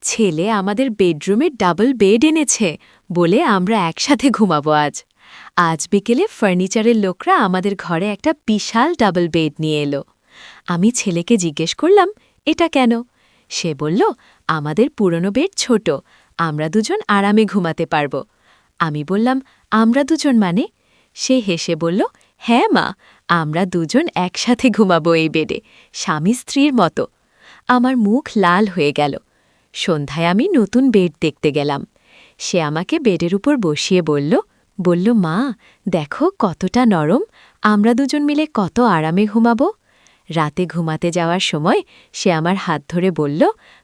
ছেলে আমাদের বেডরুমে ডাবল বেড এনেছে বলে আমরা একসাথে ঘুমাবো আজ। আজ বিকেলে ফার্নিচারের লোকরা আমাদের ঘরে একটা বিশাল ডাবল বেড নিয়ে এলো। আমি ছেলেকে জিজ্ঞেস করলাম, এটা কেন? সে বলল, আমাদের পুরনো বেড ছোট, আমরা দুজন আরামে ঘুমাতে পারব। আমি বললাম, আমরা দুজন মানে? সে হেসে বলল, হ্যাঁ মা, আমরা দুজন একসাথে ঘুমাবো এই বেডে, স্বামী স্ত্রীর মতো। আমার মুখ লাল হয়ে গেল। সন্ধ্যায় আমি নতুন বেড দেখতে গেলাম। সে আমাকে বেডের উপর বসিয়ে বলল, মা দেখো কতটা নরম, আমরা দুজন মিলে কত আরামে ঘুমাবো। রাতে ঘুমাতে যাওয়ার সময় সে আমার হাত ধরে বলল,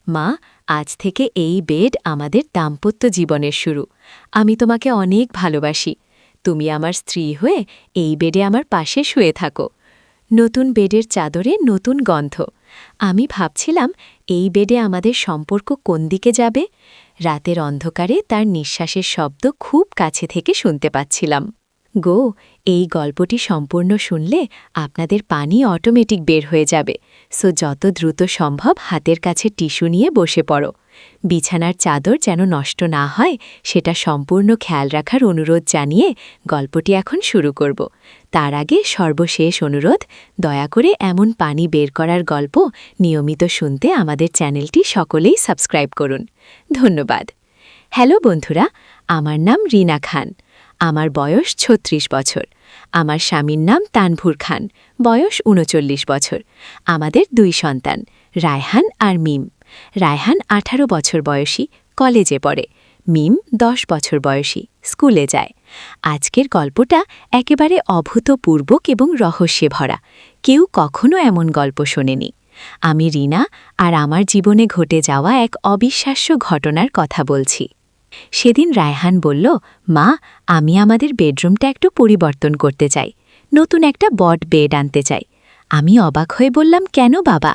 মা আজ থেকে এই বেড আমাদের দাম্পত্য জীবনের শুরু। আমি তোমাকে অনেক ভালোবাসি, তুমি আমার স্ত্রী হয়ে এই বেডে আমার পাশে শুয়ে থাকো। নতুন বেডের চাদরে নতুন গন্ধ। আমি ভাবছিলাম, এই বেডে আমাদের সম্পর্ক কোন দিকে যাবে। রাতের অন্ধকারে তার নিঃশ্বাসের শব্দ খুব কাছে থেকে শুনতে পাচ্ছিলাম। গো, এই গল্পটি সম্পূর্ণ শুনলে আপনাদের পানি অটোমেটিক বের হয়ে যাবে, সো যত দ্রুত সম্ভব হাতের কাছে টিস্যু নিয়ে বসে পড়ো। বিছানার চাদর যেন নষ্ট না হয় সেটা সম্পূর্ণ খেয়াল রাখার অনুরোধ জানিয়ে গল্পটি এখন শুরু করব। তার আগে সর্বশেষ অনুরোধ, দয়া করে এমন পানি বের করার গল্প নিয়মিত শুনতে আমাদের চ্যানেলটি সকলেই সাবস্ক্রাইব করুন। ধন্যবাদ। হ্যালো বন্ধুরা, আমার নাম রিনা খান। আমার বয়স ৩৬ বছর। আমার স্বামীর নাম তানভুর খান, বয়স ৩৯ বছর। আমাদের ২ সন্তান, রায়হান আর মিম। রায়হান ১৮ বছর বয়সী, কলেজে পড়ে। মিম ১০ বছর বয়সী, স্কুলে যায়। আজকের গল্পটা একেবারে অভূতপূর্বক এবং রহস্যে ভরা। কেউ কখনো এমন গল্প শোনেনি। আমি রিনা, আর আমার জীবনে ঘটে যাওয়া এক অবিশ্বাস্য ঘটনার কথা বলছি। সেদিন রায়হান বলল, মা আমি আমাদের বেডরুমটা একটু পরিবর্তন করতে চাই, নতুন একটা বড বেড আনতে চাই। আমি অবাক হয়ে বললাম, কেন বাবা?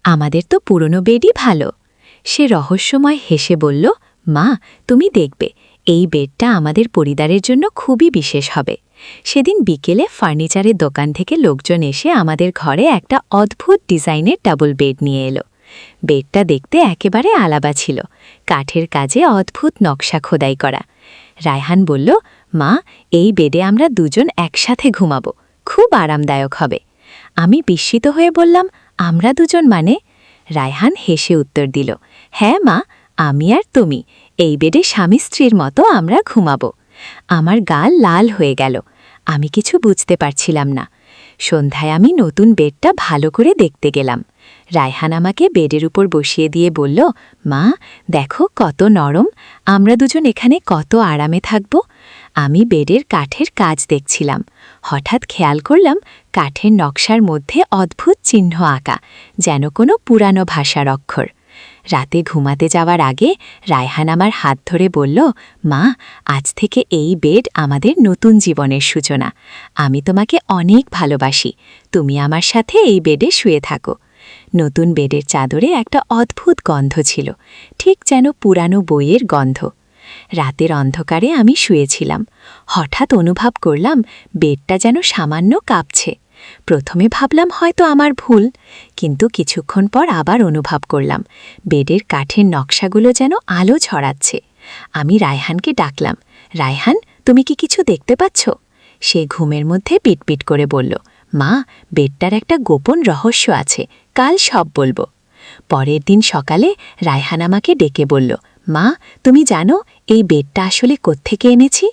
আমাদের তো পুরনো বেডই ভালো। সে রহস্যময় হেসে বলল, মা তুমি দেখবে এই বেডটা আমাদের পরিবারের জন্য খুবই বিশেষ হবে। সেদিন বিকেলে ফার্নিচারের দোকান থেকে লোকজন এসে আমাদের ঘরে একটা অদ্ভুত ডিজাইনের ডাবল বেড নিয়ে এলো। বেডটা দেখতে একেবারে আলাদা ছিল, কাঠের কাজে অদ্ভুত নকশা খোদাই করা। রায়হান বলল, মা এই বেডে আমরা দুজন একসাথে ঘুমাবো, খুব আরামদায়ক হবে। আমি বিস্মিত হয়ে বললাম, আমরা দুজন মানে? রায়হান হেসে উত্তর দিল, হ্যাঁ মা, আমি আর তুমি এই বেডে স্বামী স্ত্রীর মতো আমরা ঘুমাবো। আমার গাল লাল হয়ে গেল। আমি কিছু বুঝতে পারছিলাম না। সন্ধ্যায় আমি নতুন বেডটা ভালো করে দেখতে গেলাম। রায়হান আমাকে বেডের উপর বসিয়ে দিয়ে বলল, মা দেখো কত নরম, আমরা দুজন এখানে কত আরামে থাকব। আমি বেডের কাঠের কাজ দেখছিলাম। হঠাৎ খেয়াল করলাম কাঠের নকশার মধ্যে অদ্ভুত চিহ্ন আঁকা, যেন কোনো পুরানো ভাষার অক্ষর। রাতে ঘুমাতে যাওয়ার আগে রায়হান আমার হাত ধরে বলল, মা আজ থেকে এই বেড আমাদের নতুন জীবনের সূচনা। আমি তোমাকে অনেক ভালোবাসি, তুমি আমার সাথে এই বেডে শুয়ে থাকো। নতুন বেডের চাদরে একটা অদ্ভুত গন্ধ ছিল, ঠিক যেন পুরানো বইয়ের গন্ধ। রাতের অন্ধকারে আমি শুয়েছিলাম। হঠাৎ অনুভব করলাম বেডটা যেন সামান্য কাঁপছে। প্রথমে ভাবলাম হয়তো আমার ভুল, কিন্তু কিছুক্ষণ পর আবার অনুভব করলাম বেডের কাঠের নকশাগুলো যেন আলো ছড়াচ্ছে। আমি রায়হানকে ডাকলাম, রায়হান তুমি কি কিছু দেখতে পাচ্ছ? সে ঘুমের মধ্যে পিটপিট করে বলল, মা বেডটার একটা গোপন রহস্য আছে, কাল সব বলবো। পরের দিন সকালে রায়হান আমাকে ডেকে বলল, মা তুমি জানো এই বেডটা আসলে কোত্থেকে এনেছি?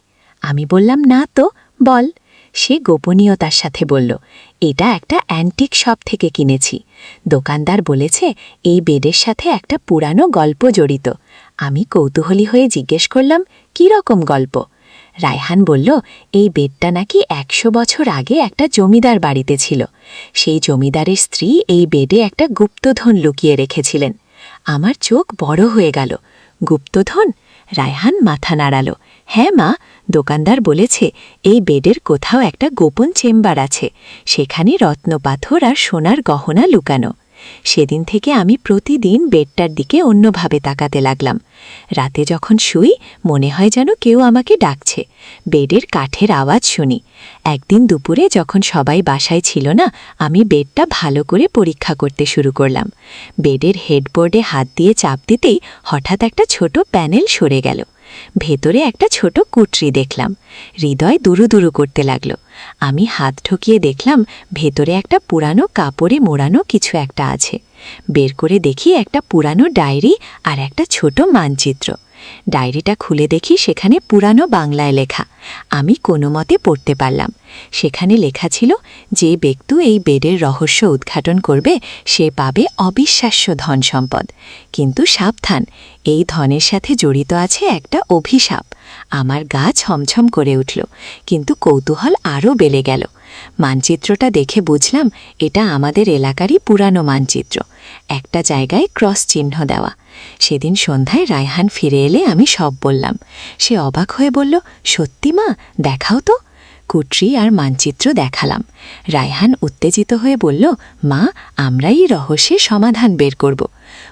আমি বললাম, না তো, বল। সে গোপনীয়তার সাথে বলল, এটা একটা অ্যান্টিক শপ থেকে কিনেছি। দোকানদার বলেছে এই বেডের সাথে একটা পুরানো গল্প জড়িত। আমি কৌতূহলী হয়ে জিজ্ঞেস করলাম, কী রকম গল্প? রায়হান বলল, এই বেডটা নাকি ১০০ বছর আগে একটা জমিদার বাড়িতে ছিল। সেই জমিদারের স্ত্রী এই বেডে একটা গুপ্তধন লুকিয়ে রেখেছিলেন। আমার চোখ বড় হয়ে গেল। গুপ্তধন? রায়হান মাথা নাড়াল, হ্যাঁ মা, দোকানদার বলেছে এই বেডের কোথাও একটা গোপন চেম্বার আছে, সেখানে রত্নপাথর আর সোনার গহনা লুকানো। সেদিন থেকে আমি প্রতিদিন বেডটার দিকে অন্যভাবে তাকাতে লাগলাম। রাতে যখন শুই মনে হয় যেন কেউ আমাকে ডাকছে। বেডের কাঠের আওয়াজ শুনি। একদিন দুপুরে যখন সবাই বাসায় ছিল না, আমি বেডটা ভালো করে পরীক্ষা করতে শুরু করলাম। বেডের হেডবোর্ডে হাত দিয়ে চাপ দিতেই হঠাৎ একটা ছোট প্যানেল সরে গেল। ভেতরে একটা ছোট কুটরি দেখলাম। হৃদয় দুরুদুরু করতে লাগল। আমি হাত ঠকিয়ে দেখলাম ভেতরে একটা পুরানো কাপড়ে মোড়ানো কিছু একটা আছে। বের করে দেখি একটা পুরানো ডায়েরি আর একটা ছোট মানচিত্র। ডায়েরিটা খুলে দেখি সেখানে পুরানো বাংলায় লেখা। আমি কোনো মতে পড়তে পারলাম। সেখানে লেখা ছিল, যে ব্যক্তি এই বেডের রহস্য উদ্ঘাটন করবে সে পাবে অবিশ্বাস্য ধন সম্পদ। কিন্তু সাবধান, এই ধনের সাথে জড়িত আছে একটা অভিশাপ। আমার গা ছমছম করে উঠল, কিন্তু কৌতূহল আরও বেড়ে গেল। মানচিত্রটা দেখে বুঝলাম এটা আমাদের এলাকারই পুরানো মানচিত্র। একটা জায়গায় ক্রস চিহ্ন দেওয়া। সেদিন সন্ধ্যায় রায়হান ফিরে এলে আমি সব বললাম। সে অবাক হয়ে বলল, সত্যি মা, দেখাও তো। কুটরি আর মানচিত্র দেখালাম। রায়হান উত্তেজিত হয়ে বলল, মা, আমরাই রহস্যের সমাধান বের করব।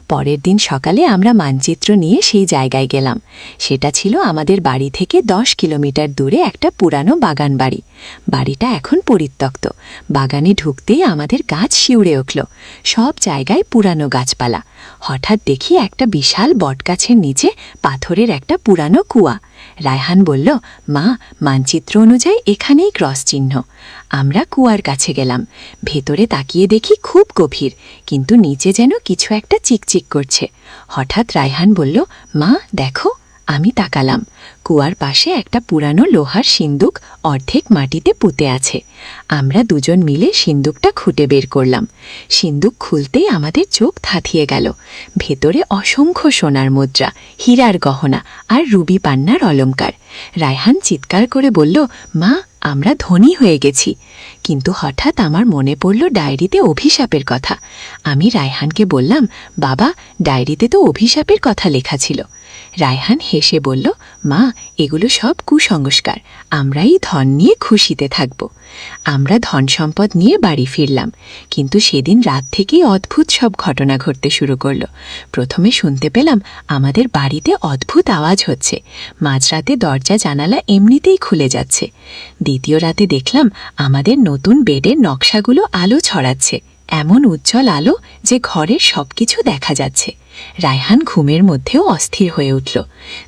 পরের দিন সকালে আমরা মানচিত্র নিয়ে সেই জায়গায় গেলাম। সেটা ছিল আমাদের বাড়ি থেকে 10 কিলোমিটার দূরে একটা পুরানো বাগান বাড়ি। বাড়িটা এখন পরিত্যক্ত। বাগানে ঢুকতেই আমাদের গাছ শিউরে উঠল। সব জায়গায় পুরানো গাছপালা। হঠাৎ দেখি একটা বিশাল বটগাছের নিচে পাথরের একটা পুরানো কুয়া। রায়হান বলল, মা, মানচিত্র অনুযায়ী এখানেই ক্রস চিহ্ন। আমরা কুয়ার কাছে গেলাম। ভেতরে তাকিয়ে দেখি খুব গভীর, কিন্তু নিচে যেন কিছু একটা চিকচিক করছে। হঠাৎ রায়হান বলল, মা, দেখো। আমি তাকালাম। কুয়ার পাশে একটা পুরানো লোহার সিন্দুক অর্ধেক মাটিতে পুঁতে আছে। আমরা দুজন মিলে সিন্দুকটা খুঁটে বের করলাম। সিন্দুক খুলতেই আমাদের চোখ ধাঁধিয়ে গেল। ভেতরে অসংখ্য সোনার মুদ্রা, হীরার গহনা আর রুবি পান্নার অলংকার। রায়হান চিৎকার করে বলল, মা, আমরা ধনী হয়ে গেছি। কিন্তু হঠাৎ আমার মনে পড়ল ডায়েরিতে অভিশাপের কথা। আমি রায়হানকে বললাম, বাবা, ডায়েরিতে তো অভিশাপের কথা লেখা ছিল। রায়হান হেসে বলল, মা, এগুলো সব কুসংস্কার। আমরাই ধন নিয়ে খুশিতে থাকব। আমরা ধন সম্পদ নিয়ে বাড়ি ফিরলাম। কিন্তু সেদিন রাত থেকেই অদ্ভুত সব ঘটনা ঘটতে শুরু করল। প্রথমে শুনতে পেলাম আমাদের বাড়িতে অদ্ভুত আওয়াজ হচ্ছে। মাঝরাতে দরজা জানালা এমনিতেই খুলে যাচ্ছে। দ্বিতীয় রাতে দেখলাম আমাদের নতুন বেডের নকশাগুলো আলো ছড়াচ্ছে। এমন উজ্জ্বল আলো যে ঘরের সবকিছু দেখা যাচ্ছে। রায়হান ঘুমের মধ্যেও অস্থির হয়ে উঠল।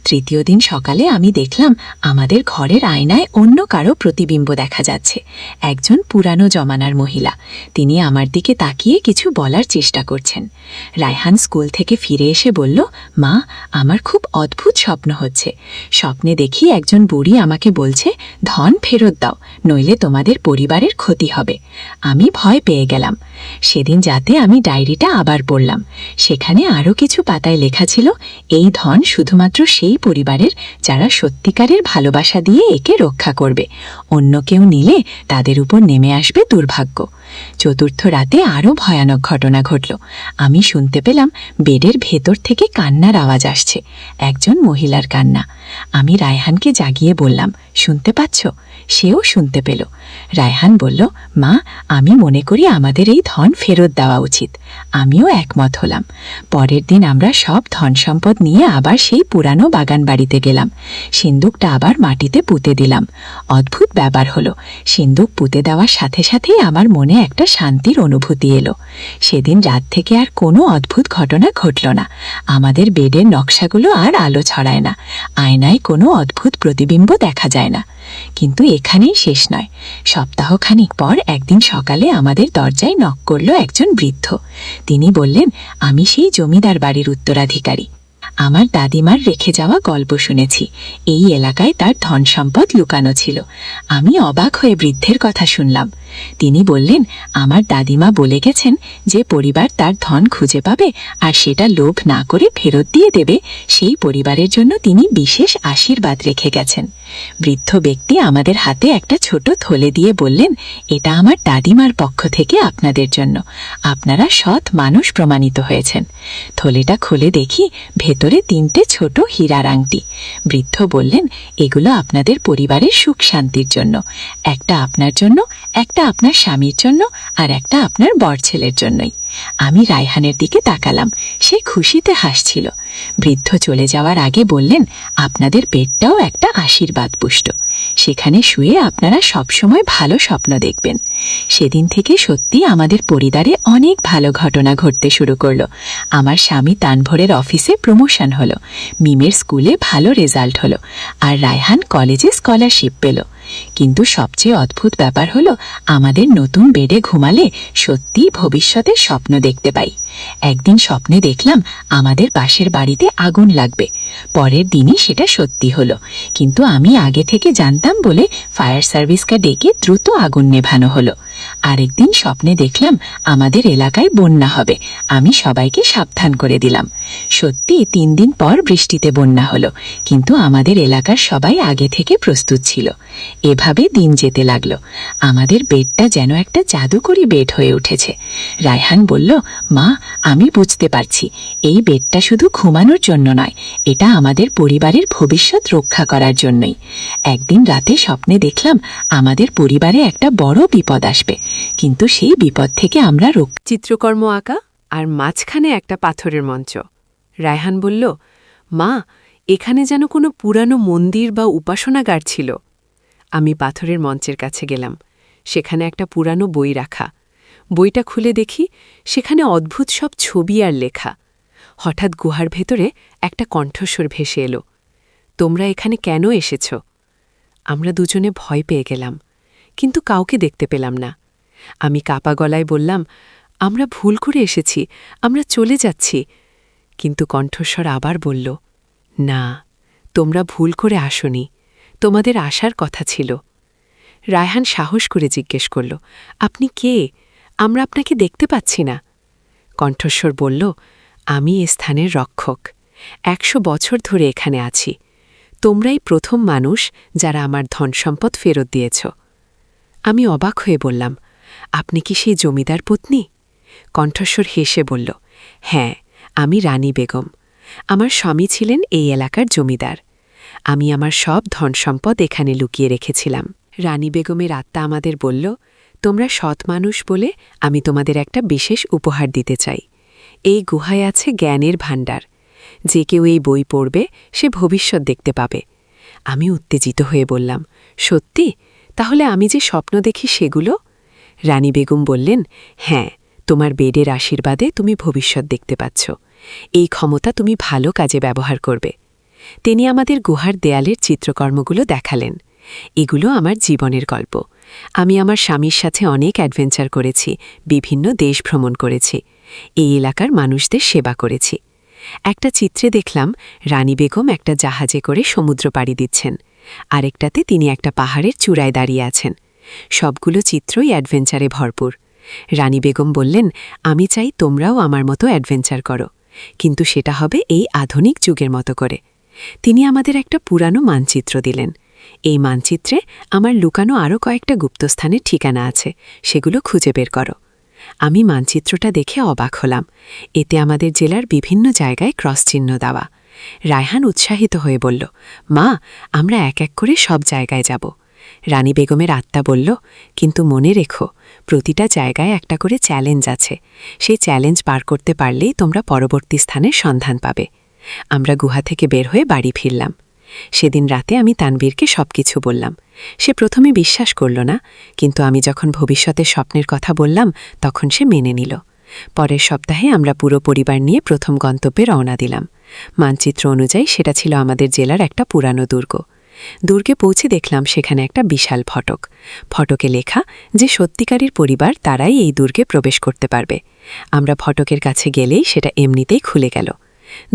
তৃতীয় দিন সকালে আমি দেখলাম আমাদের ঘরের আয়নায় অন্য কারো প্রতিবিম্ব দেখা যাচ্ছে। একজন পুরানো জমানার মহিলা। তিনি আমার দিকে তাকিয়ে কিছু বলার চেষ্টা করছেন। রায়হান স্কুল থেকে ফিরে এসে বলল, মা, আমার খুব অদ্ভুত স্বপ্ন হচ্ছে। স্বপ্নে দেখি একজন বুড়ি আমাকে বলছে, ধন ফেরত দাও, নইলে তোমাদের পরিবারের ক্ষতি হবে। আমি ভয় পেয়ে গেলাম। সেদিন যাতে আমি ডায়েরিটা আবার পড়লাম। সেখানে আরও কিছু পাতায় লেখা ছিল, এই ধন শুধুমাত্র সেই পরিবারের যারা সত্যিকারের ভালোবাসা দিয়ে একে রক্ষা করবে। অন্য কেউ নিলে তাদের উপর নেমে আসবে দুর্ভাগ্য। চতুর্থ রাতে আরও ভয়ানক ঘটনা ঘটল। আমি শুনতে পেলাম বেডের ভেতর থেকে কান্নার আওয়াজ আসছে। একজন মহিলার কান্না। আমি রায়হানকে জাগিয়ে বললাম, শুনতে পাচ্ছ? সেও শুনতে পেল। রায়হান বলল, মা, আমি মনে করি আমাদের এই ধন ফেরত দেওয়া উচিত। আমিও একমত হলাম। পরের দিন আমরা সব ধন সম্পদ নিয়ে আবার সেই পুরানো বাগান বাড়িতে গেলাম। সিন্দুকটা আবার মাটিতে পুঁতে দিলাম। অদ্ভুত ব্যাপার হলো, সিন্দুক পুঁতে দেওয়ার সাথে সাথেই আমার মনে একটা শান্তির অনুভূতি এলো। সেদিন রাত থেকে আর কোনো অদ্ভুত ঘটনা ঘটল না। আমাদের বেডের নকশাগুলো আর আলো ছড়ায় না। আয়নায় কোনো অদ্ভুত প্রতিবিম্ব দেখা যায় না। কিন্তু এখানেই শেষ নয়। সপ্তাহখানিক পর একদিন সকালে আমাদের দরজায় নক করল একজন বৃদ্ধ। তিনি বললেন, আমি সেই জমিদার বাড়ির উত্তরাধিকারী। আমার দাদিমার রেখে যাওয়া গল্প শুনেছি। এই এলাকায় তার ধন সম্পদ লুকানো ছিল। আমি অবাক হয়ে বৃদ্ধের কথা শুনলাম। তিনি বললেন, আমার দাদিমা বলে গেছেন যে পরিবার তার ধন খুঁজে পাবে আর সেটা লোভ না করে ফেরত দিয়ে দেবে, সেই পরিবারের জন্য তিনি বিশেষ আশীর্বাদ রেখে গেছেন। বৃদ্ধ ব্যক্তি আমাদের হাতে একটা ছোট থলে দিয়ে বললেন, এটা আমার দাদিমার পক্ষ থেকে আপনাদের জন্য। আপনারা সৎ মানুষ প্রমাণিত হয়েছেন। থলেটা খুলে দেখি ভেতরে 3টে ছোট হীরার আংটি। বৃদ্ধ বললেন, এগুলো আপনাদের পরিবারের সুখ শান্তির জন্য। একটা আপনার জন্য, একটা আপনার স্বামীর জন্য, আর একটা আপনার বর ছেলের জন্যই। আমি রায়হানের দিকে তাকালাম, সে খুশিতে হাসছিল। বৃদ্ধ চলে যাওয়ার আগে বললেন, আপনাদের পেটটাও একটা আশীর্বাদ পুষ্ট। সেখানে শুয়ে আপনারা সবসময় ভালো স্বপ্ন দেখবেন। সেদিন থেকে সত্যি আমাদের পরিবারে অনেক ভালো ঘটনা ঘটতে শুরু করলো। আমার স্বামী তানভরের অফিসে প্রমোশন হলো, মিমের স্কুলে ভালো রেজাল্ট হলো, আর রায়হান কলেজে স্কলারশিপ পেল। কিন্তু সবচেয়ে অদ্ভুত ব্যাপার হলো, আমাদের নতুন বেডে ঘুমালে সত্যিই ভবিষ্যতে স্বপ্ন দেখতে পাই। একদিন স্বপ্নে দেখলাম আমাদের পাশের বাড়িতে আগুন লাগবে। পরের দিনই সেটা সত্যি হলো, কিন্তু আমি আগে থেকে জানতাম বলে ফায়ার সার্ভিসকে ডেকে দ্রুত আগুন নেভানো হলো। আরেকদিন স্বপ্নে দেখলাম আমাদের এলাকায় বন্যা হবে, আমি সবাইকে সাবধান করে দিলাম। সত্যি 3 দিন পর বৃষ্টিতে বন্যা হলো, কিন্তু আমাদের এলাকার সবাই আগে থেকে প্রস্তুত ছিল। এভাবে দিন যেতে লাগলো। আমাদের বেডটা যেন একটা জাদুকরি বেড হয়ে উঠেছে। রায়হান বলল, মা, আমি বুঝতে পারছি এই বেডটা শুধু ঘুমানোর জন্য নয়, এটা আমাদের পরিবারের ভবিষ্যৎ রক্ষা করার জন্যই। একদিন রাতে স্বপ্নে দেখলাম আমাদের পরিবারে একটা বড় বিপদ আসবে, কিন্তু সেই বিপদ থেকে আমরা চিত্রকর্ম আঁকা আর মাঝখানে একটা পাথরের মঞ্চ। রায়হান বলল, মা, এখানে যেন কোনো পুরানো মন্দির বা উপাসনাগার ছিল। আমি পাথরের মঞ্চের কাছে গেলাম। সেখানে একটা পুরানো বই রাখা। বইটা খুলে দেখি সেখানে অদ্ভুত সব ছবি আর লেখা। হঠাৎ গুহার ভেতরে একটা কণ্ঠস্বর ভেসে এলো, তোমরা এখানে কেন এসেছ? আমরা দুজনে ভয় পেয়ে গেলাম, কিন্তু কাউকে দেখতে পেলাম না। আমি কাপা গলায় বললাম, আমরা ভুল করে এসেছি, আমরা চলে যাচ্ছি। কিন্তু কণ্ঠস্বর আবার বলল, না, তোমরা ভুল করে আসনি, তোমাদের আসার কথা ছিল। রায়হান সাহস করে জিজ্ঞেস করল, আপনি কে? আমরা আপনাকে দেখতে পাচ্ছি না। কণ্ঠস্বর বলল, আমি এ স্থানের রক্ষক। 100 বছর ধরে এখানে আছি। তোমরাই প্রথম মানুষ যারা আমার ধনসম্পদ ফেরত দিয়েছ। আমি অবাক হয়ে বললাম, আপনি কি সেই জমিদার পত্নী? কণ্ঠস্বর হেসে বলল, হ্যাঁ, আমি রানী বেগম। আমার স্বামী ছিলেন এই এলাকার জমিদার। আমি আমার সব ধনসম্পদ এখানে লুকিয়ে রেখেছিলাম। রানী বেগমের আত্মা আমাদের বলল, তোমরা সৎ মানুষ বলে আমি তোমাদের একটা বিশেষ উপহার দিতে চাই। এই গুহায় আছে জ্ঞানের ভাণ্ডার। যে কেউ এই বই পড়বে সে ভবিষ্যৎ দেখতে পাবে। আমি উত্তেজিত হয়ে বললাম, সত্যি? তাহলে আমি যে স্বপ্ন দেখি সেগুলো? রানী বেগম বললেন, হ্যাঁ, তোমার বেডের আশীর্বাদে তুমি ভবিষ্যৎ দেখতে পাচ্ছ। এই ক্ষমতা তুমি ভালো কাজে ব্যবহার করবে। তিনি আমাদের গুহার দেয়ালের চিত্রকর্মগুলো দেখালেন। এগুলো আমার জীবনের গল্প। আমি আমার স্বামীর সাথে অনেক অ্যাডভেঞ্চার করেছি, বিভিন্ন দেশ ভ্রমণ করেছি, এই এলাকার মানুষদের সেবা করেছি। একটা চিত্রে দেখলাম রানী বেগম একটা জাহাজে করে সমুদ্র পাড়ি দিচ্ছেন, আরেকটাতে তিনি একটা পাহাড়ের চূড়ায় দাঁড়িয়ে আছেন। সবগুলো চিত্রই অ্যাডভেঞ্চারে ভরপুর। রানী বেগম বললেন, আমি চাই তোমরাও আমার মতো অ্যাডভেঞ্চার করো, কিন্তু সেটা হবে এই আধুনিক যুগের মতো করে। তিনি আমাদের একটা পুরানো মানচিত্র দিলেন। এই মানচিত্রে আমার লুকানো আরও কয়েকটা গুপ্তস্থানের ঠিকানা আছে, সেগুলো খুঁজে বের করো। আমি মানচিত্রটা দেখে অবাক হলাম। এতে আমাদের জেলার বিভিন্ন জায়গায় ক্রস চিহ্ন দেওয়া। রায়হান উৎসাহিত হয়ে বলল, মা, আমরা এক এক করে সব জায়গায় যাব। রানী বেগমের আত্মা বলল, কিন্তু মনে রেখো, প্রতিটা জায়গায় একটা করে চ্যালেঞ্জ আছে। সেই চ্যালেঞ্জ পার করতে পারলেই তোমরা পরবর্তী স্থানের সন্ধান পাবে। আমরা গুহা থেকে বের হয়ে বাড়ি ফিরলাম। সেদিন রাতে আমি তানবীরকে সবকিছু বললাম। সে প্রথমে বিশ্বাস করল না, কিন্তু আমি যখন ভবিষ্যতের স্বপ্নের কথা বললাম তখন সে মেনে নিল। পরের সপ্তাহে আমরা পুরো পরিবার নিয়ে প্রথম গন্তব্যে রওনা দিলাম। মানচিত্র অনুযায়ী সেটা ছিল আমাদের জেলার একটা পুরানো দুর্গ। দুর্গে পৌঁছে দেখলাম সেখানে একটা বিশাল ফটক। ফটকে লেখা যে সত্যিকারের পরিবার তারাই এই দুর্গে প্রবেশ করতে পারবে। আমরা ফটকের কাছে গেলেই সেটা এমনিতেই খুলে গেল।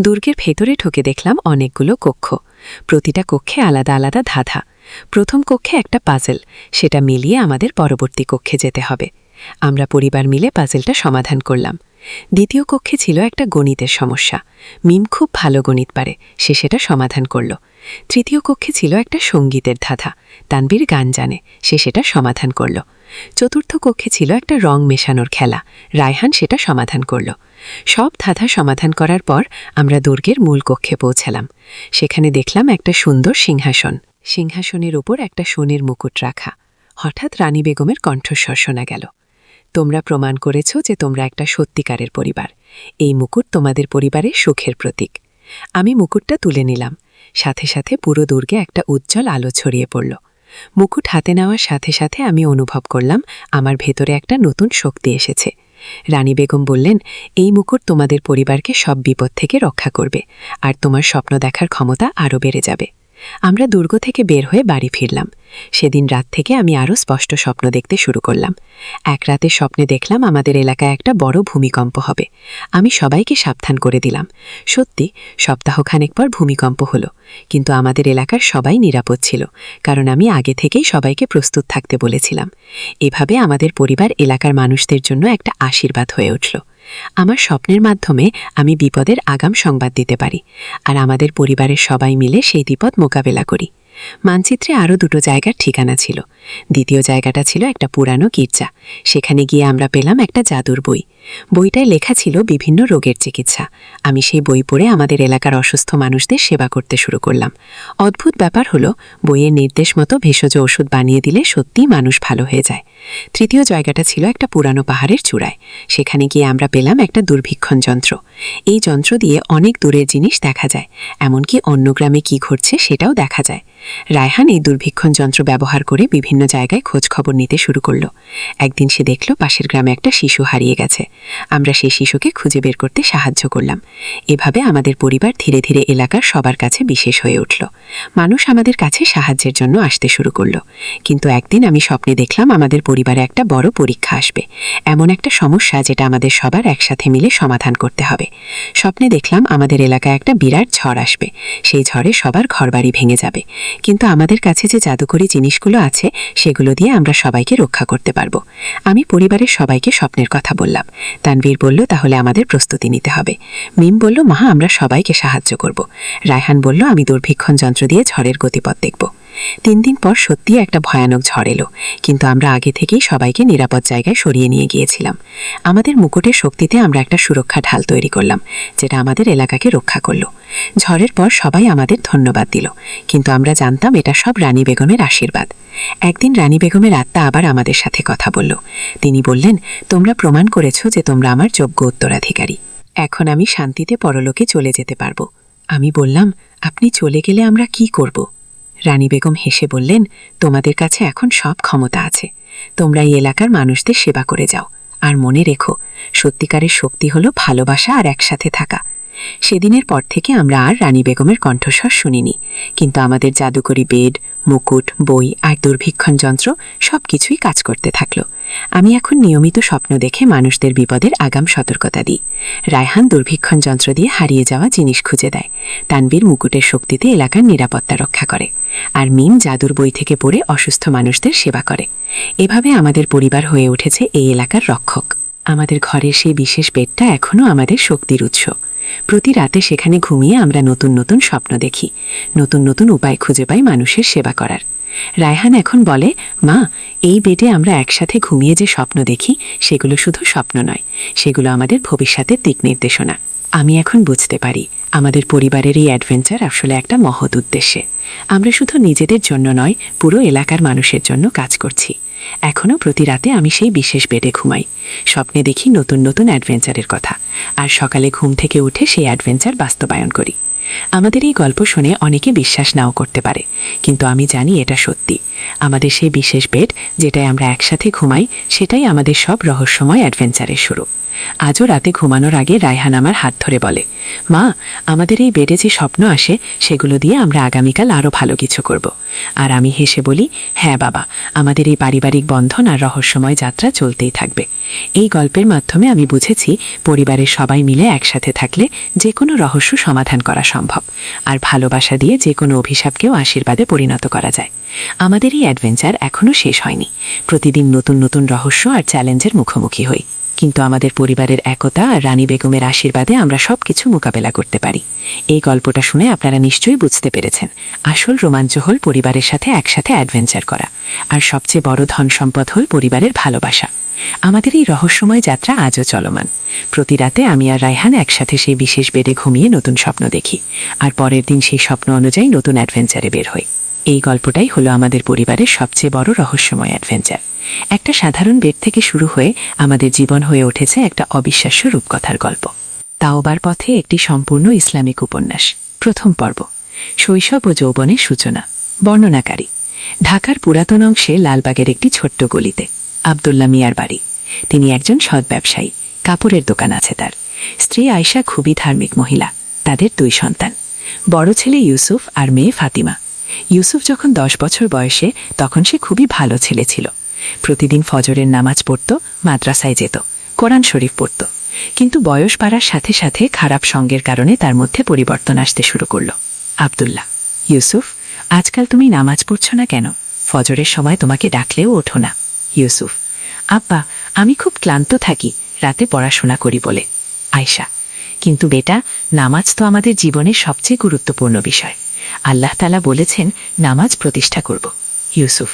দুর্গের ভেতরে ঢুকে দেখলাম অনেকগুলো কক্ষ। প্রতিটা কক্ষে আলাদা আলাদা ধাঁধা। প্রথম কক্ষে একটা পাজেল, সেটা মিলিয়ে আমাদের পরবর্তী কক্ষে যেতে হবে। আমরা পরিবার মিলে পাজেলটা সমাধান করলাম। দ্বিতীয় কক্ষে ছিল একটা গণিতের সমস্যা। মিম খুব ভালো গণিত পারে, সে সেটা সমাধান করল। তৃতীয় কক্ষে ছিল একটা সঙ্গীতের ধাঁধা। তানবীর গান জানে, সে সেটা সমাধান করল। চতুর্থ কক্ষে ছিল একটা রং মেশানোর খেলা। রায়হান সেটা সমাধান করল। সব ধাঁধা সমাধান করার পর আমরা দুর্গের মূল কক্ষে পৌঁছালাম। সেখানে দেখলাম একটা সুন্দর সিংহাসন। সিংহাসনের ওপর একটা সোনের মুকুট রাখা। হঠাৎ রানী বেগমের কণ্ঠস্বর শোনা গেল। তোমরা প্রমাণ করেছ যে তোমরা একটা সত্যিকারের পরিবার। এই মুকুট তোমাদের পরিবারের সুখের প্রতীক। আমি মুকুটটা তুলে নিলাম। সাথে সাথে পুরো দুর্গে একটা উজ্জ্বল আলো ছড়িয়ে পড়ল। মুকুট হাতে নেওয়ার সাথে সাথে আমি অনুভব করলাম আমার ভেতরে একটা নতুন শক্তি এসেছে। রানী বেগম বললেন, এই মুকুট তোমাদের পরিবারকে সব বিপদ থেকে রক্ষা করবে, আর তোমার স্বপ্ন দেখার ক্ষমতা আরও বেড়ে যাবে। আমরা দুর্গ থেকে বের হয়ে বাড়ি ফিরলাম। সেদিন রাত থেকে আমি আরও স্পষ্ট স্বপ্ন দেখতে শুরু করলাম। এক রাতে স্বপ্নে দেখলাম আমাদের এলাকায় একটা বড় ভূমিকম্প হবে। আমি সবাইকে সাবধান করে দিলাম। সত্যি, সপ্তাহখানেক পর ভূমিকম্প হলো, কিন্তু আমাদের এলাকার সবাই নিরাপদ ছিল, কারণ আমি আগে থেকেই সবাইকে প্রস্তুত থাকতে বলেছিলাম। এভাবে আমাদের পরিবার এলাকার মানুষদের জন্য একটা আশীর্বাদ হয়ে উঠল। আমার স্বপ্নের মাধ্যমে আমি বিপদের আগাম সংবাদ দিতে পারি, আর আমাদের পরিবারের সবাই মিলে সেই বিপদ মোকাবেলা করি। মানচিত্রে আরও দুটো জায়গার ঠিকানা ছিল। দ্বিতীয় জায়গাটা ছিল একটা পুরানো গির্জা। সেখানে গিয়ে আমরা পেলাম একটা জাদুর বই। বইটায় লেখা ছিল বিভিন্ন রোগের চিকিৎসা। আমি সেই বই পড়ে আমাদের এলাকার অসুস্থ মানুষদের সেবা করতে শুরু করলাম। অদ্ভুত ব্যাপার হলো, বইয়ের নির্দেশ মতো ভেষজ ওষুধ বানিয়ে দিলে সত্যিই মানুষ ভালো হয়ে যায়। তৃতীয় জায়গাটা ছিল একটা পুরানো পাহাড়ের চূড়ায়। সেখানে গিয়ে আমরা পেলাম একটা দুর্ভিক্ষণ যন্ত্র। এই যন্ত্র দিয়ে অনেক দূরের জিনিস দেখা যায়, এমনকি অন্য গ্রামে কি ঘটছে সেটাও দেখা যায়। রায়হান এই দুর্ভিক্ষণ যন্ত্র ব্যবহার করে বিভিন্ন জায়গায় খোঁজ খবর নিতে শুরু করল। একদিন সে দেখল পাশের গ্রামে একটা শিশু হারিয়ে গেছে। আমরা সেই শিশুকে খুঁজে বের করতে সাহায্য করলাম। এভাবে আমাদের পরিবার ধীরে ধীরে এলাকার সবার কাছে বিশেষ হয়ে উঠল। মানুষ আমাদের কাছে সাহায্যের জন্য আসতে শুরু করল। কিন্তু একদিন আমি স্বপ্নে দেখলাম আমাদের পরিবারে একটা বড় পরীক্ষা আসবে, এমন একটা সমস্যা যেটা আমাদের সবার একসাথে মিলে সমাধান করতে হবে। স্বপ্নে দেখলাম আমাদের এলাকায় একটা বিরাট ঝড় আসবে। সেই ঝড়ে সবার ঘরবাড়ি ভেঙে যাবে, কিন্তু আমাদের কাছে যে জাদুকরি জিনিসগুলো আছে সেগুলো দিয়ে আমরা সবাইকে রক্ষা করতে পারবো। আমি পরিবারের সবাইকে স্বপ্নের কথা বললাম। তানভীর বলল, তাহলে আমাদের প্রস্তুতি নিতে হবে। মিম বলল, মা, আমরা সবাইকে সাহায্য করব। রায়হান বলল, আমি দুর্ভিক্ষণ যন্ত্র দিয়ে ঝড়ের গতিপথ দেখব। 3 দিন পর সত্যিই একটা ভয়ানক ঝড় এলো, কিন্তু আমরা আগে থেকেই সবাইকে নিরাপদ জায়গায় সরিয়ে নিয়ে গিয়েছিলাম। আমাদের মুকুটের শক্তিতে আমরা একটা সুরক্ষা ঢাল তৈরি করলাম, যেটা আমাদের এলাকাকে রক্ষা করল। ঝড়ের পর সবাই আমাদের ধন্যবাদ দিল, কিন্তু আমরা জানতাম এটা সব রানী বেগমের আশীর্বাদ। একদিন রানী বেগমের আত্মা আবার আমাদের সাথে কথা বলল। তিনি বললেন, তোমরা প্রমাণ করেছ যে তোমরা আমার যোগ্য উত্তরাধিকারী। এখন আমি শান্তিতে পরলোকে চলে যেতে পারবো। আমি বললাম, আপনি চলে গেলে আমরা কি করব? রানী বেগম হেসে বললেন, তোমাদের কাছে এখন সব ক্ষমতা আছে। তোমরা এই এলাকার মানুষদের সেবা করে যাও, আর মনে রেখো, সত্যিকারের শক্তি হলো ভালোবাসা আর একসাথে থাকা। সেদিনের পর থেকে আমরা আর রানী বেগমের কণ্ঠস্বর শুনিনি, কিন্তু আমাদের জাদুকরি বেড, মুকুট, বই আর দুর্ভিক্ষণ যন্ত্র সবকিছুই কাজ করতে থাকলো। আমি এখন নিয়মিত স্বপ্ন দেখে মানুষদের বিপদের আগাম সতর্কতা দিই। রায়হান দুর্ভিক্ষণ যন্ত্র দিয়ে হারিয়ে যাওয়া জিনিস খুঁজে দেয়। তানবীর মুকুটের শক্তিতে এলাকার নিরাপত্তা রক্ষা করে, আর মিম জাদুর বই থেকে পড়ে অসুস্থ মানুষদের সেবা করে। এভাবে আমাদের পরিবার হয়ে উঠেছে এই এলাকার রক্ষক। আমাদের ঘরের সেই বিশেষ বেডটা এখনও আমাদের শক্তির উৎস। প্রতি রাতে সেখানে ঘুমিয়ে আমরা নতুন নতুন স্বপ্ন দেখি, নতুন নতুন উপায় খুঁজে পাই মানুষের সেবা করার। রায়হান এখন বলে, মা, এই বেডে আমরা একসাথে ঘুমিয়ে যে স্বপ্ন দেখি সেগুলো শুধু স্বপ্ন নয়, সেগুলো আমাদের ভবিষ্যতের দিক নির্দেশনা। আমি এখন বুঝতে পারি আমাদের পরিবারের এই অ্যাডভেঞ্চার আসলে একটা মহৎ উদ্দেশ্যে। আমরা শুধু নিজেদের জন্য নয়, পুরো এলাকার মানুষের জন্য কাজ করছি। এখনও প্রতি রাতে আমি সেই বিশেষ বেডে ঘুমাই, স্বপ্নে দেখি নতুন নতুন অ্যাডভেঞ্চারের কথা, আর সকালে ঘুম থেকে উঠে সেই অ্যাডভেঞ্চার বাস্তবায়ন করি। আমাদের এই গল্প শুনে অনেকে বিশ্বাস নাও করতে পারে, কিন্তু আমি জানি এটা সত্যি। আমাদের সেই বিশেষ বেড, যেটায় আমরা একসাথে ঘুমাই, সেটাই আমাদের সব রহস্যময় অ্যাডভেঞ্চারের শুরু। আজও রাতে ঘুমানোর আগে রায়হান আমার হাত ধরে বলে, মা, আমাদের এই বেডে যে স্বপ্ন আসে সেগুলো দিয়ে আমরা আগামীকাল আরও ভালো কিছু করব। আর আমি হেসে বলি, হ্যাঁ বাবা, আমাদের এই পারিবারিক বন্ধন আর রহস্যময় যাত্রা চলতেই থাকবে। এই গল্পের মাধ্যমে আমি বুঝেছি পরিবারের সবাই মিলে একসাথে থাকলে যে কোনো রহস্য সমাধান করা সম্ভব, আর ভালোবাসা দিয়ে যে কোনো অভিশাপকেও আশীর্বাদে পরিণত করা যায়। আমাদের এই অ্যাডভেঞ্চার এখনও শেষ হয়নি। প্রতিদিন নতুন নতুন রহস্য আর চ্যালেঞ্জের মুখোমুখি হই, কিন্তু আমাদের পরিবারের একতা আর রানী বেগমের আশীর্বাদে আমরা সবকিছু মোকাবেলা করতে পারি। এই গল্পটা শুনে আপনারা নিশ্চয়ই বুঝতে পেরেছেন, আসল রোমাঞ্চ হল পরিবারের সাথে একসাথে অ্যাডভেঞ্চার করা, আর সবচেয়ে বড় ধন সম্পদ হল পরিবারের ভালোবাসা। আমাদের এই রহস্যময় যাত্রা আজও চলমান। প্রতি রাতে আমি আর রায়হান একসাথে সেই বিশেষ বেডে ঘুমিয়ে নতুন স্বপ্ন দেখি, আর পরের দিন সেই স্বপ্ন অনুযায়ী নতুন অ্যাডভেঞ্চারে বের হই। এই গল্পটাই হলো আমাদের পরিবারের সবচেয়ে বড় রহস্যময় অ্যাডভেঞ্চার। একটা সাধারণ বেড থেকে শুরু হয়ে আমাদের জীবন হয়ে উঠেছে একটা অবিশ্বাস্য রূপকথার গল্প। তাওবার পথে একটি সম্পূর্ণ ইসলামিক উপন্যাস। প্রথম পর্ব, শৈশব ও যৌবনের সূচনা। বর্ণনাকারী, ঢাকার পুরাতন অংশে লালবাগের একটি ছোট্ট গলিতে আব্দুল্লাহ মিয়ার বাড়ি। তিনি একজন সৎ ব্যবসায়ী, কাপড়ের দোকান আছে তার। স্ত্রী আয়শা খুবই ধার্মিক মহিলা। তাদের 2 সন্তান, বড় ছেলে ইউসুফ আর মেয়ে ফাতিমা। ইউসুফ যখন 10 বছর বয়সে, তখন সে খুবই ভালো ছেলে ছিল। প্রতিদিন ফজরের নামাজ পড়ত, মাদ্রাসায় যেত, কোরআন শরীফ পড়ত। কিন্তু বয়স বাড়ার সাথে সাথে খারাপ সঙ্গের কারণে তার মধ্যে পরিবর্তন আসতে শুরু করল। আব্দুল্লাহ, ইউসুফ, আজকাল তুমি নামাজ পড়ছ না কেন? ফজরের সময় তোমাকে ডাকলেও ওঠো না। ইউসুফ, আব্বা, আমি খুব ক্লান্ত থাকি, রাতে পড়াশোনা করি বলে। আয়শা, কিন্তু বেটা, নামাজ তো আমাদের জীবনের সবচেয়ে গুরুত্বপূর্ণ বিষয়। আল্লাহ তাআলা বলেছেন নামাজ প্রতিষ্ঠা করব। ইউসুফ,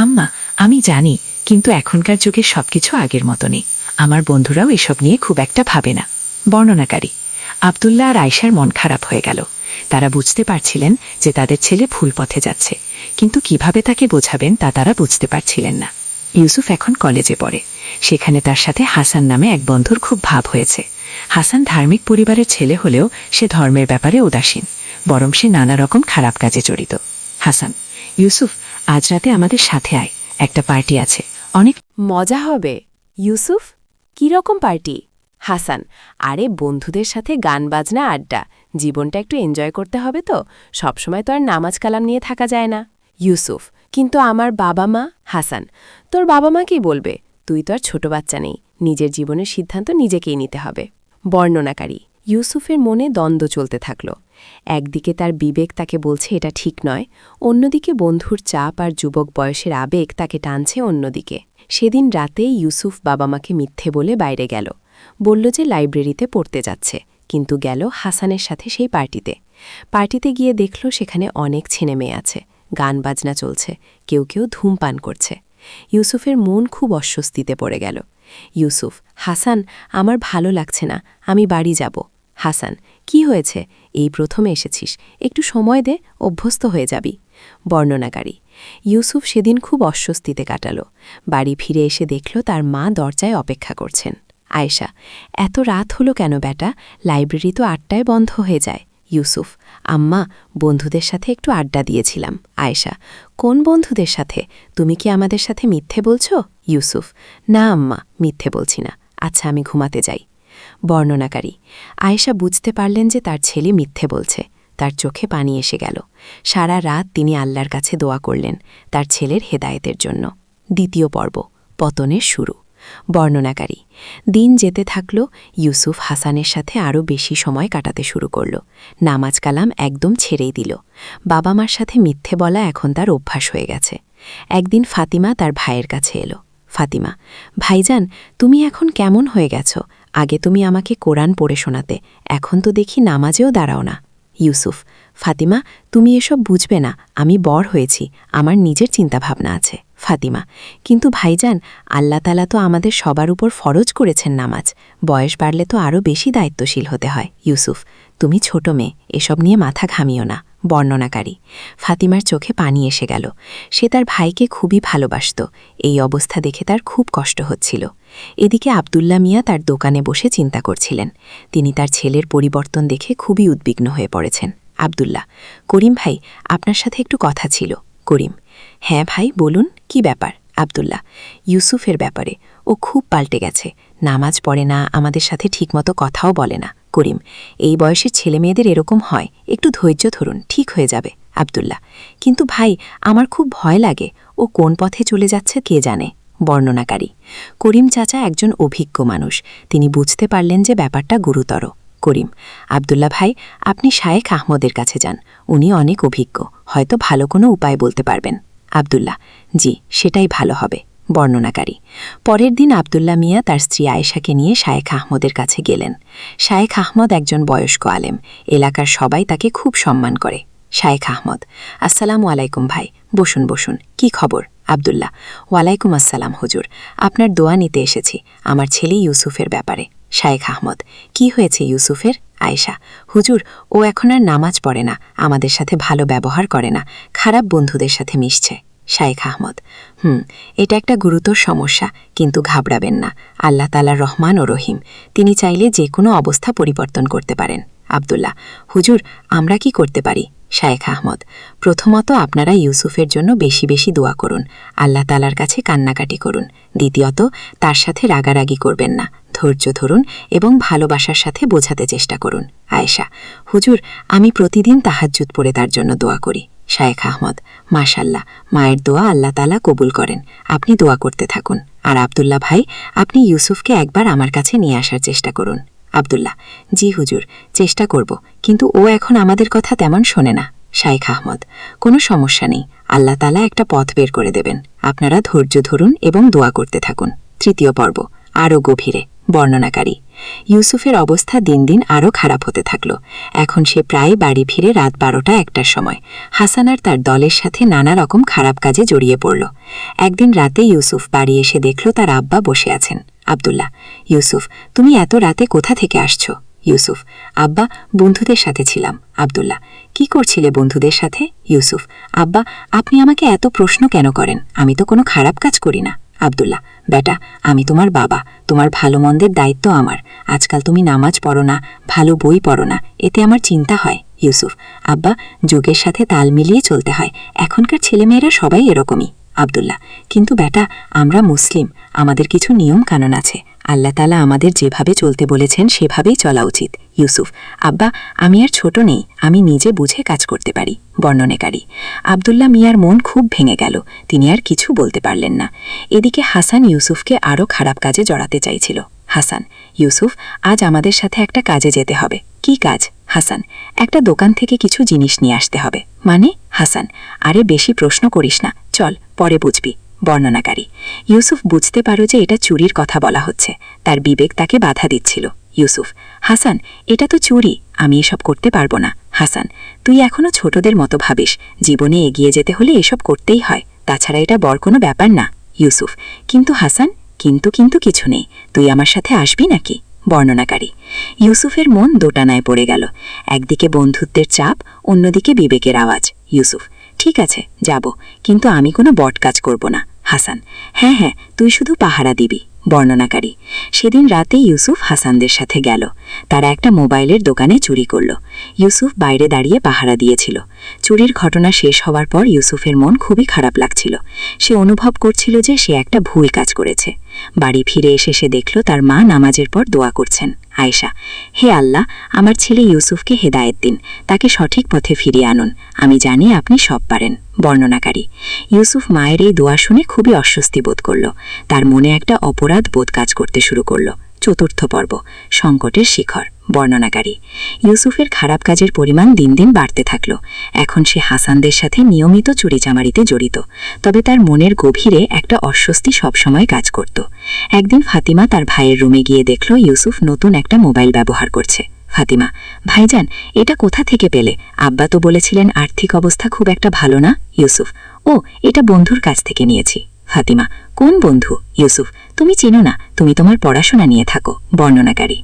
আম্মা, আমি জানি, কিন্তু এখনকার যুগে সবকিছু আগের মতো নেই। আমার বন্ধুরাও এসব নিয়ে খুব একটা ভাবে না। বর্ণনাকারী, আব্দুল্লাহ আর আয়শার মন খারাপ হয়ে গেল। তারা বুঝতে পারছিলেন যে তাদের ছেলে ভুল পথে যাচ্ছে, কিন্তু কিভাবে তাকে বোঝাবেন তা তারা বুঝতে পারছিলেন না। ইউসুফ এখন কলেজে পড়ে। সেখানে তার সাথে হাসান নামে এক বন্ধুর খুব ভাব হয়েছে। হাসান ধার্মিক পরিবারের ছেলে হলেও সে ধর্মের ব্যাপারে উদাসীন, বরং সে নানা রকম খারাপ কাজে জড়িত। হাসান, ইউসুফ, আজ রাতে আমাদের সাথে আয়, একটা পার্টি আছে, অনেক মজা হবে। ইউসুফ, কি রকম পার্টি? হাসান, আরে বন্ধুদের সাথে গান বাজনা আড্ডা, জীবনটা একটু এনজয় করতে হবে তো, সবসময় তো আর নামাজ কালাম নিয়ে থাকা যায় না। ইউসুফ, কিন্তু আমার বাবা মা। হাসান, তোর বাবা মা কি বলবে? তুই তো আর ছোট বাচ্চা নেই, নিজের জীবনের সিদ্ধান্ত নিজেকেই নিতে হবে। বর্ণনাকারী, ইউসুফের মনে দ্বন্দ্ব চলতে থাকল। একদিকে তার বিবেক তাকে বলছে এটা ঠিক নয়, অন্যদিকে বন্ধুর চাপ আর যুবক বয়সের আবেগ তাকে টানছে অন্যদিকে। সেদিন রাতেই ইউসুফ বাবা মাকে মিথ্যে বলে বাইরে গেল। বলল যে লাইব্রেরিতে পড়তে যাচ্ছে, কিন্তু গেল হাসানের সাথে সেই পার্টিতে গিয়ে দেখল সেখানে অনেক ছেলেমেয়ে আছে, গান বাজনা চলছে, কেউ কেউ ধূমপান করছে। ইউসুফের মন খুব অস্বস্তিতে পড়ে গেল। ইউসুফ, হাসান, আমার ভালো লাগছে না, আমি বাড়ি যাব। হাসান, কি হয়েছে? এই প্রথমে এসেছিস, একটু সময় দে, অভ্যস্ত হয়ে যাবি। বর্ণনাকারী, ইউসুফ সেদিন খুব অস্বস্তিতে কাটাল। বাড়ি ফিরে এসে দেখল তার মা দরজায় অপেক্ষা করছেন। আয়েশা, এত রাত হলো কেন বেটা? লাইব্রেরি তো 8টায় বন্ধ হয়ে যায়। ইউসুফ, আম্মা, বন্ধুদের সাথে একটু আড্ডা দিয়েছিলাম। আয়েশা, কোন বন্ধুদের সাথে? তুমি কি আমাদের সাথে মিথ্যে বলছো? ইউসুফ, না আম্মা, মিথ্যে বলছি না। আচ্ছা, আমি ঘুমাতে যাই। বর্ণনাকারী, আয়েশা বুঝতে পারলেন যে তার ছেলে মিথ্যে বলছে। তার চোখে পানি এসে গেল। সারা রাত তিনি আল্লাহর কাছে দোয়া করলেন তার ছেলের হেদায়েতের জন্য। দ্বিতীয় পর্ব, পতনের শুরু। বর্ণনাকারী, দিন যেতে থাকল। ইউসুফ হাসানের সাথে আরও বেশি সময় কাটাতে শুরু করল। নামাজ কালাম একদম ছেড়েই দিল। বাবা মার সাথে মিথ্যে বলা এখন তার অভ্যাস হয়ে গেছে। একদিন ফাতিমা তার ভাইয়ের কাছে এলো। ফাতিমা, ভাইজান, তুমি এখন কেমন হয়ে গেছ? আগে তুমি আমাকে কোরআন পড়ে শোনাতে, এখন তো দেখি নামাজেও দাঁড়াও না। ইউসুফ, ফাতিমা, তুমি এসব বুঝবে না, আমি বড় হয়েছি, আমার নিজের চিন্তাভাবনা আছে। ফাতিমা, কিন্তু ভাইজান, আল্লাহ তাআলা তো আমাদের সবার উপর ফরজ করেছেন নামাজ, বয়স বাড়লে তো আরও বেশি দায়িত্বশীল হতে হয়। ইউসুফ, তুমি ছোট মেয়ে, এসব নিয়ে মাথা ঘামিও না। বর্ণনাকারী, ফাতিমার চোখে পানি এসে গেল। সে তার ভাইকে খুবই ভালোবাসত। এই অবস্থা দেখে তার খুব কষ্ট হচ্ছিল। এদিকে আব্দুল্লাহ মিয়া তার দোকানে বসে চিন্তা করছিলেন। তিনি তার ছেলের পরিবর্তন দেখে খুবই উদ্বিগ্ন হয়ে পড়েছেন। আব্দুল্লাহ, করিম ভাই, আপনার সাথে একটু কথা ছিল। করিম, হ্যাঁ ভাই, বলুন, কি ব্যাপার? আব্দুল্লাহ, ইউসুফের ব্যাপারে। ও খুব পাল্টে গেছে, নামাজ পড়ে না, আমাদের সাথে ঠিকমতো কথাও বলে না। করিম, এই বয়সের ছেলেমেয়েদের এরকম হয়, একটু ধৈর্য ধরুন, ঠিক হয়ে যাবে। আব্দুল্লাহ, কিন্তু ভাই, আমার খুব ভয় লাগে, ও কোন পথে চলে যাচ্ছে কে জানে। বর্ণনাকারী, করিম চাচা একজন অভিজ্ঞ মানুষ, তিনি বুঝতে পারলেন যে ব্যাপারটা গুরুতর। করিম, আব্দুল্লাহ ভাই, আপনি শায়েখ আহমদের কাছে যান, উনি অনেক অভিজ্ঞ, হয়তো ভালো কোনো উপায় বলতে পারবেন। আব্দুল্লাহ, জি, সেটাই ভালো হবে। বর্ণনাকারী। পরের দিন আবদুল্লাহ মিয়া তার স্ত্রী আয়েশাকে নিয়ে শায়েখ আহমদের কাছে গেলেন। শায়েখ আহমদ একজন বয়স্ক আলেম, এলাকার সবাই তাকে খুব সম্মান করে। শায়েখ আহমদ: আসসালামু আলাইকুম ভাই, বসুন বসুন, কি খবর? আবদুল্লাহ: ওয়ালাইকুম আসসালাম হুজুর, আপনার দোয়া নিতে এসেছি আমার ছেলে ইউসুফের ব্যাপারে। শায়েখ আহমদ: কি হয়েছে ইউসুফের? আয়েশা: হুজুর, ও এখন আর নামাজ পড়ে না, আমাদের সাথে ভালো ব্যবহার করে না, খারাপ বন্ধুদের সাথে মিশছে। শায়েখ আহমদ: এটা একটা গুরুতর সমস্যা, কিন্তু ঘাবড়াবেন না, আল্লাহ তাআলা রহমান ও রহিম, তিনি চাইলে যে কোনো অবস্থা পরিবর্তন করতে পারেন। আবদুল্লাহ: হুজুর, আমরা কি করতে পারি? শায়েখ আহমদ: প্রথমত আপনারা ইউসুফের জন্য বেশি বেশি দোয়া করুন, আল্লাহ তাআলার কাছে কান্নাকাটি করুন। দ্বিতীয়ত, তার সাথে রাগারাগি করবেন না, ধৈর্য ধরুন এবং ভালোবাসার সাথে বোঝাতে চেষ্টা করুন। আয়েশা: হুজুর, আমি প্রতিদিন তাহাজ্জুদ পড়ে তার জন্য দোয়া করি। শায়েখ আহমদ: মাশাল্লাহ, মায়ের দোয়া আল্লাহ তাআলা কবুল করেন, আপনি দোয়া করতে থাকুন। আর আবদুল্লাহ ভাই, আপনি ইউসুফকে একবার আমার কাছে নিয়ে আসার চেষ্টা করুন। আবদুল্লাহ: জি হুজুর, চেষ্টা করব, কিন্তু ও এখন আমাদের কথা তেমন শোনে না। শায়েখ আহমদ: কোনো সমস্যা নেই, আল্লাহ তাআলা একটা পথ বের করে দেবেন, আপনারা ধৈর্য ধরুন এবং দোয়া করতে থাকুন। তৃতীয় পর্ব, আরও গভীরে। বর্ণনাকারী: ইউসুফের অবস্থা দিন দিন আরও খারাপ হতে থাকল। এখন সে প্রায় বাড়ি ফিরে রাত 12টা-1টার সময়। হাসান আর তার দলের সাথে নানা রকম খারাপ কাজে জড়িয়ে পড়ল। একদিন রাতে ইউসুফ বাড়ি এসে দেখল তার আব্বা বসে আছেন। আবদুল্লাহ: ইউসুফ, তুমি এত রাতে কোথা থেকে আসছো? ইউসুফ: আব্বা, বন্ধুদের সাথে ছিলাম। আবদুল্লাহ: কি করছিলে বন্ধুদের সাথে? ইউসুফ: আব্বা, আপনি আমাকে এত প্রশ্ন কেন করেন? আমি তো কোনো খারাপ কাজ করি না। আবদুল্লাহ: বেটা, আমি তোমার বাবা, তোমার ভালো মন্দের দায়িত্ব আমার। আজকাল তুমি নামাজ পড়ো না, ভালো বই পড়ো না, এতে আমার চিন্তা হয়। ইউসুফ: আব্বা, যুগের সাথে তাল মিলিয়ে চলতে হয়, এখনকার ছেলেমেয়েরা সবাই এরকমই। আবদুল্লাহ: কিন্তু বেটা, আমরা মুসলিম, আমাদের কিছু নিয়ম কানুন আছে, আল্লাহ তাআলা আমাদের যেভাবে চলতে বলেছেন সেভাবেই চলা উচিত। ইউসুফ: আব্বা, আমি আর ছোট নেই, আমি নিজে বুঝে কাজ করতে পারি। বর্ণনাকারী: আবদুল্লাহ মিয়ার মন খুব ভেঙে গেল, তিনি আর কিছু বলতে পারলেন না। এদিকে হাসান ইউসুফকে আরও খারাপ কাজে জড়াতে চাইছিল। হাসান: ইউসুফ, আজ আমাদের সাথে একটা কাজে যেতে হবে। কি কাজ? হাসান: একটা দোকান থেকে কিছু জিনিস নিয়ে আসতে হবে। মানে? হাসান: আরে বেশি প্রশ্ন করিস না, চল, পরে বুঝবি। বর্ণনাকারী: ইউসুফ বুঝতে পারো যে এটা চুরির কথা বলা হচ্ছে, তার বিবেক তাকে বাধা দিচ্ছিল। ইউসুফ: হাসান, এটা তো চুরি, আমি এসব করতে পারবো না। হাসান: তুই এখনও ছোটদের মতো ভাবিস, জীবনে এগিয়ে যেতে হলে এসব করতেই হয়, তাছাড়া এটা বড় কোনো ব্যাপার না। ইউসুফ: কিন্তু হাসান, কিন্তু কিছু নেই, তুই আমার সাথে আসবি নাকি? বর্ণনাকারী: ইউসুফের মন দোটানায় পড়ে গেল, একদিকে বন্ধুত্বের চাপ, অন্যদিকে বিবেকের আওয়াজ। ইউসুফ: ঠিক আছে, যাব, কিন্তু আমি কোনো বট কাজ করব না। হাসান: হ্যাঁ, তুই শুধু পাহারা দিবি। বর্ণনাকারী: সেদিন রাতে ইউসুফ হাসানদের সাথে গেল, তারা একটা মোবাইলের দোকানে চুরি করল। ইউসুফ বাইরে দাঁড়িয়ে পাহারা দিয়েছিল। চুরির ঘটনা শেষ হওয়ার পর ইউসুফের মন খুবই খারাপ লাগছিল, সে অনুভব করছিল যে সে একটা ভুল কাজ করেছে। বাড়ি ফিরে এসে সে দেখল তার মা নামাজের পর দোয়া করছেন। আয়েশা: হে আল্লাহ, আমার ছেলে ইউসুফকে হেদায়েত দিন, তাকে সঠিক পথে ফিরিয়ে আনুন, আমি জানি আপনি সব পারেন। বর্ণনাকারী: ইউসুফ মায়ের এই দোয়া শুনে খুবই অস্বস্তি বোধ করল, তার মনে একটা অপরাধ বোধ কাজ করতে শুরু করল। চতুর্থ পর্ব, সংকটের শিখর। বর্ণনাকারী: ইউসুফের খারাপ কাজের পরিমাণ দিন দিন বাড়তে থাকল। এখন সে হাসানদের সাথে নিয়মিত চুরিচামারিতে জড়িত, তবে তার মনের গভীরে একটা অস্বস্তি সবসময় কাজ করত। একদিন ফাতিমা তার ভাইয়ের রুমে গিয়ে দেখল ইউসুফ নতুন একটা মোবাইল ব্যবহার করছে। ফাতিমা: ভাইজান, এটা কোথা থেকে পেলে? আব্বা তো বলেছিলেন আর্থিক অবস্থা খুব একটা ভালো না। ইউসুফ: ও, এটা বন্ধুর কাছ থেকে নিয়েছি। ফাতিমা: কোন বন্ধু? ইউসুফ: তুমি চেনো না, তুমি তোমার পড়াশোনা নিয়ে থাকো। বর্ণনাকারী: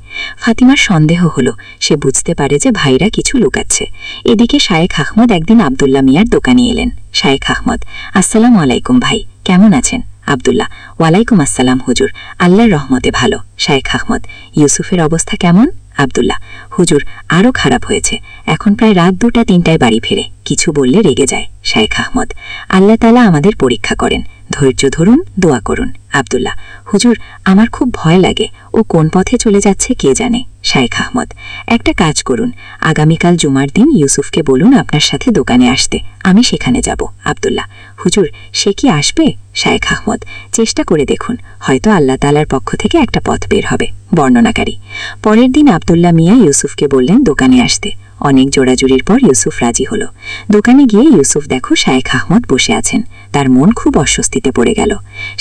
ফাতিমার সন্দেহ হলো, সে বুঝতে পারে যে ভাইরা কিছু লুকাচ্ছে। এদিকে শায়েখ আহমদ একদিন আবদুল্লাহ মিয়ার দোকানে এলেন। শায়েখ আহমদ: আসসালামু আলাইকুম ভাই, কেমন আছেন? আবদুল্লাহ: ওয়ালাইকুম আসসালাম হুজুর, আল্লাহর রহমতে ভালো। শায়েখ আহমদ: ইউসুফের অবস্থা কেমন? আবদুল্লাহ: হুজুর, আরও খারাপ হয়েছে, এখন প্রায় রাত 2টা-3টায় বাড়ি ফেরে, কিছু বললে রেগে যায়। শায়েখ আহমদ: আল্লাহ তাআলা আমাদের পরীক্ষা করেন, ধৈর্য ধরুন, দোয়া করুন। আবদুল্লাহ: হুজুর, আমার খুব ভয় লাগে, ও কোন পথে চলে যাচ্ছে কে জানে। শায়েখ আহমদ: একটা কাজ করুন, আগামীকাল জুমার দিন ইউসুফকে বলুন আপনার সাথে দোকানে আসতে, আমি সেখানে যাব। আবদুল্লাহ: হুজুর, সে কি আসবে? শায়েখ আহমদ: চেষ্টা করে দেখুন, হয়তো আল্লাহ তাআলার পক্ষ থেকে একটা পথ বের হবে। বর্ণনাকারী: পরের দিন আবদুল্লাহ মিয়া ইউসুফকে বললেন দোকানে আসতে। অনেক জোড়াজুড়ির পর ইউসুফ রাজি হলো। দোকানে গিয়ে ইউসুফ দেখো শায়েখ আহমদ বসে আছেন। তার মন খুব অস্বস্তিতে পড়ে গেল।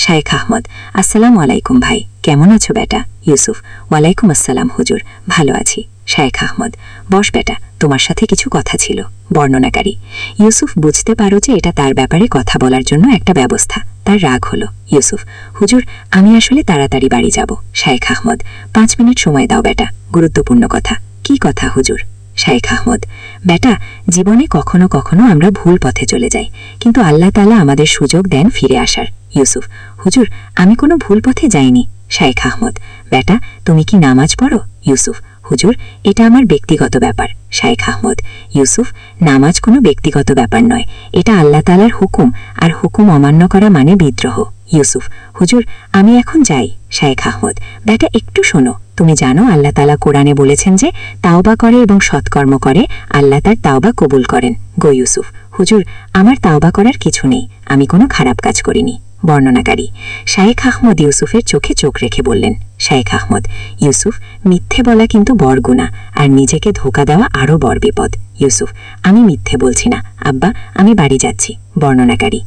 শায়েখ আহমদ: আসসালামু আলাইকুম ভাই, কেমন আছো বেটা? ইউসুফ: ওয়ালাইকুম আসসালাম হুজুর, ভালো আছি। শায়েখ আহমদ: বস বেটা, তোমার সাথে কিছু কথা ছিল। বর্ণনাকারী: ইউসুফ বুঝতে পারো যে এটা তার ব্যাপারে কথা বলার জন্য একটা ব্যবস্থা। তার রাগ হলো। ইউসুফ: হুজুর, আমি আসলে তাড়াতাড়ি বাড়ি যাব। শায়েখ আহমদ: 5 মিনিট সময় দাও বেটা, গুরুত্বপূর্ণ কথা। কি কথা হুজুর? শায়েখ আহমদ: বেটা, জীবনে কখনো কখনো আমরা ভুল পথে চলে যাই, কিন্তু আল্লাহ তাআলা আমাদের সুযোগ দেন ফিরে আসার। ইউসুফ: হুজুর, আমি কোনো ভুল পথে যাইনি। শায়েখ আহমদ: বেটা, তুমি কি নামাজ পড়ো? ইউসুফ: হুজুর, এটা আমার ব্যক্তিগত ব্যাপার। শায়েখ আহমদ: ইউসুফ, নামাজ কোনো ব্যক্তিগত ব্যাপার নয়, এটা আল্লাহ তাআলার হুকুম, আর হুকুম অমান্য করা মানে বিদ্রোহ। ইউসুফ: হুজুর, আমি এখন যাই। শায়েখ আহমদ: বেটা, একটু শোনো। তুমি জানো আল্লাহ তাআলা কোরআনে বলেছেন যে তাওবা করে এবং সৎকর্ম করে আল্লাহ তার তাওবা কবুল করেন। গো ইউসুফ: হুজুর, আমার তাওবা করার কিছু নেই, আমি কোনো খারাপ কাজ করিনি। বর্ণনাকারী: শায়েখ আহমদ ইউসুফের চোখে চোখ রেখে বললেন। শায়েখ আহমদ: ইউসুফ, মিথ্যে বলা কিন্তু বড় গুনাহ, আর নিজেকে ধোঁকা দেওয়া আরও বড় বিপদ। ইউসুফ: আমি মিথ্যে বলছি না আব্বা, আমি বাড়ি যাচ্ছি। বর্ণনাকারী: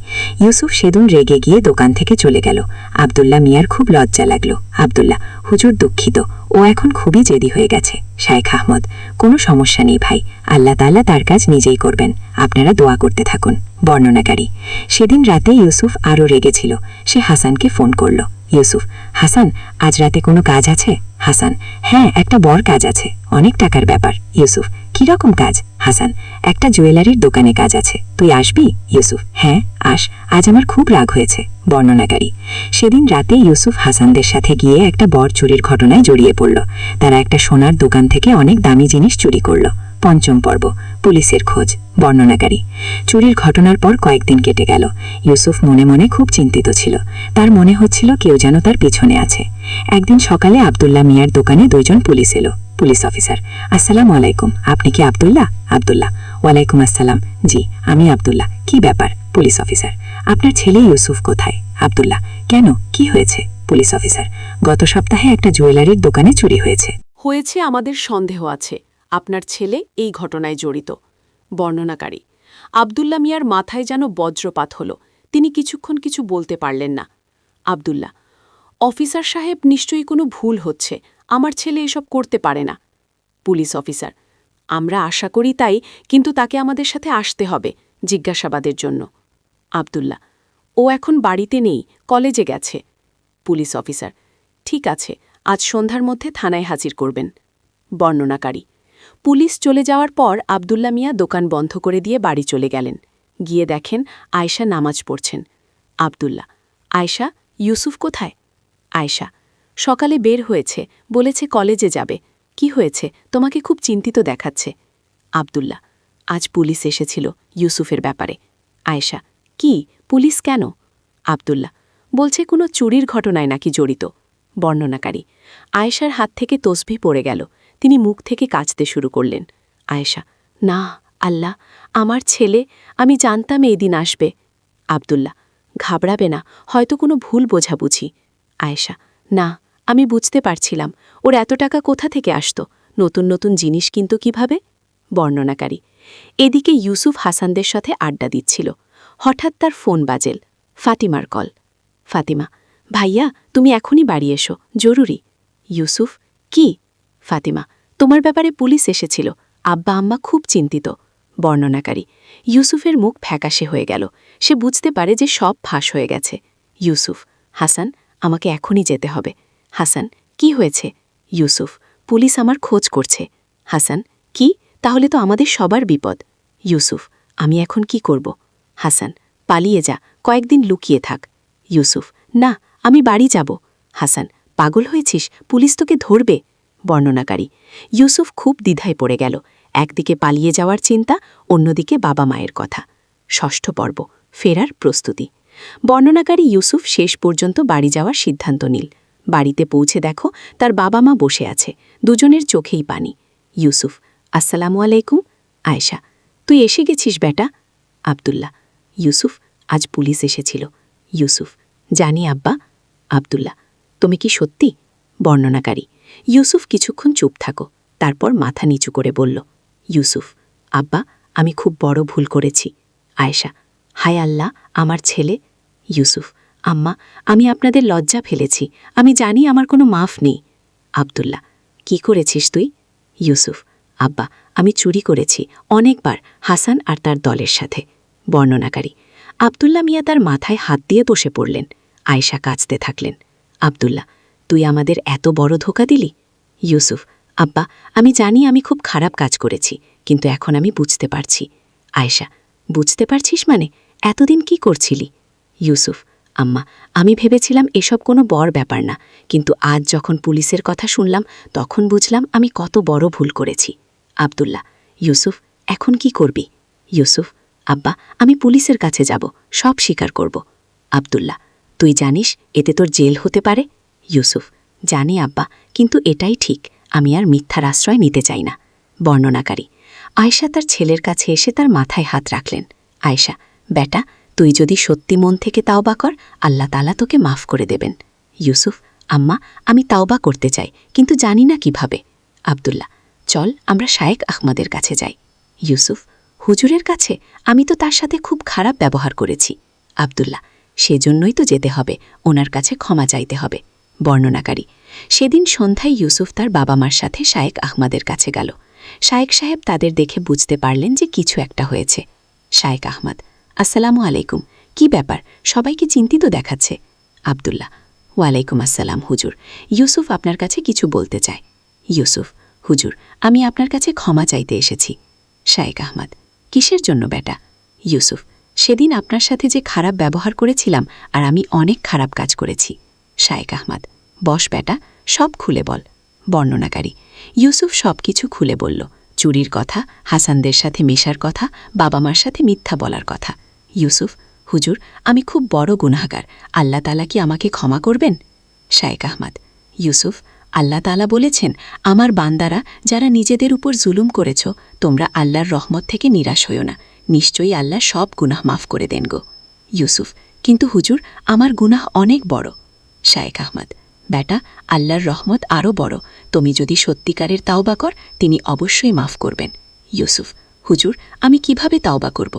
ইউসুফ সেদিন রেগে গিয়ে দোকান থেকে চলে গেল। আব্দুল্লাহ মিয়ার খুব লজ্জা লাগলো। আব্দুল্লাহ: হুজুর, দুঃখিত, ও এখন খুবই জেদি হয়ে গেছে। শায়েখ আহমদ: কোনো সমস্যা নেই ভাই, আল্লাহ তাআলা তার কাজ নিজেই করবেন, আপনারা দোয়া করতে থাকুন। বর্ণনাকারী: সেদিন রাতে ইউসুফ আরও রেগেছিল। সে হাসানকে ফোন করল। ইউসুফ: হাসান, আজ রাতে কোনো কাজ আছে? হাসান: হ্যাঁ, একটা বড় কাজ আছে, অনেক টাকার ব্যাপার। ইউসুফ: কিরকম কাজ? হাসান: একটা জুয়েলারির দোকানে কাজ আছে, তুই আসবি? ইউসুফ: হ্যাঁ, আস, আজ আমার খুব রাগ হয়েছে। বর্ণনাকারী: সেদিন রাতে ইউসুফ হাসানদের সাথে গিয়ে একটা বড় চুরির ঘটনায় জড়িয়ে পড়ল। তারা একটা সোনার দোকান থেকে অনেক দামি জিনিস চুরি করল। পঞ্চম পর্ব, পুলিশের খোঁজ। বর্ণনাকারী: চুরির ঘটনার পর কয়েকদিন কেটে গেল। ইউসুফ মনে মনে খুব চিন্তিত ছিল। তার মনে হচ্ছিল কেউ যেন তার পিছনে আছে। একদিন সকালে আব্দুল্লাহ মিয়ার দোকানে 2 জন পুলিশ এলো। পুলিশ অফিসার: আসসালামু আলাইকুম, আপনি কি আব্দুল্লাহ? আব্দুল্লাহ: ওয়ালাইকুম আসসালাম, জি আমি আব্দুল্লাহ। কি ব্যাপার? পুলিশ অফিসার: আপনার ছেলে ইউসুফ কোথায়? আব্দুল্লাহ: কেন, কি হয়েছে? পুলিশ অফিসার: গত সপ্তাহে একটা জুয়েলারির দোকানে চুরি হয়েছে। আমাদের সন্দেহ আছে আপনার ছেলে এই ঘটনায় জড়িত। বর্ণনাকারী: আব্দুল্লাহ মিয়ার মাথায় যেন বজ্রপাত হল, তিনি কিছুক্ষণ কিছু বলতে পারলেন না। আব্দুল্লাহ: অফিসার সাহেব, নিশ্চয়ই কোনো ভুল হচ্ছে, আমার ছেলে এসব করতে পারে না। পুলিশ অফিসার: আমরা আশা করি তাই, কিন্তু তাকে আমাদের সাথে আসতে হবে জিজ্ঞাসাবাদের জন্য। আব্দুল্লাহ: ও এখন বাড়িতে নেই, কলেজে গেছে। পুলিশ অফিসার: ঠিক আছে, আজ সন্ধ্যার মধ্যে থানায় হাজির করবেন। বর্ণনাকারী: পুলিশ চলে যাওয়ার পর আব্দুল্লাহ মিয়া দোকান বন্ধ করে দিয়ে বাড়ি চলে গেলেন। গিয়ে দেখেন আয়েশা নামাজ পড়ছেন। আব্দুল্লাহ: আয়েশা, ইউসুফ কোথায়? আয়েশা: সকালে বের হয়েছে, বলেছে কলেজে যাবে। কি হয়েছে, তোমাকে খুব চিন্তিত দেখাচ্ছে। আব্দুল্লাহ: আজ পুলিশ এসেছিল ইউসুফের ব্যাপারে। আয়েশা: কি, পুলিশ কেন? আব্দুল্লাহ: বলছে কোনো চুরির ঘটনায় নাকি জড়িত। বর্ণনাকারী: আয়েশার হাত থেকে তসবিহ পড়ে গেল, তিনি মুখ থেকে কাঁচতে শুরু করলেন। আয়েশা: না, আল্লাহ, আমার ছেলে, আমি জানতাম এই দিন আসবে। আব্দুল্লাহ: ঘাবড়াবে না, হয়তো কোনো ভুল বোঝাবুঝি। আয়েশা: না, আমি বুঝতে পারছিলাম ওর এত টাকা কোথা থেকে আসত, নতুন নতুন জিনিস কিন্তু কিভাবে। বর্ণনাকারী: এদিকে ইউসুফ হাসানদের সাথে আড্ডা দিচ্ছিল। হঠাৎ তার ফোন বাজেল। ফাতিমার কল। ফাতিমা: ভাইয়া, তুমি এখনই বাড়ি এসো, জরুরি। ইউসুফ: কি? ফাতিমা: তোমার ব্যাপারে পুলিশ এসেছিল, আব্বা আম্মা খুব চিন্তিত। বর্ণনাকারী: ইউসুফের মুখ ফ্যাকাশে হয়ে গেল, সে বুঝতে পারে যে সব ফাঁস হয়ে গেছে। ইউসুফ: হাসান, আমাকে এখনই যেতে হবে। হাসান: কি হয়েছে? ইউসুফ: পুলিশ আমার খোঁজ করছে। হাসান: কি? তাহলে তো আমাদের সবার বিপদ। ইউসুফ: আমি এখন কি করব? হাসান: পালিয়ে যা, কয়েকদিন লুকিয়ে থাক। ইউসুফ: না, আমি বাড়ি যাব। হাসান: পাগল হয়েছিস, পুলিশ তোকে ধরবে। বর্ণনাকারী: ইউসুফ খুব দ্বিধায় পড়ে গেল, একদিকে পালিয়ে যাওয়ার চিন্তা, অন্যদিকে বাবা মায়ের কথা। ষষ্ঠ পর্ব, ফেরার প্রস্তুতি। বর্ণনাকারী ইউসুফ শেষ পর্যন্ত বাড়ি যাওয়ার সিদ্ধান্ত নিল। বাড়িতে পৌঁছে দেখো তার বাবা মা বসে আছে, দুজনের চোখেই পানি। ইউসুফ: আসসালামু আলাইকুম। আয়েশা: তুই এসে গেছিস বেটা। আব্দুল্লাহ: ইউসুফ, আজ পুলিশ এসেছিল। ইউসুফ: জানি আব্বা। আব্দুল্লাহ: তুমি কি সত্যি? বর্ণনাকারী: ইউসুফ কিছুক্ষণ চুপ থাকো, তারপর মাথা নিচু করে বলল। ইউসুফ, আব্বা, আমি খুব বড় ভুল করেছি। আয়েশা, হায় আল্লাহ, আমার ছেলে। ইউসুফ, আম্মা, আমি আপনাদের লজ্জা ফেলেছি, আমি জানি আমার কোনো মাফ নেই। আব্দুল্লাহ, কি করেছিস তুই? ইউসুফ, আব্বা, আমি চুরি করেছি অনেকবার, হাসান আর তার দলের সাথে। বর্ণনাকারী, আব্দুল্লাহ মিয়া তার মাথায় হাত দিয়ে বসে পড়লেন। আয়েশা কাঁদতে থাকলেন। আব্দুল্লাহ, তুই আমাদের এত বড় ধোঁকা দিলি? ইউসুফ, আব্বা, আমি জানি আমি খুব খারাপ কাজ করেছি, কিন্তু এখন আমি বুঝতে পারছি। আয়েশা, বুঝতে পারছিস মানে? এতদিন কি করছিলি? ইউসুফ, আম্মা, আমি ভেবেছিলাম এসব কোনো বড় ব্যাপার না, কিন্তু আজ যখন পুলিশের কথা শুনলাম তখন বুঝলাম আমি কত বড় ভুল করেছি। আব্দুল্লাহ, ইউসুফ, এখন কি করবি? ইউসুফ, আব্বা, আমি পুলিশের কাছে যাব, সব স্বীকার করব। আব্দুল্লাহ, তুই জানিস এতে তোর জেল হতে পারে? ইউসুফ, জানি আব্বা, কিন্তু এটাই ঠিক, আমি আর মিথ্যার আশ্রয় নিতে চাই না। বর্ণনাকারী, আয়েশা তার ছেলের কাছে এসে তার মাথায় হাত রাখলেন। আয়েশা, বেটা, তুই যদি সত্যি মন থেকে তাওবা কর, আল্লাহ তাআলা তোকে মাফ করে দেবেন। ইউসুফ, আম্মা, আমি তাওবা করতে চাই, কিন্তু জানি না কিভাবে। আব্দুল্লাহ, চল আমরা শায়েখ আহমদের কাছে যাই। ইউসুফ, হুজুরের কাছে? আমি তো তার সাথে খুব খারাপ ব্যবহার করেছি। আব্দুল্লাহ, সেজন্যই তো যেতে হবে, ওনার কাছে ক্ষমা চাইতে হবে। বর্ণনাকারী, সেদিন সন্ধ্যায় ইউসুফ তার বাবা মার সাথে শায়েখ আহমদের কাছে গেল। শায়েখ সাহেব তাদের দেখে বুঝতে পারলেন যে কিছু একটা হয়েছে। শায়েখ আহমদ, আসসালামু আলাইকুম, কি ব্যাপার, সবাইকে চিন্তিত দেখাচ্ছে? আব্দুল্লাহ, ওয়ালাইকুম আসসালাম হুজুর, ইউসুফ আপনার কাছে কিছু বলতে চায়। ইউসুফ, হুজুর, আমি আপনার কাছে ক্ষমা চাইতে এসেছি। শায়েখ আহমদ, কিসের জন্য বেটা? ইউসুফ, সেদিন আপনার সাথে যে খারাপ ব্যবহার করেছিলাম, আর আমি অনেক খারাপ কাজ করেছি। শায়েখ আহমদ, বস বেটা, সব খুলে বল। বর্ণনাকারী, ইউসুফ সব কিছু খুলে বলল, চুরির কথা, হাসানদের সাথে মেশার কথা, বাবা মার সাথে মিথ্যা বলার কথা। ইউসুফ, হুজুর, আমি খুব বড় গুনাহগার, আল্লাহ তাআলা কি আমাকে ক্ষমা করবেন? শায়েখ আহমদ, ইউসুফ, আল্লাহ তাআলা বলেছেন, আমার বান্দারা যারা নিজেদের উপর জুলুম করেছ, তোমরা আল্লাহর রহমত থেকে নিরাশ হইও না, নিশ্চয়ই আল্লাহ সব গুনাহ মাফ করে দেন গো। ইউসুফ, কিন্তু হুজুর, আমার গুনাহ অনেক বড়। শায়েখ আহমদ, বেটা, আল্লাহর রহমত আরও বড়, তুমি যদি সত্যিকারের তাওবা কর, তিনি অবশ্যই মাফ করবেন। ইউসুফ, হুজুর, আমি কিভাবে তাওবা করব?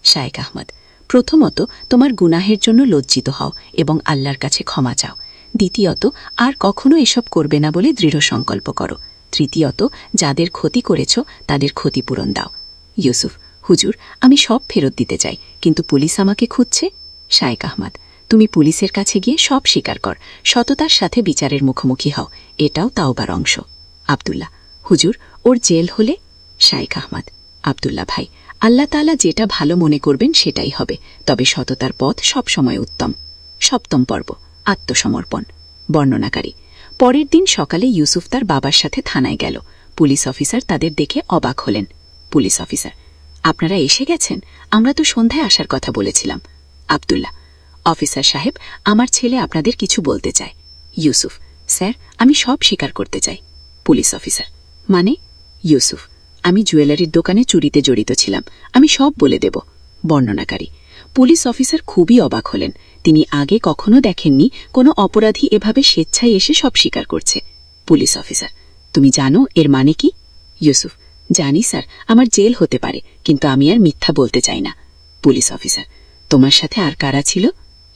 শায়েখ আহমদ, প্রথমত তোমার গুনাহের জন্য লজ্জিত হও এবং আল্লাহর কাছে ক্ষমা চাও। দ্বিতীয়ত, আর কখনো এসব করবে না বলে দৃঢ় সংকল্প করো। তৃতীয়ত, যাদের ক্ষতি করেছ তাদের ক্ষতিপূরণ দাও। ইউসুফ, হুজুর, আমি সব ফেরত দিতে চাই, কিন্তু পুলিশ আমাকে খুঁজছে। শায়েখ আহমদ, তুমি পুলিশের কাছে গিয়ে সব স্বীকার কর, সততার সাথে বিচারের মুখোমুখি হও, এটাও তাওবার অংশ। আব্দুল্লাহ, হুজুর, ওর জেল হলে? শায়েখ আহমদ, আব্দুল্লাহ ভাই, আল্লাহ তাআলা যেটা ভালো মনে করবেন সেটাই হবে, তবে সততার পথ সবসময় উত্তম। সপ্তম পর্ব, আত্মসমর্পণ। বর্ণনাকারী, পরের দিন সকালে ইউসুফ তার বাবার সাথে থানায় গেল। পুলিশ অফিসার তাদের দেখে অবাক হলেন। পুলিশ অফিসার, আপনারা এসে গেছেন? আমরা তো সন্ধ্যায় আসার কথা বলেছিলাম। আব্দুল্লাহ, অফিসার সাহেব, আমার ছেলে আপনাদের কিছু বলতে চায়। ইউসুফ, স্যার, আমি সব স্বীকার করতে চাই। পুলিশ অফিসার, মানে? ইউসুফ, আমি জুয়েলারির দোকানে চুরিতে জড়িত ছিলাম, আমি সব বলে দেব। বর্ণনাকারী, পুলিশ অফিসার খুবই অবাক হলেন, তিনি আগে কখনো দেখেননি কোনো অপরাধী এভাবে স্বেচ্ছায় এসে সব স্বীকার করছে। পুলিশ অফিসার, তুমি জানো এর মানে কি? ইউসুফ, জানি স্যার, আমার জেল হতে পারে, কিন্তু আমি আর মিথ্যা বলতে চাই না। পুলিশ অফিসার, তোমার সাথে আর কারা ছিল?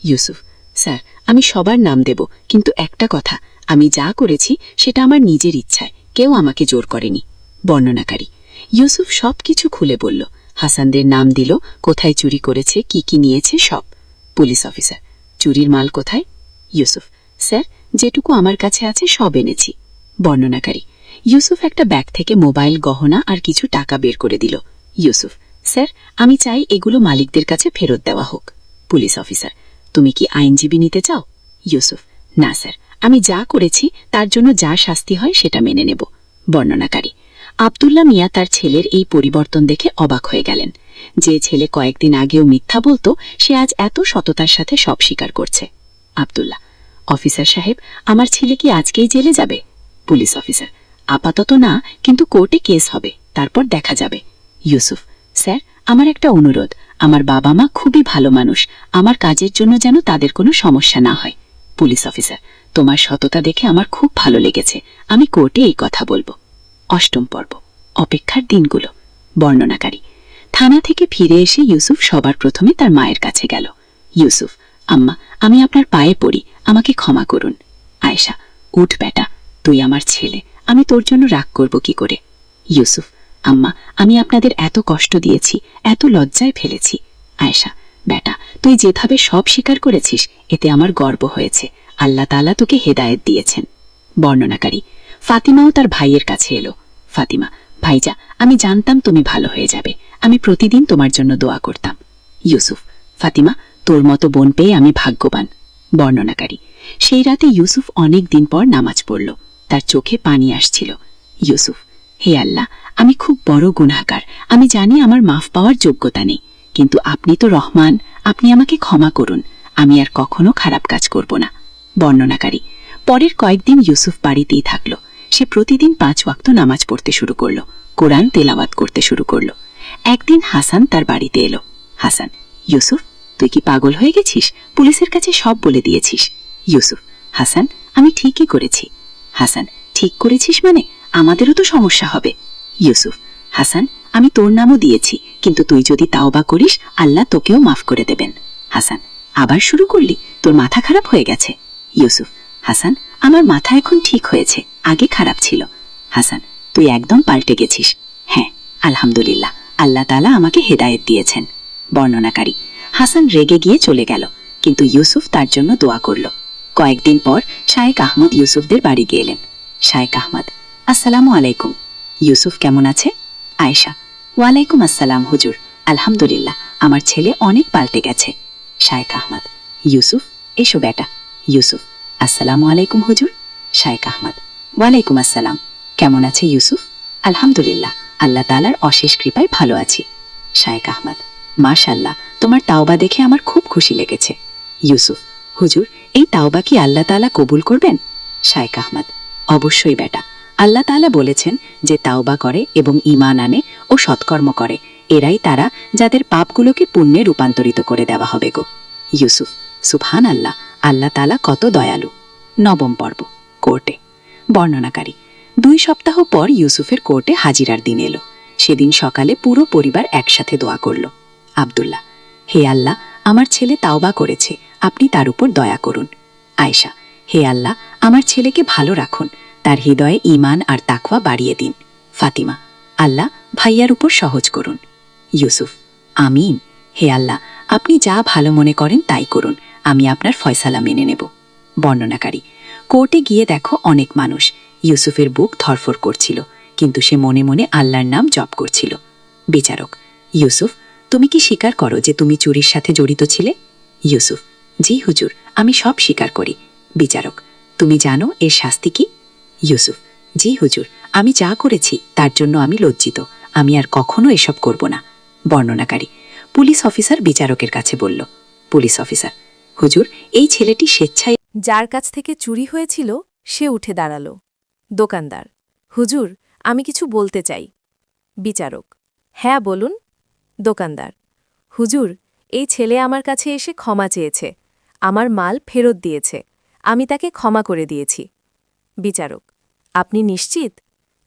ইউসুফ, স্যার, আমি সবার নাম দেব, কিন্তু একটা কথা, আমি যা করেছি সেটা আমার নিজের ইচ্ছায়, কেউ আমাকে জোর করেনি। বর্ণনাকারী, ইউসুফ সব কিছু খুলে বলল, হাসানদের নাম দিল, কোথায় চুরি করেছে, কি কি নিয়েছে সব। পুলিশ অফিসার, চুরির মাল কোথায়? ইউসুফ, স্যার, যেটুকু আমার কাছে আছে সব এনেছি। বর্ণনাকারী, ইউসুফ একটা ব্যাগ থেকে মোবাইল, গহনা আর কিছু টাকা বের করে দিল। ইউসুফ, স্যার, আমি চাই এগুলো মালিকদের কাছে ফেরত দেওয়া হোক। পুলিশ অফিসার, তুমি কি আইনজীবী নিতে চাও? ইউসুফ, না স্যার, আমি যা করেছি তার জন্য যা শাস্তি হয় সেটা মেনে নেব। বর্ণনাকারী, আব্দুল্লাহ মিয়া তার ছেলের এই পরিবর্তন দেখে অবাক হয়ে গেলেন। যে ছেলে কয়েকদিন আগেও মিথ্যা বলতো, সে আজ এত সততার সাথে সব স্বীকার করছে। আব্দুল্লাহ, অফিসার সাহেব, আমার ছেলে কি আজকেই জেলে যাবে? পুলিশ অফিসার, আপাতত না, কিন্তু কোর্টে কেস হবে, তারপর দেখা যাবে। ইউসুফ, স্যার, আমার একটা অনুরোধ, আমার বাবা মা খুবই ভালো মানুষ, আমার কাজের জন্য যেন তাদের কোনো সমস্যা না হয়। পুলিশ অফিসার, তোমার সততা দেখে আমার খুব ভালো লেগেছে, আমি কোর্টে এই কথা বলবো। অষ্টম পর্ব, অপেক্ষার দিনগুলো। বর্ণনাকারী থানা থেকে ফিরে এসে ইউসুফ সবার প্রথমে তার মায়ের কাছে গেল। ইউসুফ, আম্মা, আমি আপনার পায়ে পড়ি, আমাকে ক্ষমা করুন। আয়েশা, উঠ বেটা, তুই আমার ছেলে, আমি তোর জন্য রাগ করব কি করে? ইউসুফ, আম্মা, আমি আপনাদের এত কষ্ট দিয়েছি, এত লজ্জায় ফেলেছি। আয়েশা, বেটা, তুই যেভাবে সব স্বীকার করেছিস এতে আমার গর্ব হয়েছে, আল্লাহ তাআলা তোকে হেদায়েত দিয়েছেন। বর্ণনাকারী ফাতিমাও তার ভাইয়ের কাছে এলো। ফাতিমা, ভাইজা, আমি জানতাম তুমি ভালো হয়ে যাবে, আমি প্রতিদিন তোমার জন্য দোয়া করতাম। ইউসুফ, ফাতিমা, তোর মতো বোন পেয়ে আমি ভাগ্যবান। বর্ণনাকারী সেই রাতে ইউসুফ অনেক দিন পর নামাজ পড়ল, তার চোখে পানি আসছিল। ইউসুফ, হে আল্লাহ, আমি খুব বড় গুনাহগার, আমি জানি আমার মাফ পাওয়ার যোগ্যতা নেই, কিন্তু আপনি তো রহমান, আপনি আমাকে ক্ষমা করুন, আমি আর কখনো খারাপ কাজ করব না। বর্ণনাকারী পরের কয়েকদিন ইউসুফ বাড়িতেই থাকল। সে প্রতিদিন 5 ওয়াক্ত নামাজ পড়তে শুরু করল, কোরআন তেলাওয়াত করতে শুরু করল। একদিন হাসান তার বাড়িতে এলো। হাসান, ইউসুফ, তুই কি পাগল হয়ে গেছিস? পুলিশের কাছে সব বলে দিয়েছিস। ইউসুফ, হাসান, আমি ঠিকই করেছি। হাসান, ঠিক করেছিস মানে? আমাদেরও তো সমস্যা হবে। ইউসুফ, হাসান, আমি তোর নামও দিয়েছি, কিন্তু তুই যদি তাওবা করিস আল্লাহ তোকেও মাফ করে দেবেন। হাসান, আবার শুরু করলি? তোর মাথা খারাপ হয়ে গেছে। ইউসুফ, হাসান, আমার মাথা এখন ঠিক হয়েছে, আগে খারাপ ছিল। হাসান, তুই একদম পাল্টে গেছিস। হ্যাঁ, আলহামদুলিল্লাহ, আল্লাহ তাআলা আমাকে হেদায়েত দিয়েছেন। বর্ণনাকারী হাসান রেগে গিয়ে চলে গেল, কিন্তু ইউসুফ তার জন্য দোয়া করল। কয়েকদিন পর শায়েখ আহমদ ইউসুফদের বাড়ি গেলেন। শায়েখ আহমদ, আসসালামু আলাইকুম। ইউসুফ কেমন আছে? আয়েশা, ওয়ালাইকুম আসসালাম হুজুর, আলহামদুলিল্লাহ, আমার ছেলে অনেক পাল্টে গেছে। শায়েখ আহমদ, ইউসুফ, এসো বেটা। ইউসুফ, আসসালামু আলাইকুম হুজুর। শায়েখ আহমদ, ওয়ালাইকুম আসসালাম। কেমন আছে ইউসুফ? আলহামদুলিল্লাহ, আল্লাহ তাআলার অশেষ কৃপায় ভালো আছি। শায়েখ আহমদ, মাশাআল্লাহ, তোমার তাওবা দেখে আমার খুব খুশি লেগেছে। ইউসুফ, হুজুর, এই তাওবা কি আল্লাহ তাআলা কবুল করবেন? শায়েখ আহমদ, অবশ্যই বেটা, আল্লাহ তাআলা বলেছেন যে তাওবা করে এবং ঈমান আনে ও সৎকর্ম করে, এরাই তারা যাদের পাপগুলোকে পুণ্যে রূপান্তরিত করে দেওয়া হবে গো। ইউসুফ, সুবহানাল্লাহ, আল্লাহ তাআলা কত দয়ালু। নবম পর্ব, কোর্টে। বর্ণনাকারী 2 সপ্তাহ পর ইউসুফের কোর্টে হাজিরার দিন এলো। সেদিন সকালে পুরো পরিবার একসাথে দোয়া করল। আব্দুল্লাহ, হে আল্লাহ, আমার ছেলে তাওবা করেছে, আপনি তার উপর দয়া করুন। আয়েশা, হে আল্লাহ, আমার ছেলেকে ভালো রাখুন, তার হৃদয়ে ঈমান আর তাকওয়া বাড়িয়ে দিন। ফাতিমা, আল্লাহ, ভাইয়ার উপর সহজ করুন। ইউসুফ, আমিন। হে আল্লাহ, আপনি যা ভালো মনে করেন তাই করুন, আমি আপনার ফয়সালা মেনে নেব। বর্ণনাকারী কোর্টে গিয়ে দেখো অনেক মানুষ। ইউসুফের বুক ধরফর করছিল, কিন্তু সে মনে মনে আল্লাহর নাম জপ করছিল। বিচারক, ইউসুফ, তুমি কি স্বীকার করো যে তুমি চুরির সাথে জড়িত ছিলে? ইউসুফ, জি হুজুর, আমি সব স্বীকার করি। বিচারক, তুমি জানো এর শাস্তি কি? ইউসুফ, জি হুজুর, আমি যা করেছি তার জন্য আমি লজ্জিত, আমি আর কখনো এসব করব না। বর্ণনাকারী পুলিশ অফিসার বিচারকের কাছে বলল। পুলিশ অফিসার, হুজুর, এই ছেলেটি স্বেচ্ছায় যার কাছ থেকে চুরি হয়েছিল সে উঠে দাঁড়াল। দোকানদার, হুজুর, আমি কিছু বলতে চাই। বিচারক, হ্যাঁ বলুন। দোকানদার, হুজুর, এই ছেলে আমার কাছে এসে ক্ষমা চেয়েছে, আমার মাল ফেরত দিয়েছে, আমি তাকে ক্ষমা করে দিয়েছি। বিচারক, আপনি নিশ্চিত?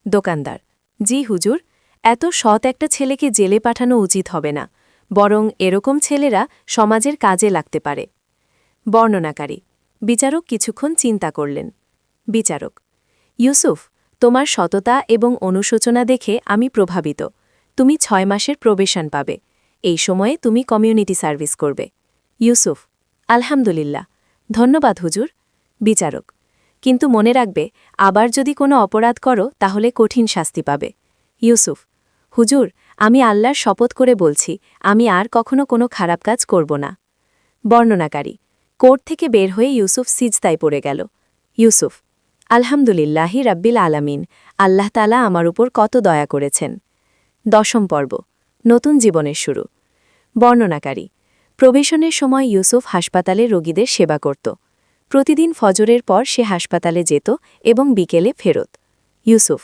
দোকানদার, জি হুজুর, এত সৎ একটা ছেলেকে জেলে পাঠানো উচিত হবে না, বরং এরকম ছেলেরা সমাজের কাজে লাগতে পারে। বর্ণনাকারী বিচারক কিছুক্ষণ চিন্তা করলেন। বিচারক, ইউসুফ, তোমার সততা এবং অনুশোচনা দেখে আমি প্রভাবিত। তুমি 6 মাসের প্রবেশন পাবে, এই সময়ে তুমি কমিউনিটি সার্ভিস করবে। ইউসুফ, আলহামদুলিল্লাহ, ধন্যবাদ হুজুর। বিচারক, কিন্তু মনে রাখবে, আবার যদি কোনো অপরাধ করো তাহলে কঠিন শাস্তি পাবে। ইউসুফ, হুজুর, আমি আল্লাহর শপথ করে বলছি, আমি আর কখনো কোনো খারাপ কাজ করব না। বর্ণনাকারী কোর্ট থেকে বের হয়ে ইউসুফ সিজদায় পড়ে গেল। ইউসুফ, আলহামদুলিল্লাহি রাব্বিল আলামিন, আল্লাহ তাআলা আমার উপর কত দয়া করেছেন। 10ম পর্ব, নতুন জীবনের শুরু। বর্ণনাকারী প্রবেশনের সময় ইউসুফ হাসপাতালে রোগীদের সেবা করত। প্রতিদিন ফজরের পর সে হাসপাতালে যেত এবং বিকেলে ফেরত। ইউসুফ,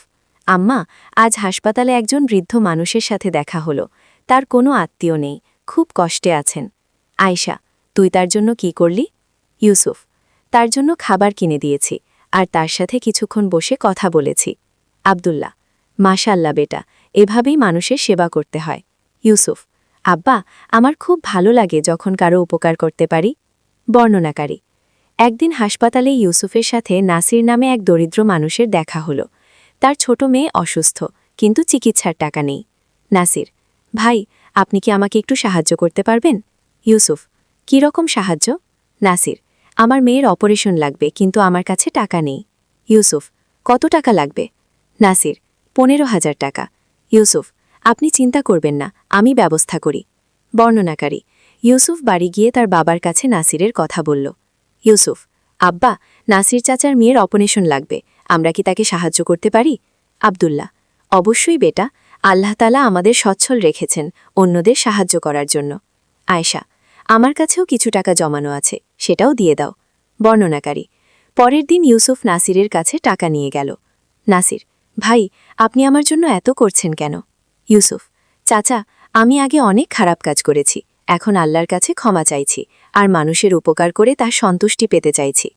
আম্মা, আজ হাসপাতালে একজন বৃদ্ধ মানুষের সাথে দেখা হলো, তার কোনো আত্মীয় নেই, খুব কষ্টে আছেন। আয়েশা, তুই তার জন্য কি করলি? ইউসুফ, তার জন্য খাবার কিনে দিয়েছি আর তার সাথে কিছুক্ষণ বসে কথা বলেছি। আব্দুল্লাহ, মাশাআল্লাহ বেটা, এভাবেই মানুষের সেবা করতে হয়। ইউসুফ: আব্বা, আমার খুব ভালো লাগে যখন কারো উপকার করতে পারি। বর্ণনাকারী: একদিন হাসপাতালে ইউসুফের সাথে নাসির নামে এক দরিদ্র মানুষের দেখা হলো। তার ছোট মেয়ে অসুস্থ, কিন্তু চিকিৎসার টাকা নেই। নাসির: ভাই, আপনি কি আমাকে একটু সাহায্য করতে পারবেন? ইউসুফ: কী রকম সাহায্য? নাসির: আমার মেয়ের অপারেশন লাগবে, কিন্তু আমার কাছে টাকা নেই। ইউসুফ: কত টাকা লাগবে? নাসির: 15,000 টাকা। ইউসুফ: আপনি চিন্তা করবেন না, আমি ব্যবস্থা করি। বর্ণনাকারী: ইউসুফ বাড়ি গিয়ে তার বাবার কাছে নাসিরের কথা বলল। ইউসুফ: আব্বা, নাসির চাচার মেয়ের অপারেশন লাগবে, আমরা কি তাকে সাহায্য করতে পারি? আব্দুল্লাহ: অবশ্যই বেটা, আল্লাহ তাআলা আমাদের সচ্ছল রেখেছেন অন্যদের সাহায্য করার জন্য। আয়েশা: আমার কাছেও কিছু টাকা জমানো আছে, সেটাও দিয়ে দাও। বর্ণনাকারী: পরের দিন ইউসুফ নাসিরের কাছে টাকা নিয়ে গেল। নাসির: ভাই, আপনি আমার জন্য এত করছেন কেন? ইউসুফ: চাচা, আমি আগে অনেক খারাপ কাজ করেছি, এখন আল্লাহর কাছে ক্ষমা চাইছি আর মানুষের উপকার করে তার সন্তুষ্টি পেতে চাইছি।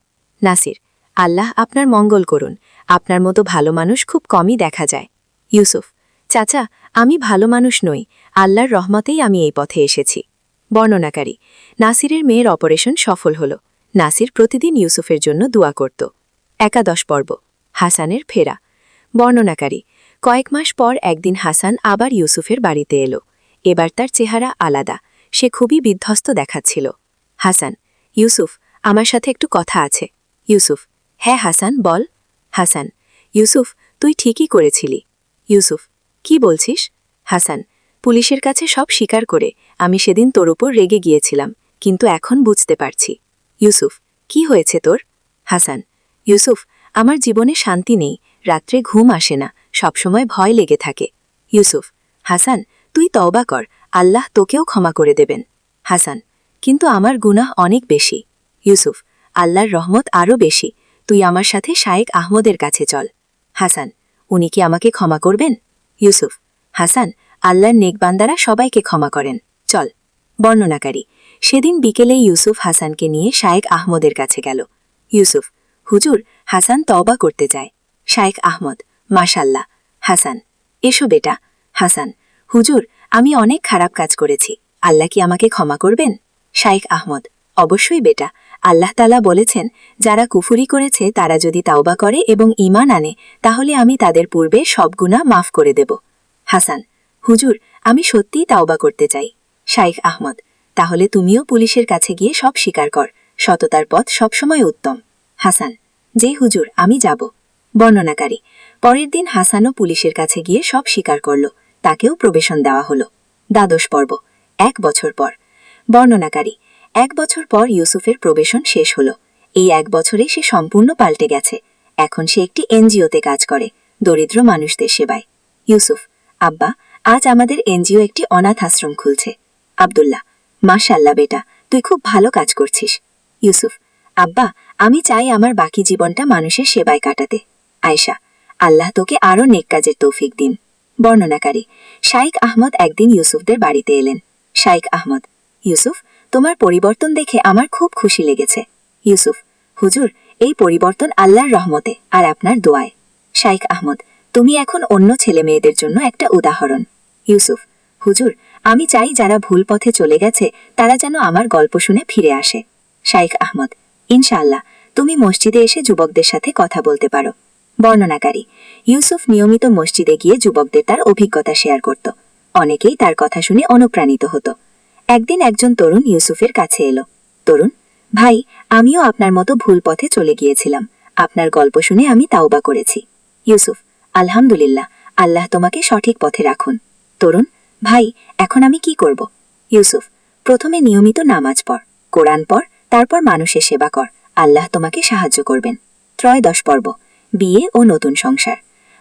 নাসির: আল্লাহ আপনার মঙ্গল করুন, আপনার মতো ভালো মানুষ খুব কমই দেখা যায়। ইউসুফ: চাচা, আমি ভালো মানুষ নই, আল্লাহর রহমতেই আমি এই পথে এসেছি। বর্ণনাকারী: নাসিরের মেয়ের অপারেশন সফল হল। নাসির প্রতিদিন ইউসুফের জন্য দোয়া করত। একাদশ পর্ব: হাসানের ফেরা। বর্ণনাকারী: কয়েক মাস পর একদিন হাসান আবার ইউসুফের বাড়িতে এলো। এবার তার চেহারা আলাদা, সে খুবই বিধ্বস্ত দেখাচ্ছিল। হাসান: ইউসুফ, আমার সাথে একটু কথা আছে। ইউসুফ: হ্যাঁ হাসান, বল। হাসান: ইউসুফ, তুই ঠিকই করেছিলি। ইউসুফ: কি বলছিস? হাসান: পুলিশের কাছে সব স্বীকার করে আমি সেদিন তোর উপর রেগে গিয়েছিলাম, কিন্তু এখন বুঝতে পারছি। ইউসুফ: কি হয়েছে তোর? হাসান: ইউসুফ, আমার জীবনে শান্তি নেই, রাত্রে ঘুম আসে না, সবসময় ভয় লেগে থাকে। ইউসুফ: হাসান, তুই তওবা কর, আল্লাহ তোকেও ক্ষমা করে দেবেন। হাসান: কিন্তু আমার গুনাহ অনেক বেশি। ইউসুফ: আল্লাহর রহমত আরও বেশি, তুই আমার সাথে শায়েক আহমদের কাছে চল। হাসান: উনি কি আমাকে ক্ষমা করবেন? ইউসুফ: হাসান, আল্লাহর নেকবান্দারা সবাইকে ক্ষমা করেন, চল। বর্ণনাকারী: সেদিন বিকেলে ইউসুফ হাসানকে নিয়ে শায়েক আহমদের কাছে গেল। ইউসুফ: হুজুর, হাসান তওবা করতে চায়। শায়েক আহমদ: মাশাল্লাহ। হাসান: এসো বেটা। হাসান: হুজুর, আমি অনেক খারাপ কাজ করেছি, আল্লাহ কি আমাকে ক্ষমা করবেন? শায়েক আহমদ: অবশ্যই বেটা, আল্লাহ তাআলা বলেছেন, যারা কুফরি করেছে তারা যদি তাওবা করে এবং ঈমান আনে তাহলে আমি তাদের পূর্বে সব গুনাহ মাফ করে দেব। হাসান: হুজুর, আমি সত্যিই তাওবা করতে চাই। শায়েখ আহমদ: তাহলে তুমিও পুলিশের কাছে গিয়ে সব স্বীকার কর, সততার পথ সবসময় উত্তম। হাসান: যে হুজুর, আমি যাব। বর্ণনাকারী: পরের দিন হাসানও পুলিশের কাছে গিয়ে সব স্বীকার করল, তাকেও প্রবেশন দেওয়া হলো। দ্বাদশ পর্ব: 1 বছর পর। বর্ণনাকারী: 1 বছর পর ইউসুফের প্রবেশন শেষ হলো। এই 1 বছরে সে সম্পূর্ণ পাল্টে গেছে। এখন সে একটি এনজিওতে কাজ করে, দরিদ্র মানুষদের সেবায়। ইউসুফ: আব্বা, আজ আমাদের এনজিও একটি অনাথ আশ্রম খুলছে। আব্দুল্লাহ: মাশাআল্লাহ বেটা, তুই খুব ভালো কাজ করছিস। ইউসুফ: আব্বা, আমি চাই আমার বাকি জীবনটা মানুষের সেবায় কাটাতে। আয়েশা: আল্লাহ তোকে আরও নেক কাজের তৌফিক দিন। বর্ণনাকারী: শায়েক আহমদ একদিন ইউসুফদের বাড়িতে এলেন। শায়েক আহমদ: ইউসুফ, তোমার পরিবর্তন দেখে আমার খুব খুশি লেগেছে। ইউসুফ: হুজুর, এই পরিবর্তন আল্লাহর রহমতে আর আপনার দোয়ায়। শায়েক আহমদ: তুমি এখন অন্য ছেলে মেয়েদের জন্য একটা উদাহরণ। ইউসুফ: হুজুর, আমি চাই যারা ভুল পথে চলে গেছে তারা যেন আমার গল্প শুনে ফিরে আসে। শায়েক আহমদ: ইনশাআল্লাহ, তুমি মসজিদে এসে যুবকদের সাথে কথা বলতে পারো। বর্ণনাকারী: ইউসুফ নিয়মিত মসজিদে গিয়ে যুবকদের তার অভিজ্ঞতা শেয়ার করত। অনেকেই তার কথা শুনে অনুপ্রাণিত হতো। একদিন একজন তরুণ ইউসুফের কাছে এলো। তরুণ: ভাই, আমিও আপনার মতো ভুল পথে চলে গিয়েছিলাম, আপনার গল্প শুনে আমি তাওবা করেছি। ইউসুফ: আলহামদুলিল্লাহ, আল্লাহ তোমাকে সঠিক পথে রাখুন। তরুণ: ভাই, এখন আমি কি করব? ইউসুফ: প্রথমে নিয়মিত নামাজ পড়, কোরআন পড়, তারপর মানুষের সেবা কর, আল্লাহ তোমাকে সাহায্য করবেন। ত্রয়োদশ পর্ব: বিয়ে ও নতুন সংসার।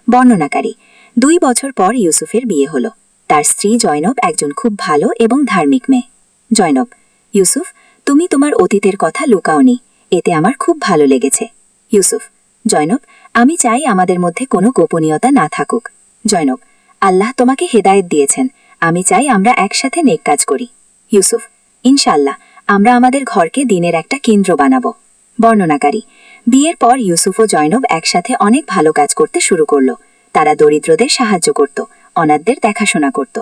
বর্ণনাকারী: 2 বছর পর ইউসুফের বিয়ে হলো। তার স্ত্রী জয়নব একজন খুব ভালো এবং ধার্মিক মেয়ে। জয়নব: ইউসুফ, তুমি তোমার অতীতের কথা লুকাওনি, এতে আমার খুব ভালো লেগেছে। ইউসুফ: জয়নব, আমি চাই আমাদের মধ্যে কোনো গোপনীয়তা না থাকুক। জয়নব: আল্লাহ তোমাকে হেদায়েত দিয়েছেন, আমি চাই আমরা একসাথে নেক কাজ করি। ইউসুফ: ইনশাআল্লাহ, আমরা আমাদের ঘরকে দিনের একটা কেন্দ্র বানাবো। বর্ণনাকারী: বিয়ের পর ইউসুফ ও জয়নব একসাথে অনেক ভালো কাজ করতে শুরু করল। তারা দরিদ্রদের সাহায্য করত, অনাথদের দেখাশোনা করত।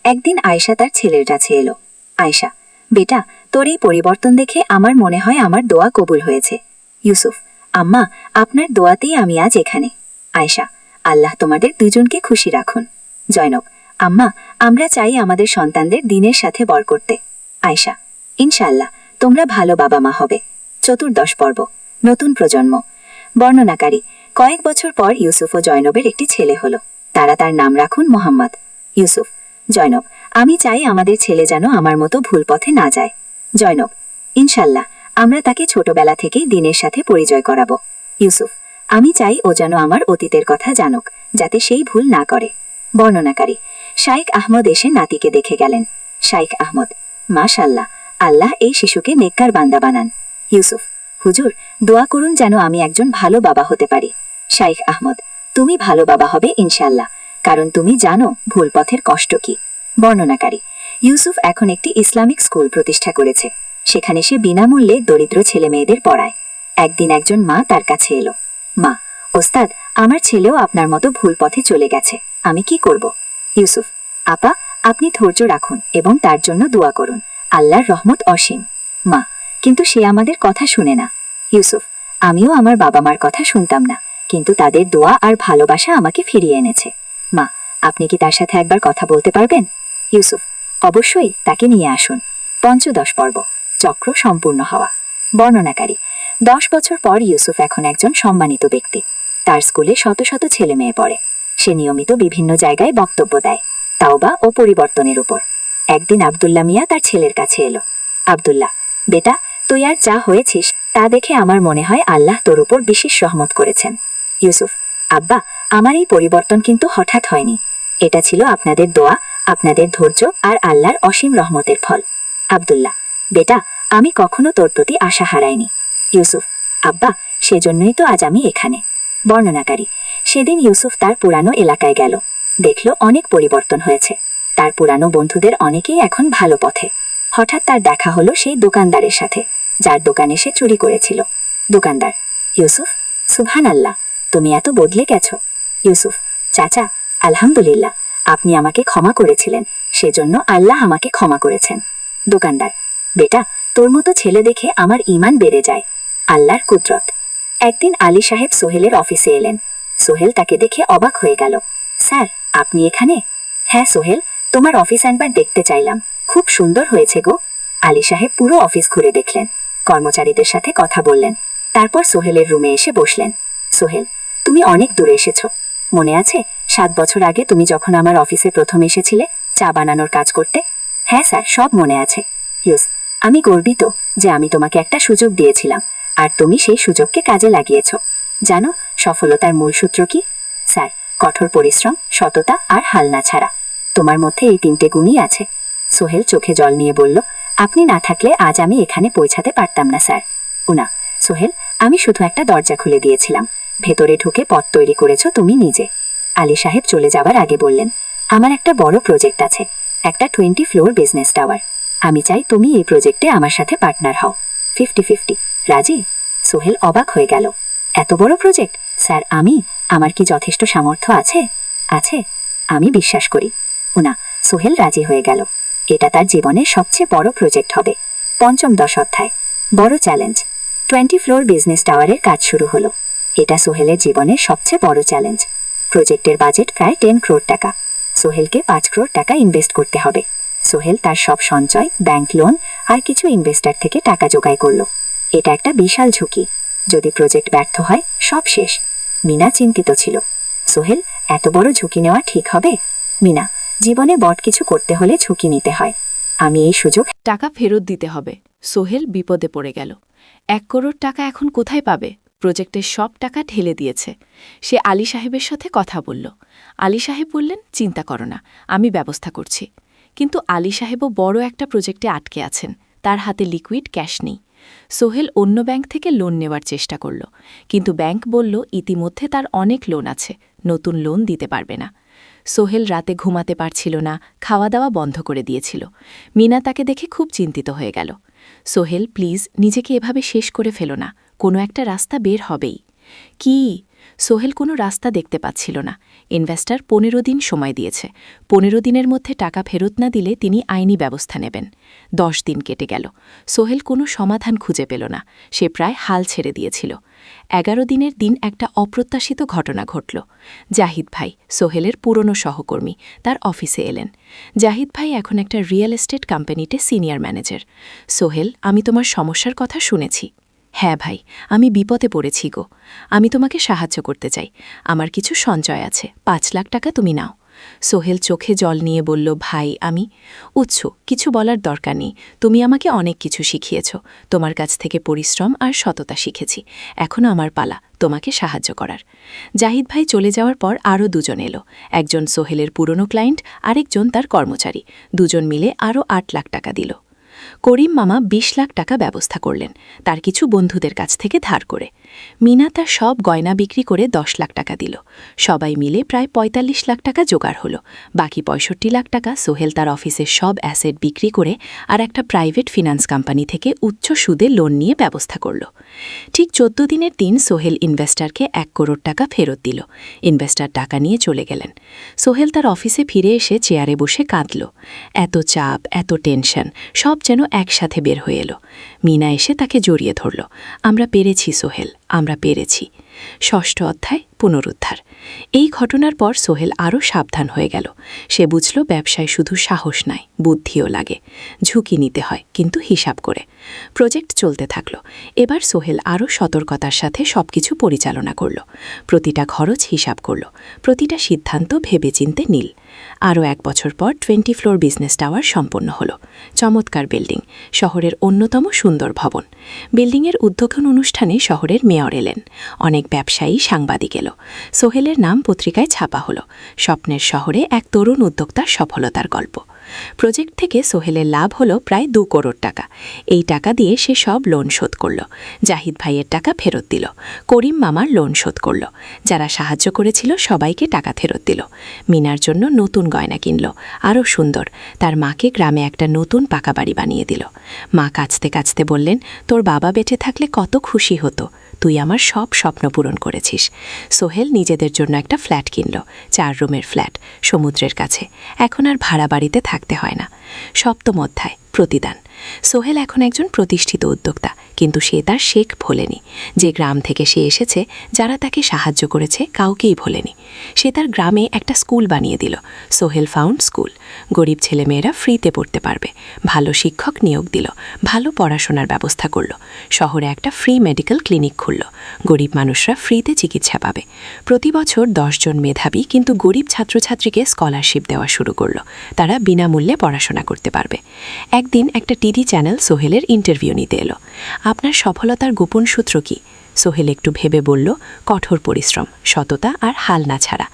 একদিন আয়েশা তার ছেলের কাছে এলো। আয়েশা, বেটা, তোর এই পরিবর্তন দেখে আমার মনে হয় আমার দোয়া কবুল হয়েছে। ইউসুফ, আম্মা, আপনার দোয়াতেই আমি আজ এখানে। আয়েশা, আল্লাহ তোমাদের দুজনকে খুশি রাখুন। জয়নব, আম্মা, আমরা চাই আমাদের সন্তানদের দিনের সাথে বর করতে। আয়েশা, ইনশাআল্লাহ, তোমরা ভালো বাবা মা হবে। চতুর্দশ পর্ব, নতুন প্রজন্ম। বর্ণনাকারী, কয়েক বছর পর ইউসুফ ও জয়নবের একটি ছেলে হলো। তারা তার নাম রাখুন মোহাম্মদ। ইউসুফ, জয়নব, আমি চাই আমাদের ছেলে যেন আমার মতো ভুল পথে না যায়। জয়নব, ইনশাল্লাহ, আমরা তাকে ছোটবেলা থেকেই দিনের সাথে পরিচয় করাবো। ইউসুফ, আমি চাই ও যেন আমার অতীতের কথা জানুক, যাতে সেই ভুল না করে। বর্ণনাকারী, শাইখ আহমদ এসে নাতিকে দেখে গেলেন। শাইখ আহমদ, মাশাল্লাহ, আল্লাহ এই শিশুকে নেককার বান্দা বানান। ইউসুফ, হুজুর, দোয়া করুন যেন আমি একজন ভালো বাবা হতে পারি। শাইখ আহমদ, তুমি ভালো বাবা হবে ইনশাল্লাহ, কারণ তুমি জানো ভুল পথের কষ্ট কি। বর্ণনাকারী, ইউসুফ এখন একটি ইসলামিক স্কুল প্রতিষ্ঠা করেছে। সেখানে সে বিনামূল্যে দরিদ্র ছেলে মেয়েদের পড়ায়। একদিন একজন মা তার কাছে এলো। মা, ওস্তাদ, আমার ছেলেও আপনার মতো ভুল পথে চলে গেছে, আমি কি করব? ইউসুফ, আপা, আপনি ধৈর্য রাখুন এবং তার জন্য দোয়া করুন, আল্লাহর রহমত অসীম। মা, কিন্তু সে আমাদের কথা শুনে না। ইউসুফ, আমিও আমার বাবা মার কথা শুনতাম না, কিন্তু তাদের দোয়া আর ভালোবাসা আমাকে ফিরিয়ে এনেছে। মা, আপনি কি তার সাথে একবার কথা বলতে পারবেন? ইউসুফ, অবশ্যই, তাকে নিয়ে আসুন। পঞ্চদশ পর্ব, চক্র সম্পূর্ণ হওয়া। বর্ণনাকারী, 10 বছর পর ইউসুফ এখন একজন সম্মানিত ব্যক্তি। তার স্কুলে শত শত ছেলে মেয়ে পড়ে। সে নিয়মিত বিভিন্ন জায়গায় বক্তব্য দেয়, তাওবা ও পরিবর্তনের উপর। একদিন আব্দুল্লাহ মিয়া তার ছেলের কাছে এলো। আব্দুল্লাহ, বেটা, তুই আর যা হয়েছিস তা দেখে আমার মনে হয় আল্লাহ তোর উপর বিশেষ রহমত করেছেন। ইউসুফ, আব্বা, আমার এই পরিবর্তন কিন্তু হঠাৎ হয়নি। এটা ছিল আপনাদের দোয়া, আপনাদের ধৈর্য আর আল্লাহর অসীম রহমতের ফল। আব্দুল্লাহ, বেটা, আমি কখনো তোর প্রতি আশা হারাইনি। ইউসুফ, আব্বা, সেজন্যই তো আজ আমি এখানে। বর্ণনাকারী, সেদিন ইউসুফ তার পুরানো এলাকায় গেল। দেখল অনেক পরিবর্তন হয়েছে। তার পুরানো বন্ধুদের অনেকেই এখন ভালো পথে। হঠাৎ তার দেখা হলো সেই দোকানদারের সাথে, যার দোকানে সে চুরি করেছিল। দোকানদার, ইউসুফ, সুবহান আল্লাহ, তুমি এত বদলে গেছো। ইউসুফ, চাচা, আলহামদুলিল্লাহ, আপনি আমাকে ক্ষমা করেছিলেন, সেজন্য আল্লাহ আমাকে ক্ষমা করেছেন। দোকানদার, বেটা, তোর মতো ছেলে দেখে আমার ঈমান বেড়ে যায়, আল্লাহর কুদরত। একদিন আলী সাহেব সোহেলের অফিসে এলেন। সোহেল তাকে দেখে অবাক হয়ে গেল। স্যার, আপনি এখানে? হ্যাঁ সোহেল, তোমার অফিস একবার দেখতে চাইলাম, খুব সুন্দর হয়েছে গো। আলী সাহেব পুরো অফিস ঘুরে দেখলেন, কর্মচারীদের সাথে কথা বললেন, তারপর সোহেলের রুমে এসে বসলেন। সোহেল, তুমি অনেক দূরে এসেছো। মনে আছে 7 বছর আগে তুমি যখন আমার অফিসে প্রথম এসেছিলে চা বানানোর কাজ করতে? হ্যাঁ স্যার, সব মনে আছে। ইউস, আমি গর্বিত যে আমি তোমাকে একটা সুযোগ দিয়েছিলাম, আর তুমি সেই সুযোগকে কাজে লাগিয়েছ। জানো সফলতার মূল সূত্র কি? স্যার, কঠোর পরিশ্রম, সততা আর হাল না ছাড়া। তোমার মধ্যে এই 3টে গুণই আছে। সোহেল চোখে জল নিয়ে বলল, আপনি না থাকলে আজ আমি এখানে পৌঁছাতে পারতাম না স্যার। উনা, সোহেল, আমি শুধু একটা দরজা খুলে দিয়েছিলাম, ভেতরে ঢুকে পথ তৈরি করেছ তুমি নিজে। আলী সাহেব চলে যাবার আগে বললেন, আমার একটা বড় প্রজেক্ট আছে, একটা 20 ফ্লোর বিজনেস টাওয়ার। আমি চাই তুমি এই প্রজেক্টে আমার সাথে পার্টনার হও। 50-50, রাজি? সোহেল অবাক হয়ে গেল। এত বড় প্রজেক্ট? স্যার, আমার কি যথেষ্ট সামর্থ্য আছে? আছে, আমি বিশ্বাস করি। উনা, সোহেল রাজি হয়ে গেল। এটা তার জীবনের সবচেয়ে বড় প্রজেক্ট হবে। 5ম অধ্যায়, বড় চ্যালেঞ্জ। 20 ফ্লোর বিজনেস টাওয়ারের কাজ শুরু হলো। এটা সোহেলের জীবনের সবচেয়ে বড় চ্যালেঞ্জ। প্রজেক্টের বাজেট প্রায় 10 crore টাকা। সোহেলকে 5 crore টাকা ইনভেস্ট করতে হবে। সোহেল তার সব সঞ্চয়, ব্যাংক লোন আর কিছু ইনভেস্টর থেকে টাকা জোগাড় করলো। এটা একটা বিশাল ঝুঁকি। যদি প্রজেক্ট ব্যর্থ হয় সব শেষ। মিনা চিন্তিত ছিল। সোহেল, এত বড় ঝুঁকি নেওয়া ঠিক হবে? মিনা, জীবনে বড় কিছু করতে হলে ঝুঁকি নিতে হয়। আমি এই সুযোগ। টাকা ফেরত দিতে হবে। সোহেল বিপদে পড়ে গেল। 1 crore টাকা এখন কোথায় পাবে? প্রজেক্টের সব টাকা ঢেলে দিয়েছে। সে আলী সাহেবের সাথে কথা বলল। আলী সাহেব বললেন, চিন্তা করো না, আমি ব্যবস্থা করছি। কিন্তু আলী সাহেবও বড় একটা প্রজেক্টে আটকে আছেন, তার হাতে লিকুইড ক্যাশ নেই। সোহেল অন্য ব্যাংক থেকে লোন নেওয়ার চেষ্টা করল, কিন্তু ব্যাংক বলল ইতিমধ্যে তার অনেক লোন আছে, নতুন লোন দিতে পারবে না। সোহেল রাতে ঘুমাতে পারছিল না, খাওয়া দাওয়া বন্ধ করে দিয়েছিল। মিনা তাকে দেখে খুব চিন্তিত হয়ে গেল। সোহেল, প্লিজ নিজেকে এভাবে শেষ করে ফেলো না, কোনো একটা রাস্তা বের হবেই। কি? সোহেল কোনো রাস্তা দেখতে পাচ্ছিল না। ইনভেস্টর 15 দিন সময় দিয়েছে। 15 দিনের মধ্যে টাকা ফেরত না দিলে তিনি আইনি ব্যবস্থা নেবেন। 10 দিন কেটে গেল। সোহেল কোনো সমাধান খুঁজে পেল না। সে প্রায় হাল ছেড়ে দিয়েছিল। 11 দিনের দিন একটা অপ্রত্যাশিত ঘটনা ঘটল। জাহিদ ভাই, সোহেলের পুরনো সহকর্মী, তার অফিসে এলেন। জাহিদ ভাই এখন একটা রিয়েল এস্টেট কোম্পানিতে সিনিয়র ম্যানেজার। সোহেল, আমি তোমার সমস্যার কথা শুনেছি। হ্যাঁ ভাই, আমি বিপদে পড়েছি গো। আমি তোমাকে সাহায্য করতে চাই। আমার কিছু সঞ্চয় আছে, 5 লাখ টাকা তুমি নাও। সোহেল চোখে জল নিয়ে বলল, ভাই আমি কিছু বলার দরকার নেই। তুমি আমাকে অনেক কিছু শিখিয়েছ। তোমার কাছ থেকে পরিশ্রম আর সততা শিখেছি। এখন আমার পালা তোমাকে সাহায্য করার। জাহিদ ভাই চলে যাওয়ার পর আরও 2 জন এলো। একজন সোহেলের পুরনো ক্লায়েন্ট, আরেকজন তার কর্মচারী। 2 জন মিলে আরও 8 লাখ টাকা দিল। করিম মামা 20 লাখ টাকা ব্যবস্থা করলেন, তার কিছু বন্ধুদের কাছ থেকে ধার করে। মিনা তার সব গয়না বিক্রি করে 10 লাখ টাকা দিল। সবাই মিলে প্রায় 45 লাখ টাকা জোগাড় হলো। বাকি 65 লাখ টাকা সোহেল তার অফিসের সব অ্যাসেট বিক্রি করে আর একটা প্রাইভেট ফিনান্স কোম্পানি থেকে উচ্চ সুদে লোন নিয়ে ব্যবস্থা করল। ঠিক 14 দিনের দিন সোহেল ইনভেস্টরকে 1 করোড় টাকা ফেরত দিল। ইনভেস্টর টাকা নিয়ে চলে গেলেন। সোহেল তার অফিসে ফিরে এসে চেয়ারে বসে কাঁদল। এত চাপ, এত টেনশন, সব যেন একসাথে বের হয়ে এলো। মিনা এসে তাকে জড়িয়ে ধরল। আমরা পেরেছি সোহেল, আমরা পেরেছি। 6ষ্ঠ অধ্যায়, পুনরুদ্ধার। এই ঘটনার পর সোহেল আরও সাবধান হয়ে গেল। সে বুঝল ব্যবসায় শুধু সাহস নয়, বুদ্ধিও লাগে। ঝুঁকি নিতে হয়, কিন্তু হিসাব করে। প্রজেক্ট চলতে থাকল। এবার সোহেল আরও সতর্কতার সাথে সবকিছু পরিচালনা করল। প্রতিটা খরচ হিসাব করল, প্রতিটা সিদ্ধান্ত ভেবেচিন্তে নিল। আরও 1 বছর পর 20 ফ্লোর বিজনেস টাওয়ার সম্পন্ন হল। চমৎকার বিল্ডিং, শহরের অন্যতম সুন্দর ভবন। বিল্ডিংয়ের উদ্বোধন অনুষ্ঠানে শহরের মেয়র এলেন। অনেক ব্যবসায়ী, সাংবাদিক এলো। সোহেলের নাম পত্রিকায় ছাপা হলো। স্বপ্নের শহরে এক তরুণ উদ্যোক্তার সফলতার গল্প। প্রজেক্ট থেকে সোহেলের লাভ হলো প্রায় 2 করোড় টাকা। এই টাকা দিয়ে সে সব লোন শোধ করল। জাহিদ ভাইয়ের টাকা ফেরত দিল। করিম মামার লোন শোধ করল। যারা সাহায্য করেছিল সবাইকে টাকা ফেরত দিল। মিনার জন্য নতুন গয়না কিনল, আরও সুন্দর। তার মাকে গ্রামে একটা নতুন পাকা বাড়ি বানিয়ে দিল। মা কাঁদতে কাঁদতে বললেন, তোর বাবা বেঁচে থাকলে কত খুশি হতো। তুই আমার সব স্বপ্ন পূরণ করেছিস। সোহেল নিজেদের জন্য একটা ফ্ল্যাট কিনল, 4 রুমের ফ্ল্যাট, সমুদ্রের কাছে। এখন আর ভাড়া বাড়িতে থাকতে হয় না। 7ম অধ্যায়, প্রতিদান। সোহেল এখন একজন প্রতিষ্ঠিত উদ্যোক্তা, কিন্তু সে তার শেখ ভোলেনি। যে গ্রাম থেকে সে এসেছে, যারা তাকে সাহায্য করেছে, কাউকেই ভোলেনি। সে তার গ্রামে একটা স্কুল বানিয়ে দিল, সোহেল ফাউন্ড স্কুল। গরিব ছেলেমেয়েরা ফ্রিতে পড়তে পারবে। ভালো শিক্ষক নিয়োগ দিল, ভালো পড়াশোনার ব্যবস্থা করল। শহরে একটা ফ্রি মেডিকেল ক্লিনিক খুলল। গরিব মানুষরা ফ্রিতে চিকিৎসা পাবে। প্রতি বছর 10 জন মেধাবী কিন্তু গরিব ছাত্রছাত্রীকে স্কলারশিপ দেওয়া শুরু করল। তারা বিনামূল্যে পড়াশোনা করতে পারবে। একদিন একটা টিভি চ্যানেল সোহেলের ইন্টারভিউ নিতে এলো। আপনার সফলতার গোপন সূত্র কি? সোহেল একটু ভেবে বলল, কঠোর পরিশ্রম, সততা আর হাল না ছাড়া।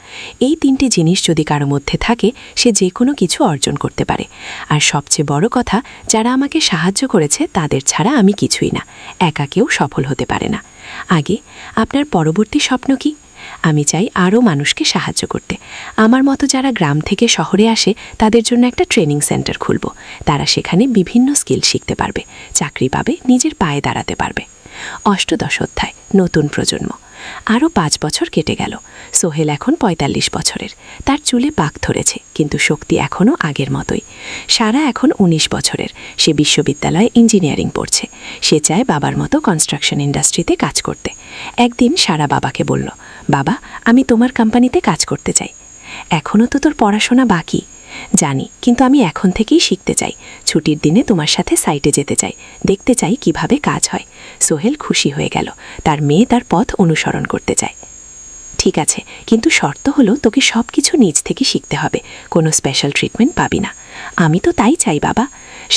এই 3টি জিনিস যদি কারো মধ্যে থাকে, সে যে কোনো কিছু অর্জন করতে পারে। আর সবচেয়ে বড় কথা, যারা আমাকে সাহায্য করেছে তাদের ছাড়া আমি কিছুই না। একা কেউ সফল হতে পারে না। আগে, আপনার পরবর্তী স্বপ্ন কি? আমি চাই আরও মানুষকে সাহায্য করতে। আমার মতো যারা গ্রাম থেকে শহরে আসে, তাদের জন্য একটা ট্রেনিং সেন্টার খুলব। তারা সেখানে বিভিন্ন স্কিল শিখতে পারবে, চাকরি পাবে, নিজের পায়ে দাঁড়াতে পারবে। 8ম অধ্যায়, নতুন প্রজন্ম। আরও 5 বছর কেটে গেল। সোহেল এখন 45 বছরের। তার চুলে পাক ধরেছে, কিন্তু শক্তি এখনও আগের মতোই। সারা এখন 19 বছরের। সে বিশ্ববিদ্যালয়ে ইঞ্জিনিয়ারিং পড়ছে। সে চায় বাবার মতো কনস্ট্রাকশন ইন্ডাস্ট্রিতে কাজ করতে। একদিন সারা বাবাকে বলল, বাবা, আমি তোমার কোম্পানিতে কাজ করতে চাই। এখনও তো তোর পড়াশোনা বাকি। জানি, কিন্তু আমি এখন থেকেই শিখতে চাই। ছুটির দিনে তোমার সাথে সাইটে যেতে চাই, দেখতে চাই কিভাবে কাজ হয়। সোহেল খুশি হয়ে গেল। তার মেয়ে তার পথ অনুসরণ করতে চায়। ঠিক আছে, কিন্তু শর্ত হলো তোকে সব কিছু নিজ থেকে শিখতে হবে। কোনো স্পেশাল ট্রিটমেন্ট পাবি না। আমি তো তাই চাই বাবা।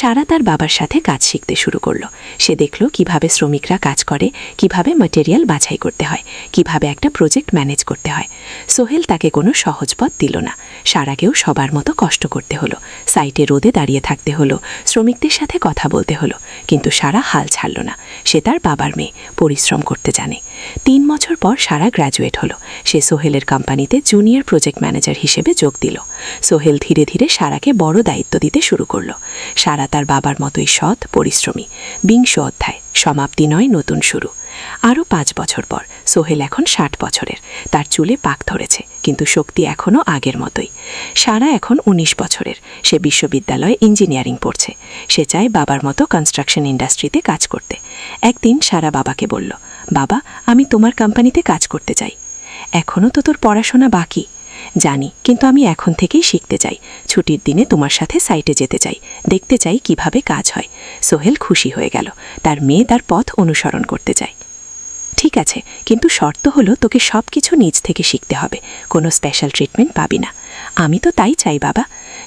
সারা তার বাবার সাথে কাজ শিখতে শুরু করলো। সে দেখল কিভাবে শ্রমিকরা কাজ করে, কিভাবে ম্যাটেরিয়াল বাছাই করতে হয়, কিভাবে একটা প্রজেক্ট ম্যানেজ করতে হয়। সোহেল তাকে কোনো সহজ পথ দিল না। সারাকেও সবার মতো কষ্ট করতে হলো। সাইটে রোদে দাঁড়িয়ে থাকতে হলো, শ্রমিকদের সাথে কথা বলতে হলো। কিন্তু সারা হাল ছাড়ল না। সে তার বাবার মেয়ে, পরিশ্রম করতে জানে। 3 বছর পর সারা গ্র্যাজুয়েট হলো। সে সোহেলের কোম্পানিতে জুনিয়র প্রজেক্ট ম্যানেজার হিসেবে যোগ দিল। সোহেল ধীরে ধীরে সারাকে বড় দায়িত্ব দিতে শুরু করল। সারা তার বাবার মতোই সৎ, পরিশ্রমী। 20 অধ্যায়, সমাপ্তি নয়, নতুন শুরু। আরও 5 বছর পর সোহেল এখন 60 বছরের, তার চুলে পাক ধরেছে, কিন্তু শক্তি এখনও আগের মতোই। সারা এখন 19 বছরের, সে বিশ্ববিদ্যালয়ে ইঞ্জিনিয়ারিং পড়ছে। সে চায় বাবার মতো কনস্ট্রাকশন ইন্ডাস্ট্রিতে কাজ করতে। একদিন সারা বাবাকে বলল, বাবা, আমি তোমার কোম্পানিতে কাজ করতে চাই। এখনও তো তোর পড়াশোনা বাকি। জানি, কিন্তু আমি এখন থেকেই শিখতে চাই। ছুটির দিনে তোমার সাথে সাইটে যেতে চাই, দেখতে চাই কিভাবে কাজ হয়। সোহেল খুশি হয়ে গেল, তার মেয়ে তার পথ অনুসরণ করতে চায়। ঠিক আছে, কিন্তু শর্ত হলো তোকে সব কিছু নিজ থেকে শিখতে হবে, কোনো স্পেশাল ট্রিটমেন্ট পাবি না। আমি তো তাই চাই বাবা।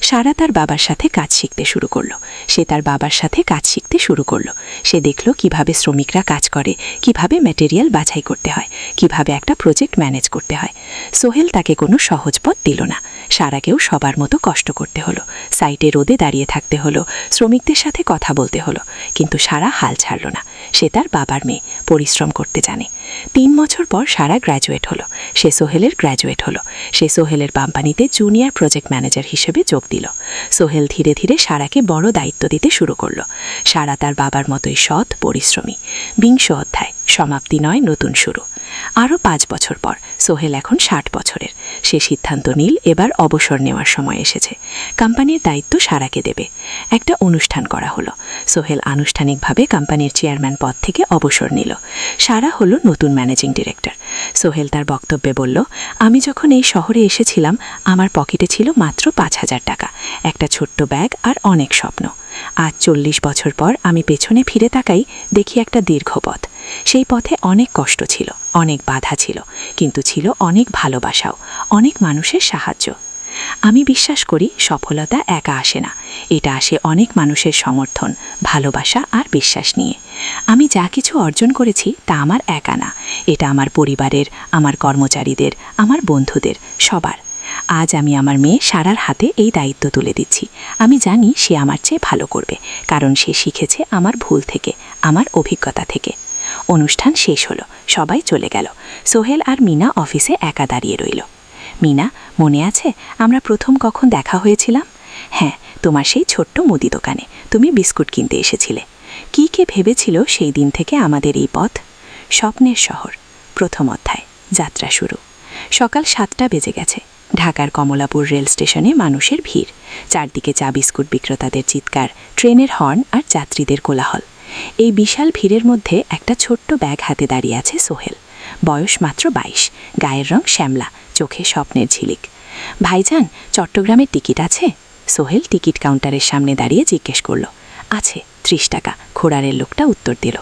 সারা তার বাবার সাথে কাজ শিখতে শুরু করলো। সে তার বাবার সাথে কাজ শিখতে শুরু করলো। সে দেখল কিভাবে শ্রমিকরা কাজ করে, কিভাবে ম্যাটেরিয়াল বাছাই করতে হয়, কিভাবে একটা প্রজেক্ট ম্যানেজ করতে হয়। সোহেল তাকে কোনো সহজ পথ দিল না। সারাকেও সবার মতো কষ্ট করতে হলো, সাইটে রোদে দাঁড়িয়ে থাকতে হলো, শ্রমিকদের সাথে কথা বলতে হলো। কিন্তু সারা হাল ছাড়ল না। সে তার বাবার মেয়ে, পরিশ্রম করতে জানে। 3 বছর পর সারা গ্র্যাজুয়েট হলো। সে সোহেলের গ্র্যাজুয়েট হলো। সে সোহেলের কোম্পানিতে জুনিয়র প্রজেক্ট ম্যানেজার হিসেবে যোগ দিল। সোহেল ধীরে ধীরে সারাকে বড় দায়িত্ব দিতে শুরু করলো। সারা তার বাবার মতোই সৎ, পরিশ্রমী। 20 অধ্যায়, সমাপ্তি নয়, নতুন শুরু। আরও 5 বছর পর সোহেল এখন 60 বছরের। সে সিদ্ধান্ত নিল এবার অবসর নেওয়ার সময় এসেছে। কোম্পানির দায়িত্ব সারাকে দেবে। একটা অনুষ্ঠান করা হলো। সোহেল আনুষ্ঠানিকভাবে কোম্পানির চেয়ারম্যান পদ থেকে অবসর নিল। সারা হলো নতুন ম্যানেজিং ডিরেক্টর। সোহেল তার বক্তব্যে বলল, আমি যখন এই শহরে এসেছিলাম আমার পকেটে ছিল মাত্র 5,000 টাকা, একটা ছোট্ট ব্যাগ আর অনেক স্বপ্ন। আজ 40 বছর পর আমি পেছনে ফিরে তাকাই, দেখি একটা দীর্ঘ পথ। সেই পথে অনেক কষ্ট ছিল, অনেক বাধা ছিল, কিন্তু ছিল অনেক ভালোবাসাও, অনেক মানুষের সাহায্য। আমি বিশ্বাস করি সফলতা একা আসে না, এটা আসে অনেক মানুষের সমর্থন, ভালোবাসা আর বিশ্বাস নিয়ে। আমি যা কিছু অর্জন করেছি তা আমার একা না, এটা আমার পরিবারের, আমার কর্মচারীদের, আমার বন্ধুদের, সবার। আজ আমি আমার মেয়ে সারার হাতে এই দায়িত্ব তুলে দিচ্ছি। আমি জানি সে আমার চেয়ে ভালো করবে, কারণ সে শিখেছে আমার ভুল থেকে, আমার অভিজ্ঞতা থেকে। অনুষ্ঠান শেষ হলো, সবাই চলে গেল। সোহেল আর মিনা অফিসে একা দাঁড়িয়ে রইল। মিনা, মনে আছে আমরা প্রথম কখন দেখা হয়েছিলাম? হ্যাঁ, তোমার সেই ছোট্ট মুদি দোকানে তুমি বিস্কুট কিনতে এসেছিলে। কি কে ভেবেছিল সেই দিন থেকে আমাদের এই পথ? স্বপ্নের শহর, প্রথম অধ্যায়, যাত্রা শুরু। সকাল 7টা বেজে গেছে। ঢাকার কমলাপুর রেল স্টেশনে মানুষের ভিড়। চারদিকে চা বিস্কুট বিক্রেতাদের চিৎকার, ট্রেনের হর্ন আর যাত্রীদের কোলাহল। এই বিশাল ভিড়ের মধ্যে একটা ছোট্ট ব্যাগ হাতে দাঁড়িয়ে আছে সোহেল। বয়স মাত্র 22, গায়ের রং শ্যামলা, চোখে স্বপ্নের ঝিলিক। ভাইজান, চট্টগ্রামের টিকিট আছে? সোহেল টিকিট কাউন্টারের সামনে দাঁড়িয়ে জিজ্ঞেস করল। আছে, 30 টাকা, খোড়ারের লোকটা উত্তর দিল।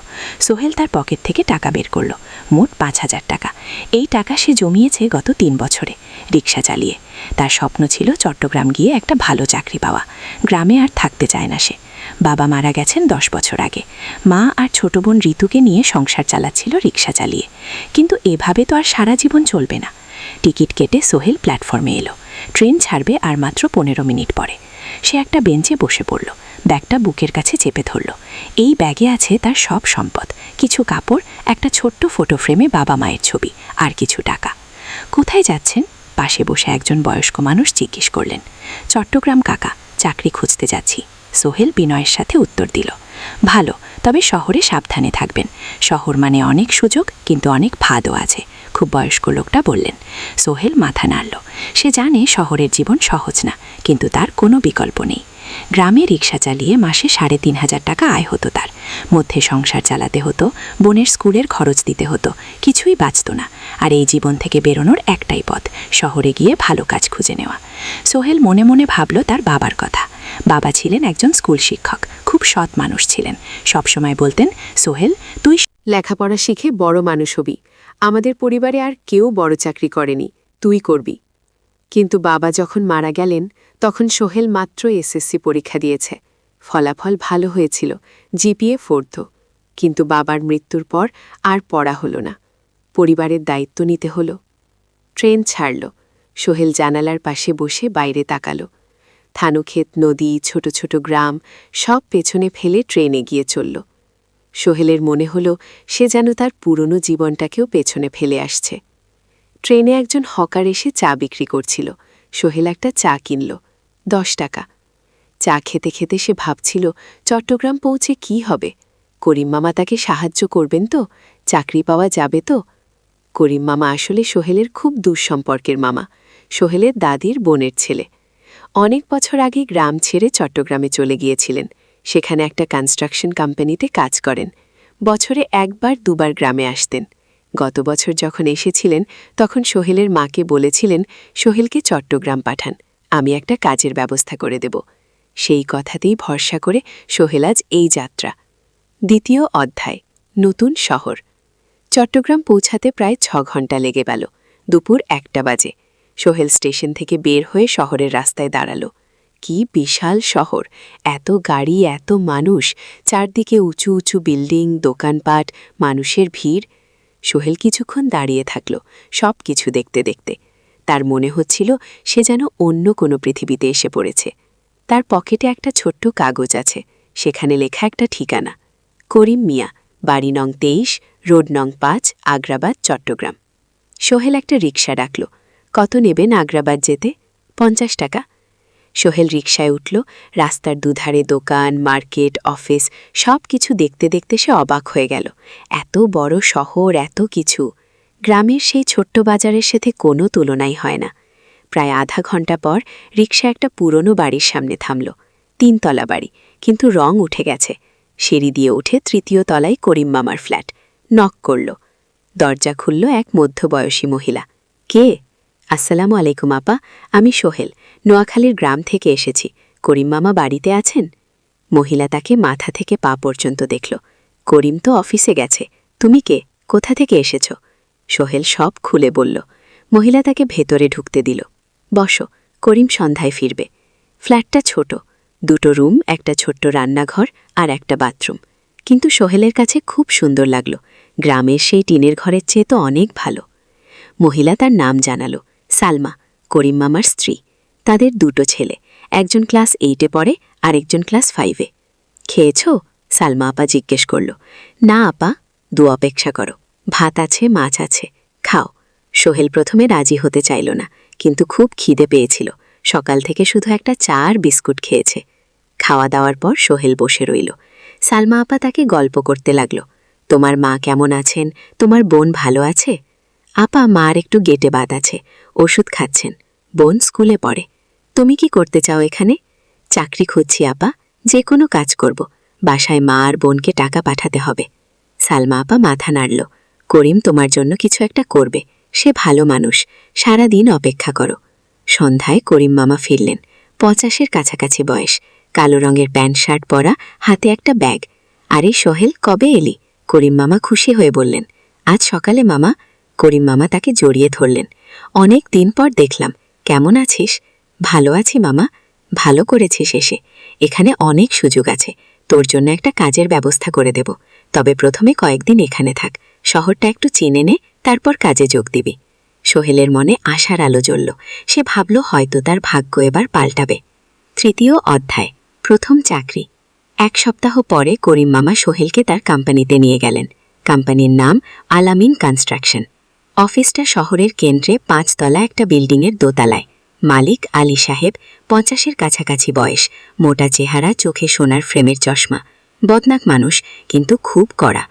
সোহেল তার পকেট থেকে টাকা বের করল, মোট 5,000 টাকা। এই টাকা সে জমিয়েছে গত 3 বছরে, রিক্সা চালিয়ে। তার স্বপ্ন ছিল চট্টগ্রাম গিয়ে একটা ভালো চাকরি পাওয়া। গ্রামে আর থাকতে চায় না সে। বাবা মারা গেছেন 10 বছর আগে। মা আর ছোট বোন ঋতুকে নিয়ে সংসার চালাচ্ছিল রিক্সা চালিয়ে। কিন্তু এভাবে তো আর সারা জীবন চলবে না। টিকিট কেটে সোহেল প্ল্যাটফর্মে এলো। ট্রেন ছাড়বে আর মাত্র 15 মিনিট পরে। সে একটা বেঞ্চে বসে পড়ল, ব্যাগটা বুকের কাছে চেপে ধরল। এই ব্যাগে আছে তার সব সম্পদ, কিছু কাপড়, একটা ছোট্ট ফটো ফ্রেমে বাবা মায়ের ছবি, আর কিছু টাকা। কোথায় যাচ্ছেন? পাশে বসে একজন বয়স্ক মানুষ জিজ্ঞেস করলেন। চট্টগ্রাম কাকা, চাকরি খুঁজতে যাচ্ছি। সোহেল বিনয়ের সাথে উত্তর দিল। ভালো, তবে শহরে সাবধানে থাকবেন। শহর মানে অনেক সুযোগ, কিন্তু অনেক ফাঁদও আছে, খুব বয়স্ক লোকটা বললেন। সোহেল মাথা নাড়ল। সে জানে শহরের জীবন সহজ না, কিন্তু তার কোনো বিকল্প নেই। গ্রামে রিক্সা চালিয়ে মাসে 3,500 টাকা আয় হতো তার। মধ্যে সংসার চালাতে হতো, বোনের স্কুলের খরচ দিতে হতো, কিছুই বাঁচত না। আর এই জীবন থেকে বেরোনোর একটাই পথ, শহরে গিয়ে ভালো কাজ খুঁজে নেওয়া। সোহেল মনে মনে ভাবল তার বাবার কথা। বাবা ছিলেন একজন স্কুল শিক্ষক, খুব সৎ মানুষ ছিলেন। সবসময় বলতেন, সোহেল, তুই লেখাপড়া শিখে বড় মানুষ হবি। আমাদের পরিবারে আর কেউ বড় চাকরি করেনি, তুই করবি। কিন্তু বাবা যখন মারা গেলেন তখন সোহেল মাত্র এসএসসি পরীক্ষা দিয়েছে। ফলাফল ভালো হয়েছিল, জিপিএ 4 কিন্তু বাবার মৃত্যুর পর আর পড়া হলো না। পরিবারের দায়িত্ব নিতে হলো। ট্রেন ছাড়ল। সোহেল জানালার পাশে বসে বাইরে তাকালো। থানুক্ষেত, নদী, ছোট ছোট গ্রাম সব পেছনে ফেলে ট্রেন এগিয়ে চলল। সোহেলের মনে হলো সে যেন তার পুরনো জীবনটাকেও পেছনে ফেলে আসছে। ট্রেনে একজন হকার এসে চা বিক্রি করছিল। সোহেল একটা চা কিনল, 10 টাকা। চা খেতে খেতে সে ভাবছিল চট্টগ্রাম পৌঁছে কি হবে। করিম মামা তাকে সাহায্য করবেন তো? চাকরি পাওয়া যাবে তো? করিম মামা আসলে সোহেলের খুব দূর সম্পর্কের মামা, সোহেলের দাদির বোনের ছেলে। অনেক বছর আগে গ্রাম ছেড়ে চট্টগ্রামে চলে গিয়েছিলেন। সেখানে একটা কনস্ট্রাকশন কোম্পানিতে কাজ করেন। বছরে একবার দুবার গ্রামে আসতেন। গত বছর যখন এসেছিলেন তখন সোহেলের মাকে বলেছিলেন সোহেলকে চট্টগ্রাম পাঠান, আমি একটা কাজের ব্যবস্থা করে দেব। সেই কথাতেই ভরসা করে সোহেল আজ এই যাত্রা। দ্বিতীয় অধ্যায়, নতুন শহর। চট্টগ্রাম পৌঁছাতে প্রায় 6 ঘন্টা লেগে গেল। দুপুর 1টা বাজে। সোহেল স্টেশন থেকে বের হয়ে শহরের রাস্তায় দাঁড়াল। কি বিশাল শহর! এত গাড়ি, এত মানুষ, চারদিকে উঁচু উঁচু বিল্ডিং, দোকানপাট, মানুষের ভিড়। সোহেল কিছুক্ষণ দাঁড়িয়ে থাকল, সব কিছু দেখতে দেখতে। তার মনে হচ্ছিল সে যেন অন্য কোনো পৃথিবীতে এসে পড়েছে। তার পকেটে একটা ছোট্ট কাগজ আছে, সেখানে লেখা একটা ঠিকানা, করিম মিয়া, বাড়ি নং 23, রোড নং 5, আগ্রাবাদ, চট্টগ্রাম। সোহেল একটা রিকশা ডাকল। কত নেবেন আগ্রাবাদ যেতে? 50 টাকা। সোহেল রিকশায় উঠল। রাস্তার দুধারে দোকান, মার্কেট, অফিস, সব কিছু দেখতে দেখতে সে অবাক হয়ে গেল। এত বড় শহর, এত কিছু। গ্রামের সেই ছোট্ট বাজারের সাথে কোনো তুলনাই হয় না। প্রায় আধা ঘন্টা পর রিকশা একটা পুরনো বাড়ির সামনে থামল। 3 তলা বাড়ি, কিন্তু রং উঠে গেছে। সিঁড়ি দিয়ে উঠে 3য় তলায় করিম মামার ফ্ল্যাট। নক করল। দরজা খুলল এক মধ্যবয়সী মহিলা। কে? আসসালামু আলাইকুম আপা, আমি সোহেল, নোয়াখালীর গ্রাম থেকে এসেছি। করিম মামা বাড়িতে আছেন? মহিলা তাকে মাথা থেকে পা পর্যন্ত দেখল। করিম তো অফিসে গেছে। তুমি কে? কোথা থেকে এসেছ? সোহেল সব খুলে বলল। মহিলা তাকে ভেতরে ঢুকতে দিল। বসো, করিম সন্ধ্যায় ফিরবে। ফ্ল্যাটটা ছোট, 2টো রুম, একটা ছোট্ট রান্নাঘর আর একটা বাথরুম। কিন্তু সোহেলের কাছে খুব সুন্দর লাগল। গ্রামের সেই টিনের ঘরের চেয়ে তো অনেক ভালো। মহিলা তার নাম জানালো, সালমা, করিম মামার স্ত্রী। তাদের 2টো ছেলে, একজন ক্লাস 8-এ পড়ে, আরেকজন ক্লাস 5-এ। খেয়েছ? সালমা আপা জিজ্ঞেস করল। না আপা, অপেক্ষা করো, ভাত আছে, মাছ আছে, খাও। সোহেল প্রথমে রাজি হতে চাইল না, কিন্তু খুব খিদে পেয়েছিল। সকাল থেকে শুধু একটা চা আর বিস্কুট খেয়েছে। খাওয়া দাওয়ার পর সোহেল বসে রইল। সালমা আপা তাকে গল্প করতে লাগল। তোমার মা কেমন আছেন? তোমার বোন ভালো আছে? আপা, মার একটু গেটে বাত আছে, ওষুধ খাচ্ছেন। বোন স্কুলে পড়ে। তুমি কি করতে চাও এখানে? চাকরি খুঁজছি আপা, যে কোনো কাজ করব। বাসায় মা আর বোনকে টাকা পাঠাতে হবে। সালমা আপা মাথা নাড়ল। করিম তোমার জন্য কিছু একটা করবে, সে ভালো মানুষ, সারা দিন অপেক্ষা করো। সন্ধ্যায় করিম মামা ফিরলেন। 50-এর কাছাকাছি বয়স, কালো রঙের প্যান্ট শার্ট পরা, হাতে একটা ব্যাগ। আরে সোহেল, কবে এলি? করিম মামা খুশি হয়ে বললেন। আজ সকালে মামা। করিম মামা তাকে জড়িয়ে ধরলেন। অনেক দিন পর দেখলাম, কেমন আছিস? ভালো আছি মামা। ভালো করেছিস এসে, এখানে অনেক সুযোগ আছে, তোর জন্য একটা কাজের ব্যবস্থা করে দেব। তবে প্রথমে কয়েকদিন এখানে থাক, শহরটা একটু চিনে নে, তারপর কাজে যোগ দিবি। সোহেলের মনে আশার আলো জ্বলল। সে ভাবল হয়তো তার ভাগ্য এবার পাল্টাবে। 3য় অধ্যায়, প্রথম চাকরি। 1 সপ্তাহ পরে করিম মামা সোহেলকে তার কোম্পানিতে নিয়ে গেলেন। কোম্পানির নাম আলামিন কনস্ট্রাকশন। অফিসটা শহরের কেন্দ্রে 5 তলা একটা বিল্ডিংয়ের দোতলায়। মালিক আলী সাহেব, 50-এর কাছাকাছি বয়স, মোটা চেহারা, চোখে সোনার ফ্রেমের চশমা। বদনাক মানুষ, কিন্তু খুব কড়া।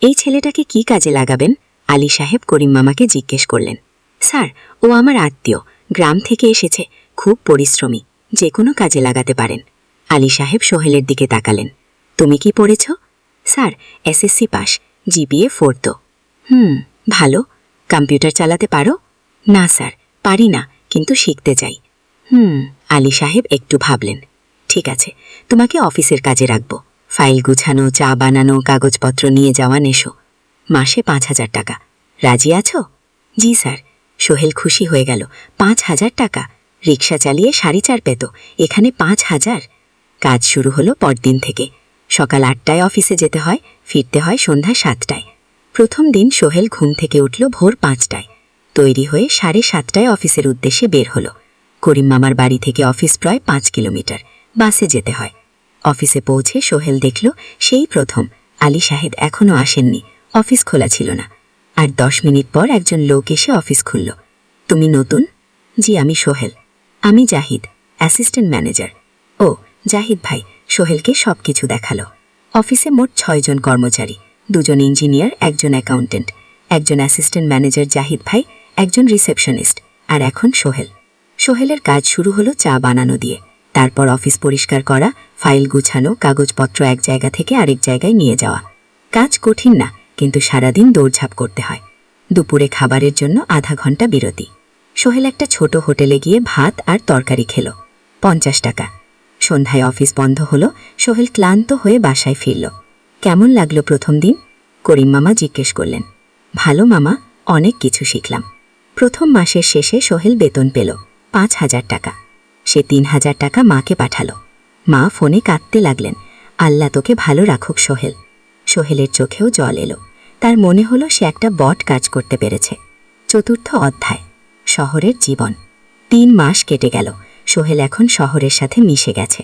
এই ছেলেটাকে কি কাজে লাগাবেন? আলী সাহেব করিম মামাকে জিজ্ঞেস করলেন। স্যার, ও আমার আত্মীয়, গ্রাম থেকে এসেছে, খুব পরিশ্রমী, যে কোনো কাজে লাগাতে পারেন। আলী সাহেব সোহেলের দিকে তাকালেন। তুমি কি পড়েছ? স্যার, এসএসসি পাস, জিপিএ 4 তো। ভালো। কম্পিউটার চালাতে পারো? না স্যার, পারি না, কিন্তু শিখতে চাই। আলী সাহেব একটু ভাবলেন। ঠিক আছে, তোমাকে অফিসের কাজে রাখব, ফাইল গুছানো, চা বানানো, কাগজপত্র নিয়ে যাওয়া, নেশো। মাসে 5,000 টাকা। রাজি আছো? জি স্যার। সোহেল খুশি হয়ে গেল। 5,000 টাকা? রিকশা চালিয়ে 4.5 পেত, এখানে 5,000। কাজ শুরু হলো পরদিন থেকে। সকাল 8টায় অফিসে যেতে হয়, ফিরতে হয় সন্ধ্যা 7টায়। প্রথম দিন সোহেল ঘুম থেকে উঠল ভোর 5টায়। তৈরি হয়ে 7:30টায় অফিসের উদ্দেশ্যে বের হল। করিম মামার বাড়ি থেকে অফিস প্রায় 5 কিলোমিটার, বাসে যেতে হয়। অফিসে পৌঁছে সোহেল দেখল সেই প্রথম আলী সাহেব এখনও আসেননি, অফিস খোলা ছিল না। আর 10 মিনিট পর একজন লোক এসে অফিস খুলল। তুমি নতুন? জি, আমি সোহেল। আমি জাহিদ, অ্যাসিস্ট্যান্ট ম্যানেজার। ও, জাহিদ ভাই। সোহেলকে সবকিছু দেখালো। অফিসে মোট 6 জন কর্মচারী, 2 জন ইঞ্জিনিয়ার, 1 জন অ্যাকাউন্টেন্ট। একজন অ্যাসিস্ট্যান্ট ম্যানেজার জাহিদ ভাই, একজন রিসেপশনিস্ট, আর এখন সোহেল। সোহেলের কাজ শুরু হলো চা বানানো দিয়ে, তারপর অফিস পরিষ্কার করা, ফাইল গুছানো, কাগজপত্র এক জায়গা থেকে আরেক জায়গায় নিয়ে যাওয়া। কাজ কঠিন না, কিন্তু সারাদিন দৌড়ঝাঁপ করতে হয়। দুপুরে খাবারের জন্য আধা ঘন্টা বিরতি। সোহেল একটা ছোট হোটেলে গিয়ে ভাত আর তরকারি খেল, 50 টাকা। সন্ধ্যায় অফিস বন্ধ হলো, সোহেল ক্লান্ত হয়ে বাসায় ফিরল। কেমন লাগলো প্রথম দিন? করিম মামা জিজ্ঞেস করলেন। ভালো মামা, অনেক কিছু শিখলাম। প্রথম মাসের শেষে সোহেল বেতন পেল 5,000 টাকা। সে 3,000 টাকা মাকে পাঠালো। মা ফোনে কাঁদতে লাগলেন, আল্লাহ তোকে ভালো রাখুক সোহেল। সোহেলের চোখেও জল এলো, তার মনে হলো সে একটা বট কাজ করতে পেরেছে। চতুর্থ অধ্যায়, শহরের জীবন। 3 মাস কেটে গেল, সোহেল এখন শহরের সাথে মিশে গেছে।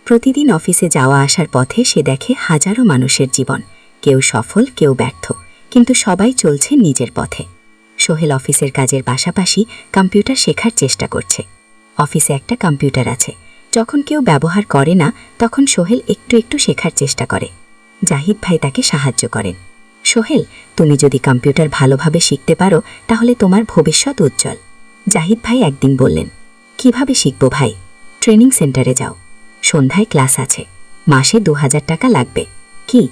প্রতিদিন অফিসে যাওয়া আসার পথে সে দেখে হাজারো মানুষের জীবন, কেউ সফল, কেউ ব্যর্থ, কিন্তু সবাই চলছে নিজের পথে। সোহেল অফিসের কাজের পাশাপাশি কম্পিউটার শেখার চেষ্টা করছে। অফিসে একটা কম্পিউটার আছে, যখন কেউ ব্যবহার করে না তখন সোহেল একটু একটু শেখার চেষ্টা করে। জাহিদ ভাই তাকে সাহায্য করেন। সোহেল, তুমি যদি কম্পিউটার ভালোভাবে শিখতে পারো তাহলে তোমার ভবিষ্যৎ উজ্জ্বল। জাহিদ ভাই একদিন বললেন, কিভাবে শিখব ভাই? ট্রেনিং সেন্টারে যাও, সন্ধ্যায় ক্লাস আছে, মাসে 2,000 টাকা লাগবে। কি?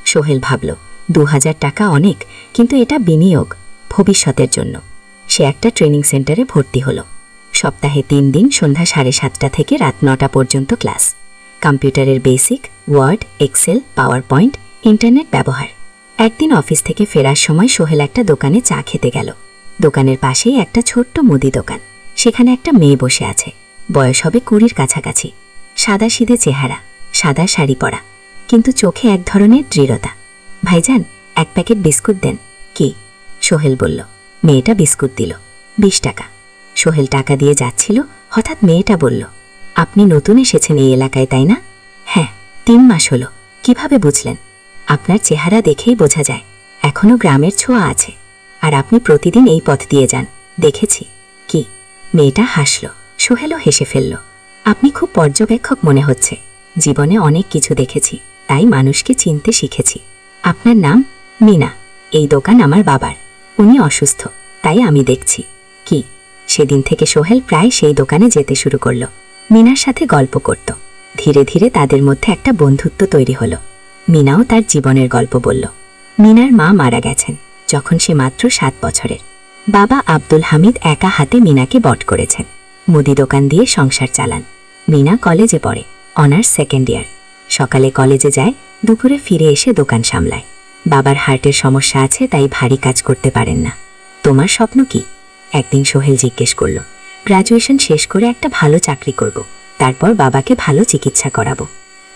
সোহেল ভাবল, 2,000 টাকা অনেক, কিন্তু এটা বিনিয়োগ, ভবিষ্যতের জন্য। সে একটা ট্রেনিং সেন্টারে ভর্তি হলো। সপ্তাহে 3 দিন সন্ধ্যা 7:30 থেকে রাত 9টা পর্যন্ত ক্লাস। কম্পিউটারের basic, word, excel, power point, internet ব্যবহার। একদিন অফিস থেকে ফেরার সময় সোহেল একটা দোকানে চা খেতে গেল। দোকানের পাশেই একটা ছোট্ট মুদি দোকান। সেখানে একটা মেয়ে বসে আছে, বয়স হবে 20-র কাছাকাছি। সাদাসিধে চেহারা, সাদা শাড়ি পরা, কিন্তু চোখে এক ধরনের দৃঢ়তা। ভাইজান, 1 প্যাকেট বিস্কুট দেন। কি? সোহেল বলল। মেয়েটা বিস্কুট দিল। 20 টাকা। সোহেল টাকা দিয়ে যাচ্ছিল, হঠাৎ মেয়েটা বলল, আপনি নতুন এসেছেন এই এলাকায়, তাই না? হ্যাঁ, 3 মাস হলো। কিভাবে বুঝলেন? আপনার চেহারা দেখেই বোঝা যায়, এখনো গ্রামের ছোঁয়া আছে। আর আপনি প্রতিদিন এই পথ দিয়ে যান, দেখেছি। কি? মেয়েটা হাসল। সোহেলও হেসে ফেলল। আপনি খুব পর্যবেক্ষক মনে হচ্ছে। জীবনে অনেক কিছু দেখেছি, তাই মানুষকে চিনতে শিখেছি। আপনার নাম? মিনা। এই দোকান আমার বাবার, উনি অসুস্থ, তাই আমি দেখছি। কি? সেদিন থেকে সোহেল প্রায় সেই দোকানে যেতে শুরু করল। মিনার সাথে গল্প করত। ধীরে ধীরে তাদের মধ্যে একটা বন্ধুত্ব তৈরি হলো। মিনাও তার জীবনের গল্প বলল। মিনার মা মারা গেছেন যখন সে মাত্র 7 বছরের। বাবা আব্দুল হামিদ একা হাতে মিনাকে বট করেছেন। মুদি দোকান দিয়ে সংসার চালান। মিনা কলেজে পড়ে, অনার্স 2nd ইয়ার। সকালে কলেজে যায়, দুপুরে ফিরে এসে দোকান সামলায়। বাবার হার্টের সমস্যা আছে, তাই ভারী কাজ করতে পারেন না। তোমার স্বপ্ন কি? একদিন সোহেল জিজ্ঞেস করল। গ্র্যাজুয়েশন শেষ করে একটা ভালো চাকরি করব, তারপর বাবাকে ভালো চিকিৎসা করাবো।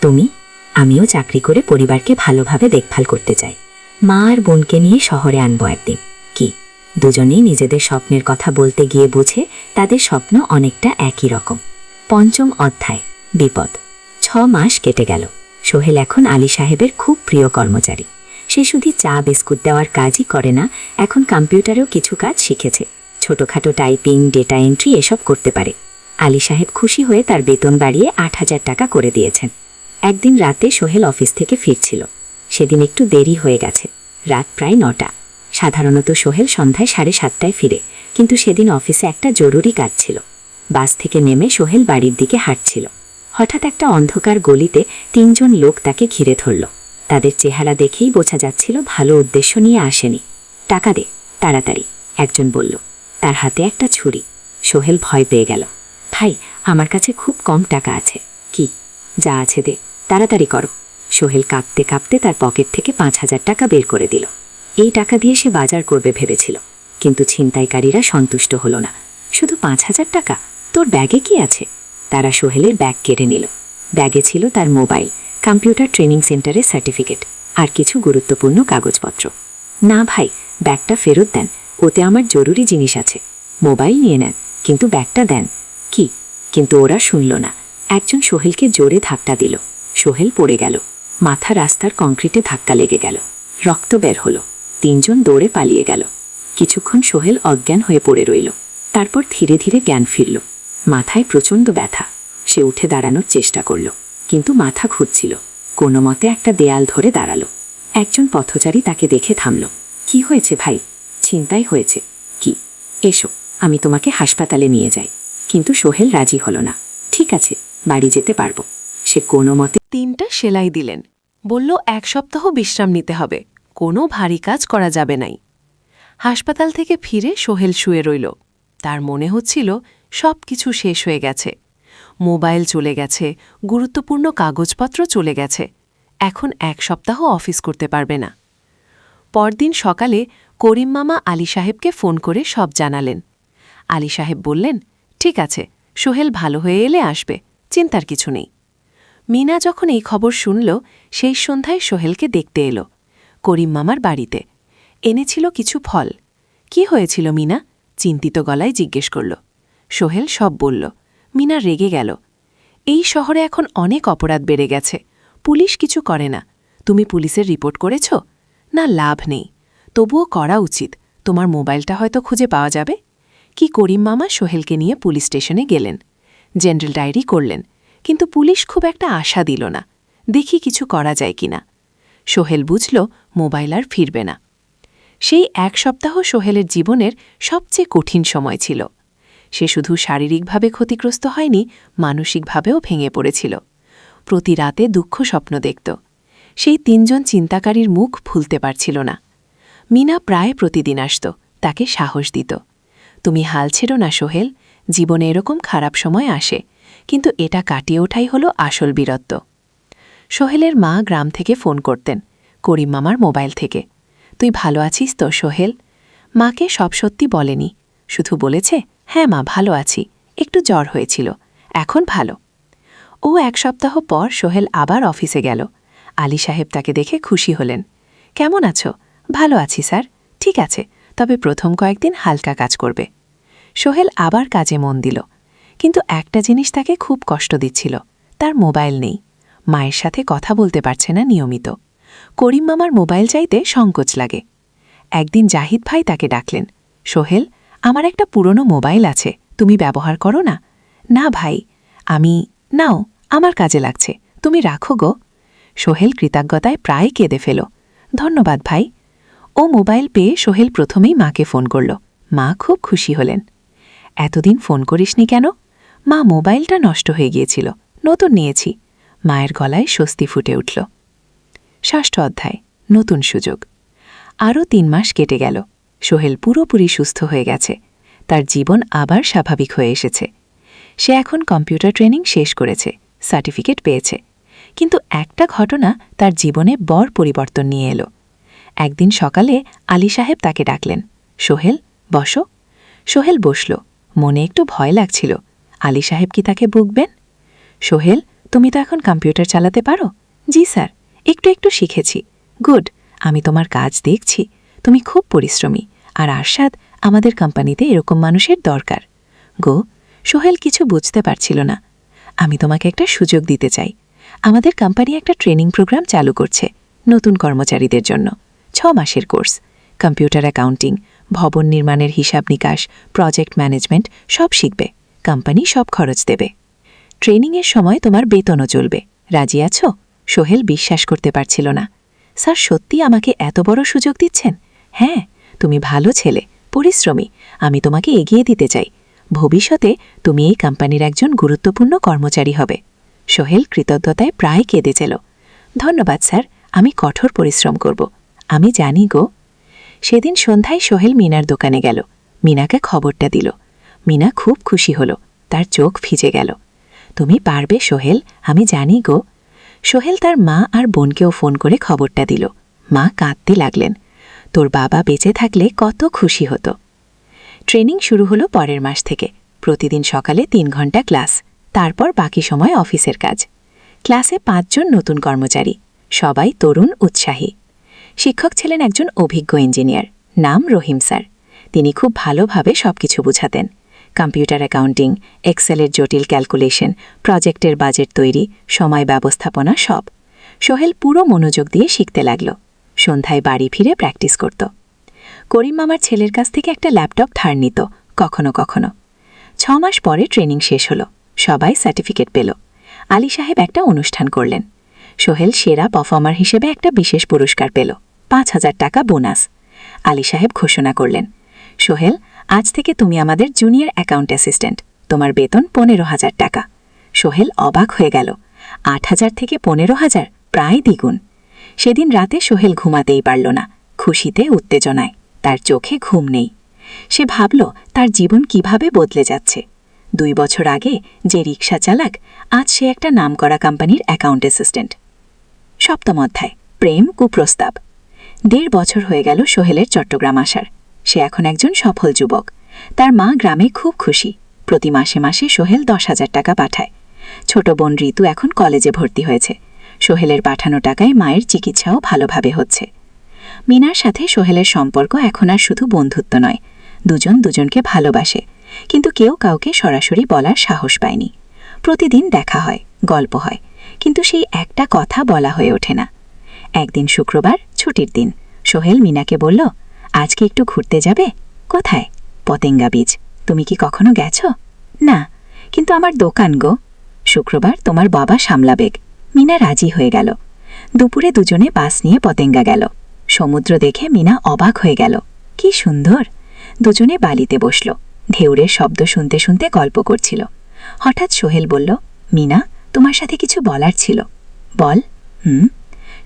তুমি? আমিও চাকরি করে পরিবারকে ভালোভাবে দেখভাল করতে চাই। মা আর বোনকে নিয়ে শহরে আনবো একদিন। কি? দুজনেই নিজেদের স্বপ্নের কথা বলতে গিয়ে বুঝে তাদের স্বপ্ন অনেকটা একই রকম। 5ম অধ্যায়, বিপদ। 6 মাস কেটে গেল। সোহেল এখন আলী সাহেবের খুব প্রিয় কর্মচারী। সে শুধু চা বিস্কুট দেওয়ার কাজই করে না, এখন কম্পিউটারেও কিছু কাজ শিখেছে। ছোটখাটো টাইপিং, ডেটা এন্ট্রি এসব করতে পারে। আলী সাহেব খুশি হয়ে তার বেতন বাড়িয়ে 8,000 টাকা করে দিয়েছেন। একদিন রাতে সোহেল অফিস থেকে ফিরছিল। সেদিন একটু দেরি হয়ে গেছে, রাত প্রায় 9টা। সাধারণত সোহেল সন্ধ্যায় 7:30টায় ফিরে, কিন্তু সেদিন অফিসে একটা জরুরি কাজ ছিল। বাস থেকে নেমে সোহেল বাড়ির দিকে হাঁটছিল। হঠাৎ একটা অন্ধকার গলিতে 3 জন লোক তাকে ঘিরে ধরল। তাদের চেহারা দেখেই বোঝা যাচ্ছিল ভালো উদ্দেশ্য নিয়ে আসেনি। টাকা দে, তাড়াতাড়ি, একজন বলল। তার হাতে একটা ছুরি। সোহেল ভয় পেয়ে গেল। ভাই, আমার কাছে খুব কম টাকা আছে। কি? যা আছে দে, তাড়াতাড়ি করো। সোহেল কাঁপতে কাঁপতে তার পকেট থেকে 5,000 টাকা বের করে দিল। এই টাকা দিয়ে সে বাজার করবে ভেবেছিল, কিন্তু ছিনতাইকারীরা সন্তুষ্ট হলো না। শুধু 5,000 টাকা? তোর ব্যাগে কি আছে? তারা সোহেলের ব্যাগ কেড়ে নিল। ব্যাগে ছিল তার মোবাইল, কম্পিউটার ট্রেনিং সেন্টারের সার্টিফিকেট আর কিছু গুরুত্বপূর্ণ কাগজপত্র। না ভাই, ব্যাগটা ফেরত দেন, ওতে আমার জরুরি জিনিস আছে। মোবাইল নিয়ে নেন, কিন্তু ব্যাগটা দেন। কি? কিন্তু ওরা শুনল না। একজন সোহেলকে জোরে ধাক্কা দিল। সোহেল পড়ে গেল। মাথা রাস্তার কংক্রিটে ধাক্কা লেগে গেল। রক্ত বের হলো। 3 জন দৌড়ে পালিয়ে গেল। কিছুক্ষণ সোহেল অজ্ঞান হয়ে পড়ে রইল। তারপর ধীরে ধীরে জ্ঞান ফিরল। মাথায় প্রচণ্ড ব্যথা। সে উঠে দাঁড়ানোর চেষ্টা করল, কিন্তু মাথা ঘুরছিল। কোনো মতে একটা দেয়াল ধরে দাঁড়ালো। একজন পথচারী তাকে দেখে থামল। কি হয়েছে ভাই? ছিনতাই হয়েছে। কি, এসো, আমি তোমাকে হাসপাতালে নিয়ে যাই। কিন্তু সোহেল রাজি হলো না। ঠিক আছে, বাড়ি যেতে পারবো। সে কোনো মতে 3টা সেলাই দিলেন, বলল 1 সপ্তাহ বিশ্রাম নিতে হবে, কোনো ভারী কাজ করা যাবে নাই। হাসপাতাল থেকে ফিরে সোহেল শুয়ে রইল। তার মনে হচ্ছিল সব কিছু শেষ হয়ে গেছে। মোবাইল চলে গেছে, গুরুত্বপূর্ণ কাগজপত্র চলে গেছে। এখন 1 সপ্তাহ অফিস করতে পারবে না। পরদিন সকালে করিম মামা আলী সাহেবকে ফোন করে সব জানালেন। আলী সাহেব বললেন, ঠিক আছে, সোহেল ভালো হয়ে এলে আসবে, চিন্তার কিছু নেই। মিনা যখন এই খবর শুনল, সেই সন্ধ্যায় সোহেলকে দেখতে এলো করিম মামার বাড়িতে। এনেছিল কিছু ফল। কি হয়েছিল মিনা? চিন্তিত গলায় জিজ্ঞেস করল। সোহেল সব বলল। মিনা রেগে গেল। এই শহরে এখন অনেক অপরাধ বেড়ে গেছে, পুলিশ কিছু করে না। তুমি পুলিশের রিপোর্ট করেছ? না, লাভ নেই। তবুও করা উচিত, তোমার মোবাইলটা হয়তো খুঁজে পাওয়া যাবে। কি করিম মামা সোহেলকে নিয়ে পুলিশ স্টেশনে গেলেন, জেনারেল ডায়েরি করলেন, কিন্তু পুলিশ খুব একটা আশা দিল না। দেখি কিছু করা যায় কিনা। সোহেল বুঝল মোবাইল আর ফিরবে না। সেই 1 সপ্তাহ সোহেলের জীবনের সবচেয়ে কঠিন সময় ছিল। সে শুধু শারীরিকভাবে ক্ষতিগ্রস্ত হয়নি, মানসিকভাবেও ভেঙে পড়েছিল। প্রতি রাতে দুঃখ স্বপ্ন দেখত। সেই 3 জন চিন্তাকারীর মুখ ভুলতে পারছিল না। মিনা প্রায় প্রতিদিন আসত, তাকে সাহস দিত। তুমি হাল ছেড়ো না সোহেল, জীবনে এরকম খারাপ সময় আসে, কিন্তু এটা কাটিয়ে ওঠাই হলো আসল বীরত্ব। সোহেলের মা গ্রাম থেকে ফোন করতেন, করিম মামার মোবাইল থেকে। তুই ভালো আছিস তো সোহেল? মাকে সব সত্যি বলেনি, শুধু বলেছে, হ্যাঁ মা, ভালো আছি, একটু জ্বর হয়েছিল, এখন ভালো। 1 সপ্তাহ পর সোহেল আবার অফিসে গেল। আলী সাহেব তাকে দেখে খুশি হলেন। কেমন আছো? ভালো আছি স্যার। ঠিক আছে, তবে প্রথম কয়েকদিন হালকা কাজ করবে। সোহেল আবার কাজে মন দিল। কিন্তু একটা জিনিস তাকে খুব কষ্ট দিচ্ছিল, তার মোবাইল নেই। মায়ের সাথে কথা বলতে পারছে না নিয়মিত। করিম মামার মোবাইল চাইতে সংকোচ লাগে। একদিন জাহিদ ভাই তাকে ডাকলেন। সোহেল, আমার একটা পুরনো মোবাইল আছে, তুমি ব্যবহার করো না? না ভাই, নাও, আমার কাজে লাগছে, তুমি রাখো গো। সোহেল কৃতজ্ঞতায় প্রায় কেঁদে ফেল। ধন্যবাদ ভাই। ও মোবাইল পেয়ে সোহেল প্রথমেই মাকে ফোন করল। মা খুব খুশি হলেন। এতদিন ফোন করিসনি কেন? মা, মোবাইলটা নষ্ট হয়ে গিয়েছিল, নতুন নিয়েছি। মায়ের গলায় স্বস্তি ফুটে উঠল। 6ষ্ঠ অধ্যায়, নতুন সুযোগ। আরও 3 মাস কেটে গেল। সোহেল পুরোপুরি সুস্থ হয়ে গেছে। তার জীবন আবার স্বাভাবিক হয়ে এসেছে। সে এখন কম্পিউটার ট্রেনিং শেষ করেছে, সার্টিফিকেট পেয়েছে। কিন্তু একটা ঘটনা তার জীবনে বড় পরিবর্তন নিয়ে এলো। একদিন সকালে আলী সাহেব তাকে ডাকলেন। সোহেল, বসো। সোহেল বসল। মনে একটু ভয় লাগছিল, আলী সাহেব কি তাকে বকবেন? সোহেল, তুমি তো এখন কম্পিউটার চালাতে পারো? জি স্যার, একটু একটু শিখেছি। গুড, আমি তোমার কাজ দেখছি, তুমি খুব পরিশ্রমী, আর আরশাদ, আমাদের কোম্পানিতে এরকম মানুষের দরকার। গো, সোহেল কিছু বুঝতে পারছিল না। আমি তোমাকে একটা সুযোগ দিতে চাই। আমাদের কোম্পানি একটা ট্রেনিং প্রোগ্রাম চালু করছে নতুন কর্মচারীদের জন্য। 6 মাসের কোর্স, কম্পিউটার অ্যাকাউন্টিং, ভবন নির্মাণের হিসাব নিকাশ, প্রজেক্ট ম্যানেজমেন্ট সব শিখবে। কোম্পানি সব খরচ দেবে। ট্রেনিংয়ের সময় তোমার বেতনও চলবে। রাজি আছো? সোহেল বিশ্বাস করতে পারছিল না। স্যার সত্যি আমাকে এত বড় সুযোগ দিচ্ছেন? হ্যাঁ, তুমি ভালো ছেলে, পরিশ্রমী, আমি তোমাকে এগিয়ে দিতে চাই। ভবিষ্যতে তুমি এই কোম্পানির একজন গুরুত্বপূর্ণ কর্মচারী হবে। সোহেল কৃতজ্ঞতায় প্রায় কেঁদে চল। ধন্যবাদ স্যার, আমি কঠোর পরিশ্রম করব। আমি জানি গো। সেদিন সন্ধ্যায় সোহেল মিনার দোকানে গেল। মিনাকে খবরটা দিল। মিনা খুব খুশি হল, তার চোখ ভিজে গেল। তুমি পারবে সোহেল, আমি জানি গো। সোহেল তার মা আর বোনকেও ফোন করে খবরটা দিল। মা কাঁদতে লাগলেন। তোর বাবা বেঁচে থাকলে কত খুশি হতো। ট্রেনিং শুরু হলো পরের মাস থেকে। প্রতিদিন সকালে 3 ঘন্টা ক্লাস, তারপর বাকি সময় অফিসের কাজ। ক্লাসে 5 জন নতুন কর্মচারী, সবাই তরুণ, উৎসাহী। শিক্ষক ছিলেন একজন অভিজ্ঞ ইঞ্জিনিয়ার, নাম রহিম স্যার। তিনি খুব ভালোভাবে সবকিছু বুঝাতেন। কম্পিউটার অ্যাকাউন্টিং, এক্সেলের জটিল ক্যালকুলেশন, প্রজেক্টের বাজেট তৈরি, সময় ব্যবস্থাপনা সব। সোহেল পুরো মনোযোগ দিয়ে শিখতে লাগল। সন্ধ্যায় বাড়ি ফিরে প্র্যাকটিস করত। করিম মামার ছেলের কাছ থেকে একটা ল্যাপটপ ধার নিত কখনো কখনো। 6 মাস পরে ট্রেনিং শেষ হলো, সবাই সার্টিফিকেট পেল। আলী সাহেব একটা অনুষ্ঠান করলেন। সোহেল সেরা পারফর্মার হিসেবে একটা বিশেষ পুরস্কার পেল, 5,000 টাকা বোনাস। আলী সাহেব ঘোষণা করলেন, সোহেল, আজ থেকে তুমি আমাদের জুনিয়র অ্যাকাউন্ট অ্যাসিস্ট্যান্ট। তোমার বেতন 15,000 টাকা। সোহেল অবাক হয়ে গেল। 8,000 থেকে 15,000, প্রায় দ্বিগুণ। সেদিন রাতে সোহেল ঘুমাতেই পারল না, খুশিতে উত্তেজনায়। তার চোখে ঘুম নেই। সে ভাবল তার জীবন কিভাবে বদলে যাচ্ছে। 2 বছর আগে যে রিকশা চালাক, আজ সে একটা নামকরা কোম্পানির অ্যাকাউন্ট অ্যাসিস্ট্যান্ট। 7ম অধ্যায়, প্রেম কুপ্রস্তাব। 1.5 বছর হয়ে গেল সোহেলের চট্টগ্রাম আসার। সে এখন একজন সফল যুবক। তার মা গ্রামে খুব খুশি। প্রতি মাসে মাসে সোহেল 10,000 টাকা পাঠায়। ছোট বোন ঋতু এখন কলেজে ভর্তি হয়েছে। সোহেলের পাঠানো টাকায় মায়ের চিকিৎসাও ভালোভাবে হচ্ছে। মিনার সাথে সোহেলের সম্পর্ক এখন আর শুধু বন্ধুত্ব নয়, দুজন দুজনকে ভালোবাসে, কিন্তু কেউ কাউকে সরাসরি বলার সাহস পায়নি। প্রতিদিন দেখা হয়, গল্প হয়, কিন্তু সেই একটা কথা বলা হয়ে ওঠে না। একদিন শুক্রবার, ছুটির দিন, সোহেল মিনাকে বলল, আজকে একটু ঘুরতে যাবে? কোথায়? পতেঙ্গা বীচ। তুমি কি কখনো গেছো? না, কিন্তু আমার দোকান গো। শুক্রবার তোমার বাবা সামলাবেগ। মিনা রাজি হয়ে গেল। দুপুরে দুজনে বাস নিয়ে পতেঙ্গা গেল। সমুদ্র দেখে মিনা অবাক হয়ে গেল। কি সুন্দর! দুজনে বালিতে বসল। ঢেউরের শব্দ শুনতে শুনতে গল্প করছিল। হঠাৎ সোহেল বলল, মিনা, তোমার সাথে কিছু বলার ছিল। বল।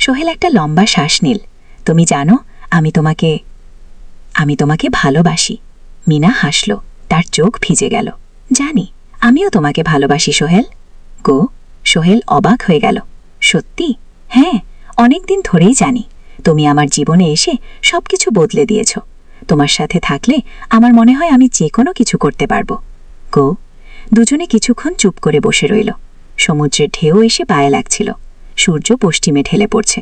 সোহেল একটা লম্বা শ্বাস নিল। তুমি জানো, আমি তোমাকে ভালোবাসি। মিনা হাসল, তার চোখ ভিজে গেল। জানি, আমিও তোমাকে ভালোবাসি সোহেল। গো। সোহেল অবাক হয়ে গেল। সত্যি? হ্যাঁ, অনেকদিন ধরেই জানি। তুমি আমার জীবনে এসে সবকিছু বদলে দিয়েছ। তোমার সাথে থাকলে আমার মনে হয় আমি যে কোনো কিছু করতে পারবো। গো। দুজনে কিছুক্ষণ চুপ করে বসে রইল। সমুদ্রের ঢেউ এসে পায়ে লাগছিল। সূর্য পশ্চিমে ঢেলে পড়ছে।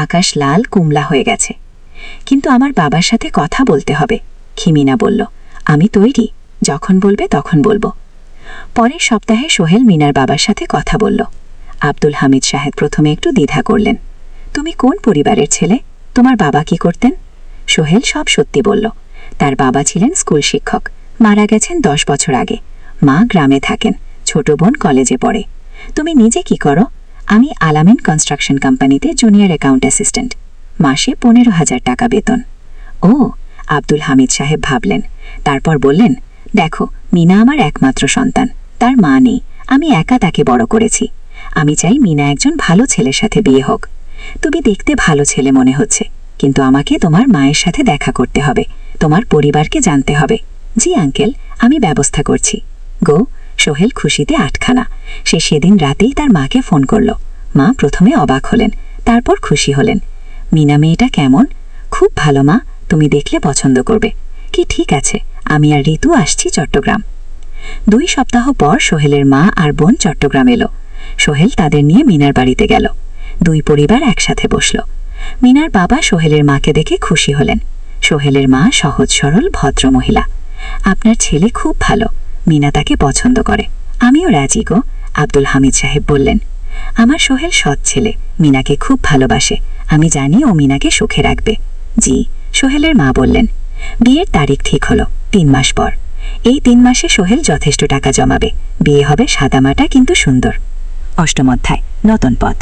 আকাশ লাল কুমলা হয়ে গেছে। কিন্তু আমার বাবার সাথে কথা বলতে হবে, খিমিনা বলল। আমি তৈরি, যখন বলবে তখন বলবো। পরের সপ্তাহে সোহেল মিনার বাবার সাথে কথা বলল। আব্দুল হামিদ সাহেব প্রথমে একটু দ্বিধা করলেন। তুমি কোন পরিবারের ছেলে? তোমার বাবা কি করতেন? সোহেল সব সত্যি বলল। তার বাবা ছিলেন স্কুল শিক্ষক, মারা গেছেন 10 বছর আগে। মা গ্রামে থাকেন, ছোট বোন কলেজে পড়ে। তুমি নিজে কি করো? আমি আলামিন কনস্ট্রাকশন কোম্পানিতে জুনিয়র অ্যাকাউন্ট অ্যাসিস্ট্যান্ট। মাসে 15,000 টাকা বেতন। ও, আব্দুল হামিদ সাহেব ভাবলেন। তারপর বললেন, দেখো, মিনা আমার একমাত্র সন্তান। তার মা নেই, আমি একা তাকে বড় করেছি। আমি চাই মিনা একজন ভালো ছেলের সাথে বিয়ে হোক। তুমি দেখতে ভালো ছেলে মনে হচ্ছে, কিন্তু আমাকে তোমার মায়ের সাথে দেখা করতে হবে, তোমার পরিবারকে জানতে হবে। জি আঙ্কেল, আমি ব্যবস্থা করছি। গো। সোহেল খুশিতে আটখানা। সে সেদিন রাতেই তার মাকে ফোন করল। মা প্রথমে অবাক হলেন, তারপর খুশি হলেন। মিনা মেয়েটা কেমন? খুব ভালো মা, তুমি দেখলে পছন্দ করবে। কি ঠিক আছে, আমি আর ঋতু আসছি চট্টগ্রাম। 2 সপ্তাহ পর সোহেলের মা আর বোন চট্টগ্রাম এলো। সোহেল তাদের নিয়ে মিনার বাড়িতে গেল। 2 পরিবার একসাথে বসল। মিনার বাবা সোহেলের মাকে দেখে খুশি হলেন। সোহেলের মা সহজ সরল ভদ্র মহিলা। আপনার ছেলে খুব ভালো, মিনা তাকে পছন্দ করে। আমিও রাজি গো, আব্দুল হামিদ সাহেব বললেন। আমার সোহেল সৎ ছেলে, মিনাকে খুব ভালোবাসে। আমি জানি ও মিনাকে সুখে রাখবে। জি, সোহেলের মা বললেন। বিয়ের তারিখ ঠিক হলো 3 মাস পর। এই 3 মাসে সোহেল যথেষ্ট টাকা জমাবে। বিয়ে হবে সাদামাটা কিন্তু সুন্দর। 8ম অধ্যায়, নতুন পথ।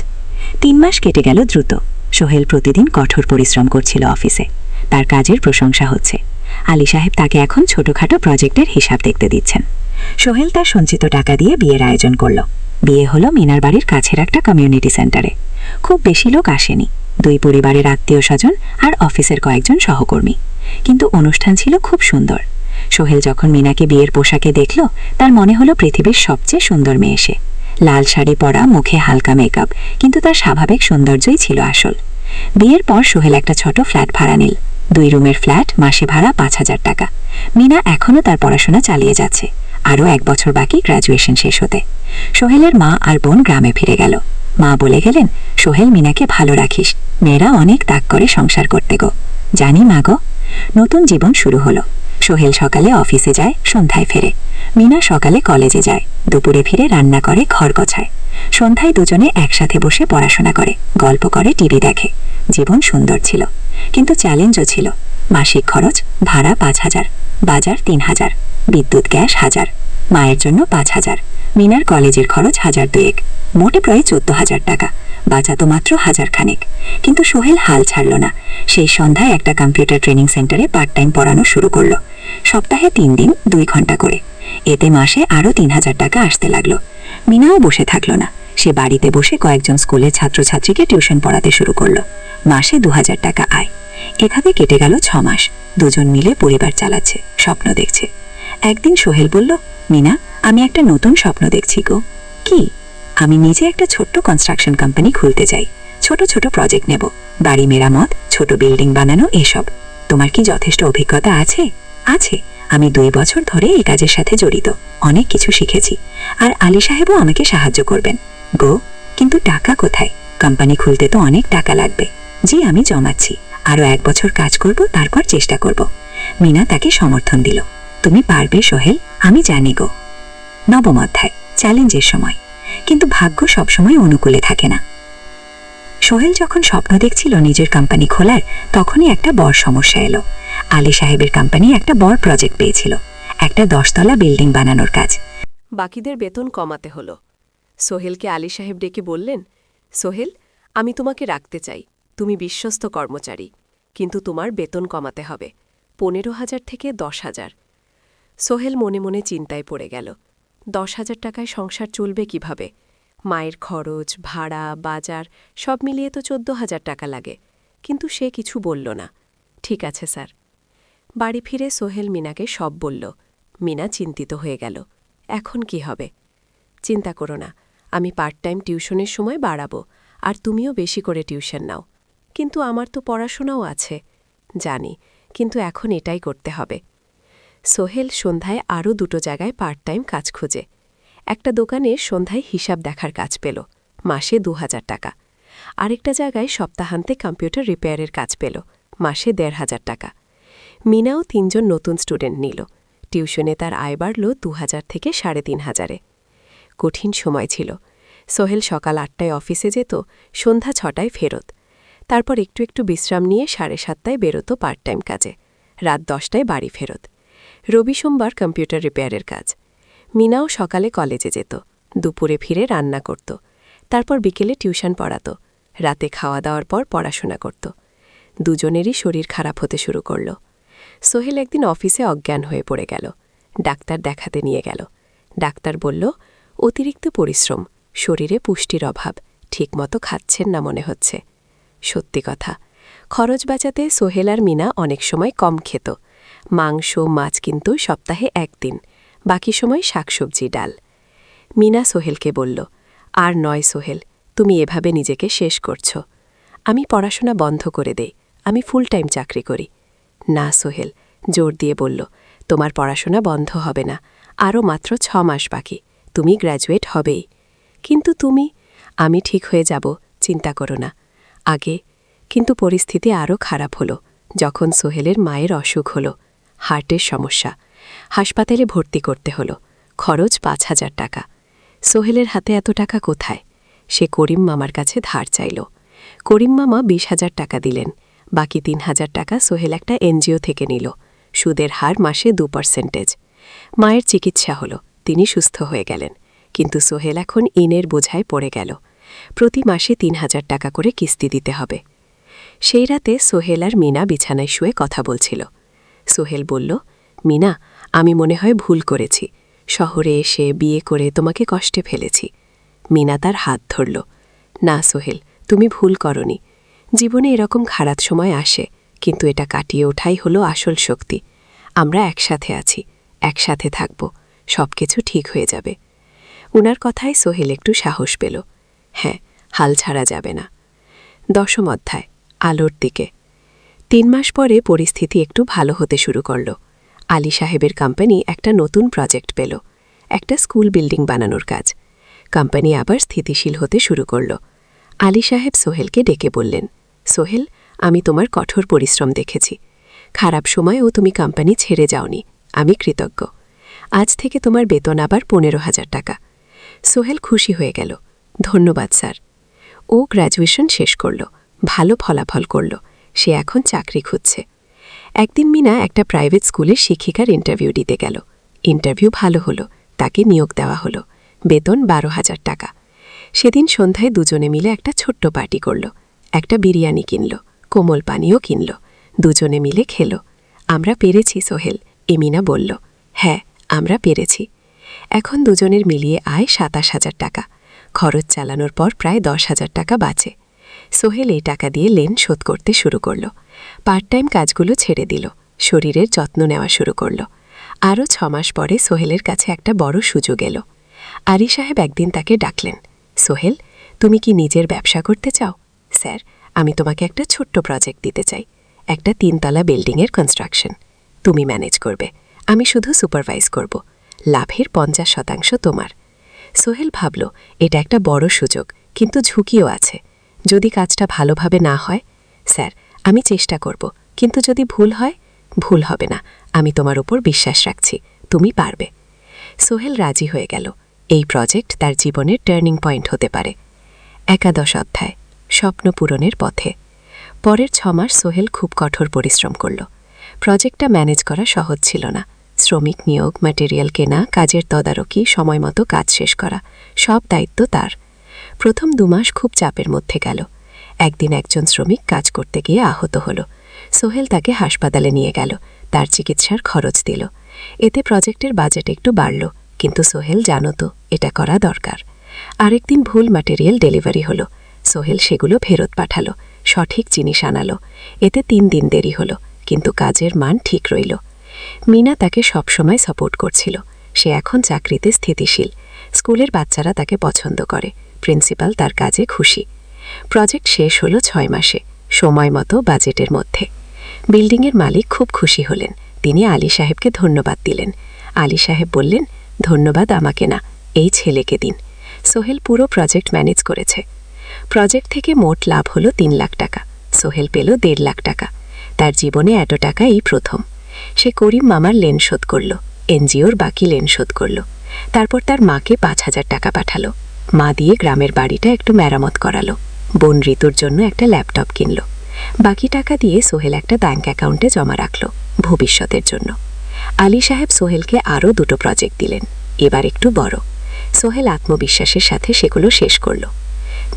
3 মাস কেটে গেল দ্রুত। সোহেল প্রতিদিন কঠোর পরিশ্রম করছিল অফিসে। তার কাজের প্রশংসা হচ্ছে। আলী সাহেব তাকে এখন ছোটখাটো প্রজেক্টের হিসাব দেখতে দিচ্ছেন। সোহেল তার সঞ্চিত টাকা দিয়ে বিয়ের আয়োজন করল। বিয়ে হলো মিনার বাড়ির কাছের একটা কমিউনিটি সেন্টারে। খুব বেশি লোক আসেনি, 2 পরিবারের আত্মীয় স্বজন আর অফিসের কয়েকজন সহকর্মী। কিন্তু অনুষ্ঠান ছিল খুব সুন্দর। সোহেল যখন মিনাকে বিয়ের পোশাকে দেখল, তার মনে হলো পৃথিবীর সবচেয়ে সুন্দর মেয়ে সে। লাল শাড়ি পরা, মুখে হালকা মেকআপ, কিন্তু তার স্বাভাবিক সৌন্দর্যই ছিল আসল। বিয়ের পর সোহেল একটা ছোট ফ্ল্যাট ভাড়া নিল। 2 রুমের ফ্ল্যাট, মাসে ভাড়া 5,000 টাকা। মিনা এখনও তার পড়াশোনা চালিয়ে যাচ্ছে। আরও 1 বছর বাকি গ্র্যাজুয়েশন শেষ হতে। সোহেলের মা আর বোন গ্রামে ফিরে গেল। মা বলে গেলেন, সোহেল মিনাকে ভালো রাখিস, মেয়েরা অনেক তাগ করে সংসার করতে গো। জানি মা গো। নতুন জীবন শুরু হলো। সোহেল সকালে অফিসে যায়, সন্ধ্যায় ফেরে। মিনা সকালে কলেজে যায়, দুপুরে ফিরে রান্না করে, ঘর গোছায়। সন্ধ্যায় দুজনে একসাথে বসে পড়াশোনা করে, গল্প করে, টিভি দেখে। জীবন সুন্দর ছিল, কিন্তু চ্যালেঞ্জও ছিল। মাসিক খরচ, ভাড়া 5,000, বাজার 3,000, বিদ্যুৎ গ্যাস 1,000, মায়ের জন্য 5,000, মিনার কলেজের খরচ 1,000 2, মোটে প্রায় 14,000 টাকা। বাঁচা তো মাত্র 1000 খানেক। কিন্তু সোহেল হাল ছাড়ল না। সেই সন্ধ্যায় একটা কম্পিউটার ট্রেনিং সেন্টারে পার্ট টাইম পড়ানো শুরু করলো। সপ্তাহে 3 দিন 2 ঘন্টা করে। এতে মাসে আরও 3000 টাকা আসতে লাগলো। মিনাও বসে থাকলো না। সে বাড়িতে বসে কয়েকজন স্কুলের ছাত্রছাত্রীকে টিউশন পড়াতে শুরু করলো। মাসে 2000 টাকা আয়। এভাবে কেটে গেল 6 মাস। দুজন মিলে পরিবার চালাচ্ছে, স্বপ্ন দেখছে। একদিন সোহেল বলল, মিনা, আমি একটা নতুন স্বপ্ন দেখছি গো। কি? আমি নিজে একটা ছোট্ট কনস্ট্রাকশন কোম্পানি খুলতে চাই। ছোট ছোট প্রজেক্ট নেব, বাড়ি মেরামত, ছোট বিল্ডিং বানানো, এসব। তোমার কি যথেষ্ট অভিজ্ঞতা আছে? আছে। আমি 2 বছর ধরে এই কাজের সাথে জড়িত, অনেক কিছু শিখেছি। আর আলী সাহেবও আমাকে সাহায্য করবেন। গো, কিন্তু টাকা কোথায়? কোম্পানি খুলতে তো অনেক টাকা লাগবে। জি, আমি জমাচ্ছি। আরও 1 বছর কাজ করব, তারপর চেষ্টা করব। মিনা তাকে সমর্থন দিল। তুমি পারবে সোহেল, আমি জানি গো। 9ম অধ্যায়, চ্যালেঞ্জের সময়। কিন্তু ভাগ্য সবসময় অনুকূলে থাকে না। সোহেল যখন স্বপ্ন দেখছিল নিজের কোম্পানি খোলার, তখনই একটা বড় সমস্যা এলো। আলী সাহেবের কোম্পানি একটা বড় প্রজেক্ট পেয়েছিল, একটা 10 তলা বিল্ডিং বানানোর কাজ। বাকিদের বেতন কমাতে হলো। সোহেলকে আলী সাহেব ডেকে বললেন, সোহেল, আমি তোমাকে রাখতে চাই, তুমি বিশ্বস্ত কর্মচারী, কিন্তু তোমার বেতন কমাতে হবে 15,000 থেকে 10,000। সোহেল মনে মনে চিন্তায় পড়ে গেল। 10,000 টাকায় সংসার চলবে কিভাবে? মায়ের খরচ, ভাড়া, বাজার সব মিলিয়ে তো 14,000 টাকা লাগে। কিন্তু সে কিছু বলল না। ঠিক আছে স্যার। বাড়ি ফিরে সোহেল মিনাকে সব বলল। মিনা চিন্তিত হয়ে গেল। এখন কি হবে? চিন্তা করো না, আমি পার্ট টাইম টিউশনের সময় বাড়াবো, আর তুমিও বেশি করে টিউশন নাও। কিন্তু আমার তো পড়াশোনাও আছে। জানি, কিন্তু এখন এটাই করতে হবে। সোহেল সন্ধ্যায় আরও 2 জায়গায় পার্ট টাইম কাজ খুঁজে। একটা দোকানে সন্ধ্যায় হিসাব দেখার কাজ পেল, মাসে 2000 টাকা। আরেকটা জায়গায় সপ্তাহান্তে কম্পিউটার রিপেয়ারের কাজ পেল, মাসে 1500 টাকা। মিনাও 3 জন নতুন স্টুডেন্ট নিল। টিউশনে তার আয় বাড়ল 2000 থেকে 3500-এ। কঠিন সময় ছিল। সোহেল সকাল 8টায় অফিসে যেত, সন্ধ্যা 6টায় ফেরত। তারপর একটু একটু বিশ্রাম নিয়ে 7:30টায় বেরোত পার্ট টাইম কাজে। রাত 10টায় বাড়ি ফেরত। রবি সোমবার কম্পিউটার রিপেয়ারের কাজ। মিনাও সকালে কলেজে যেত, দুপুরে ফিরে রান্না করত, তারপর বিকেলে টিউশন পড়াত, রাতে খাওয়া দাওয়ার পর পড়াশোনা করত। দুজনেরই শরীর খারাপ হতে শুরু করল। সোহেল একদিন অফিসে অজ্ঞান হয়ে পড়ে গেল। ডাক্তার দেখাতে নিয়ে গেল। ডাক্তার বলল, অতিরিক্ত পরিশ্রম, শরীরে পুষ্টির অভাব, ঠিকমতো খাচ্ছেন না মনে হচ্ছে। সত্যি কথা, খরচ বাঁচাতে সোহেল আর মিনা অনেক সময় কম খেত। মাংস, মাছ কিন্তু সপ্তাহে 1 দিন, বাকি সময় শাকসবজি, ডাল। মিনা সোহেলকে বলল, আর নয় সোহেল, তুমি এভাবে নিজেকে শেষ করছো। আমি পড়াশোনা বন্ধ করে দেই, আমি ফুল টাইম চাকরি করি। না সোহেল জোর দিয়ে বলল, তোমার পড়াশোনা বন্ধ হবে না, আরও মাত্র 6 মাস বাকি, তুমি গ্র্যাজুয়েট হবেই। কিন্তু তুমি? আমি ঠিক হয়ে যাব, চিন্তা করো না। আগে কিন্তু পরিস্থিতি আরও খারাপ হলো যখন সোহেলের মায়ের অসুখ হলো, হার্টের সমস্যা। হাসপাতালে ভর্তি করতে হলো, খরচ 5000 টাকা। সোহেলের হাতে এত টাকা কোথায়? সে করিম মামার কাছে ধার চাইল। করিম মামা 20,000 টাকা দিলেন। বাকি 3,000 টাকা সোহেল একটা এনজিও থেকে নিল। সুদের হার মাসে 2%। মায়ের চিকিৎসা হলো, তিনি সুস্থ হয়ে গেলেন। কিন্তু সোহেল এখন ইনের বোঝায় পড়ে গেল। প্রতি মাসে 3,000 টাকা করে কিস্তি দিতে হবে। সেই রাতে সোহেল আর মিনা বিছানায় শুয়ে কথা বলছিল। সোহেল বলল, মিনা, আমি মনে হয় ভুল করেছি, শহরে এসে বিয়ে করে তোমাকে কষ্টে ফেলেছি। মিনা তার হাত ধরল। না সোহেল, তুমি ভুল করনি। জীবনে এরকম খারাপ সময় আসে, কিন্তু এটা কাটিয়ে ওঠাই হলো আসল শক্তি। আমরা একসাথে আছি, একসাথে থাকব, সব কিছু ঠিক হয়ে যাবে। উনার কথায় সোহেল একটু সাহস পেল। হ্যাঁ, হাল ছাড়া যাবে না। 10ম অধ্যায়, আলোর দিকে। 3 মাস পরে পরিস্থিতি একটু ভালো হতে শুরু করল। আলী সাহেবের কোম্পানি একটা নতুন প্রজেক্ট পেল, একটা স্কুল বিল্ডিং বানানোর কাজ। কোম্পানি আবার স্থিতিশীল হতে শুরু করল। আলী সাহেব সোহেলকে ডেকে বললেন, সোহেল, আমি তোমার কঠোর পরিশ্রম দেখেছি। খারাপ সময়েও তুমি কোম্পানি ছেড়ে যাওনি, আমি কৃতজ্ঞ। আজ থেকে তোমার বেতন আবার 15,000 টাকা। সোহেল খুশি হয়ে গেল। ধন্যবাদ স্যার। ও গ্র্যাজুয়েশন শেষ করল, ভালো ফলাফল করল, সে এখন চাকরি খুঁজছে। একদিন মিনা একটা প্রাইভেট স্কুলের শিক্ষিকার ইন্টারভিউ দিতে গেল। ইন্টারভিউ ভালো হলো, তাকে নিয়োগ দেওয়া হলো, বেতন 12,000 টাকা। সেদিন সন্ধ্যায় দুজনে মিলে একটা ছোট্ট পার্টি করল। একটা বিরিয়ানি কিনল, কোমল পানীয় কিনল, দুজনে মিলে খেল। আমরা পেরেছি সোহেল, এমিনা বলল। হ্যাঁ, আমরা পেরেছি। এখন দুজনের মিলিয়ে আয় ২৭,০০০ টাকা। খরচ চালানোর পর প্রায় ১০,০০০ টাকা বাঁচে। সোহেল এই টাকা দিয়ে লেন শোধ করতে শুরু করল। পার্ট টাইম কাজগুলো ছেড়ে দিল, শরীরের যত্ন নেওয়া শুরু করল। আরও ৬ মাস পরে সোহেলের কাছে একটা বড় সুযোগ এলো। আলী সাহেব একদিন তাকে ডাকলেন। সোহেল, তুমি কি নিজের ব্যবসা করতে চাও? স্যার, আমি তোমাকে একটা ছোট্ট প্রজেক্ট দিতে চাই, একটা ৩ তলা বিল্ডিংয়ের কনস্ট্রাকশন। তুমি ম্যানেজ করবে, আমি শুধু সুপারভাইজ করব। লাভের ৫০% তোমার। সোহেল ভাবল, এটা একটা বড় সুযোগ, কিন্তু ঝুঁকিও আছে। যদি কাজটা ভালোভাবে না হয়? স্যার, আমি চেষ্টা করব, কিন্তু যদি ভুল হয়? ভুল হবে না, আমি তোমার উপর বিশ্বাস রাখছি, তুমি পারবে। সোহেল রাজি হয়ে গেল। এই প্রজেক্ট তার জীবনের টার্নিং পয়েন্ট হতে পারে। ১১ অধ্যায়, স্বপ্ন পূরণের পথে। পরের ৬ মাস সোহেল খুব কঠোর পরিশ্রম করল। প্রজেক্টটা ম্যানেজ করা সহজ ছিল না। শ্রমিক নিয়োগ, ম্যাটেরিয়াল কেনা, কাজের তদারকি, সময়মতো কাজ শেষ করা, সব দায়িত্ব তার। প্রথম ২ মাস খুব চাপের মধ্যে গেল। একদিন একজন শ্রমিক কাজ করতে গিয়ে আহত হল। সোহেল তাকে হাসপাতালে নিয়ে গেল, তার চিকিৎসার খরচ দিল। এতে প্রজেক্টের বাজেট একটু বাড়ল, কিন্তু সোহেল জানত এটা করা দরকার। আরেকদিন ভুল ম্যাটেরিয়াল ডেলিভারি হলো। সোহেল সেগুলো ফেরত পাঠালো, সঠিক জিনিস আনালো। এতে ৩ দিন দেরি হলো, কিন্তু কাজের মান ঠিক রইল। মিনা তাকে সবসময় সাপোর্ট করছিল। সে এখন চাকরিতে স্থিতিশীল। স্কুলের বাচ্চারা তাকে পছন্দ করে, প্রিন্সিপাল তার কাজে খুশি। প্রজেক্ট শেষ হলো ৬ মাসে, সময় মতো বাজেটের মধ্যে। বিল্ডিংয়ের মালিক খুব খুশি হলেন। তিনি আলী সাহেবকে ধন্যবাদ দিলেন। আলী সাহেব বললেন, ধন্যবাদ আমাকে না, এই ছেলেকে দিন। সোহেল পুরো প্রজেক্ট ম্যানেজ করেছে। প্রজেক্ট থেকে মোট লাভ হলো ৩ লাখ টাকা। সোহেল পেল ১.৫ লাখ টাকা। তার জীবনে এত টাকা এই প্রথম। সে করিম মামার লেন শোধ করল, এনজিওর বাকি লেন শোধ করল। তারপর তার মাকে ৫,০০০ টাকা পাঠালো। মা দিয়ে গ্রামের বাড়িটা একটু মেরামত করালো। বোন ঋতুর জন্য একটা ল্যাপটপ কিনল। বাকি টাকা দিয়ে সোহেল একটা ব্যাংক অ্যাকাউন্টে জমা রাখল, ভবিষ্যতের জন্য। আলী সাহেব সোহেলকে আরও ২টো প্রজেক্ট দিলেন, এবার একটু বড়। সোহেল আত্মবিশ্বাসের সাথে সেগুলো শেষ করল।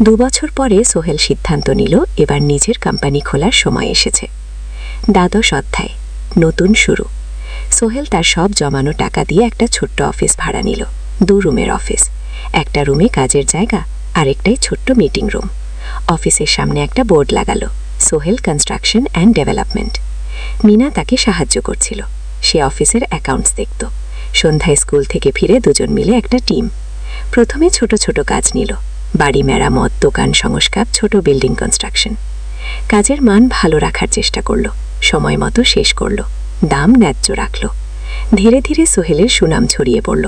২ বছর পরে সোহেল সিদ্ধান্ত নিল, এবার নিজের কোম্পানি খোলার সময় এসেছে। ১২ অধ্যায়, নতুন শুরু। সোহেল তার সব জমানো টাকা দিয়ে একটা ছোট্ট অফিস ভাড়া নিল। ২ রুমের অফিস। একটা রুমে কাজের জায়গা, আরেকটাই ছোট্ট মিটিং রুম। অফিসের সামনে একটা বোর্ড লাগালো, Sohel construction and development. Mina তাকে সাহায্য করছিল। সে অফিসের অ্যাকাউন্টস দেখত। সন্ধ্যায় স্কুল থেকে ফিরে দুজন মিলে একটা টিম। প্রথমে ছোট ছোট কাজ নিল, বাড়ি মেরামত, দোকান সংস্কার, ছোট বিল্ডিং কনস্ট্রাকশন। কাজের মান ভালো রাখার চেষ্টা করল, সময় মতো শেষ করল, দাম ন্যায্য রাখল। ধীরে ধীরে সোহেলের সুনাম ছড়িয়ে পড়ল।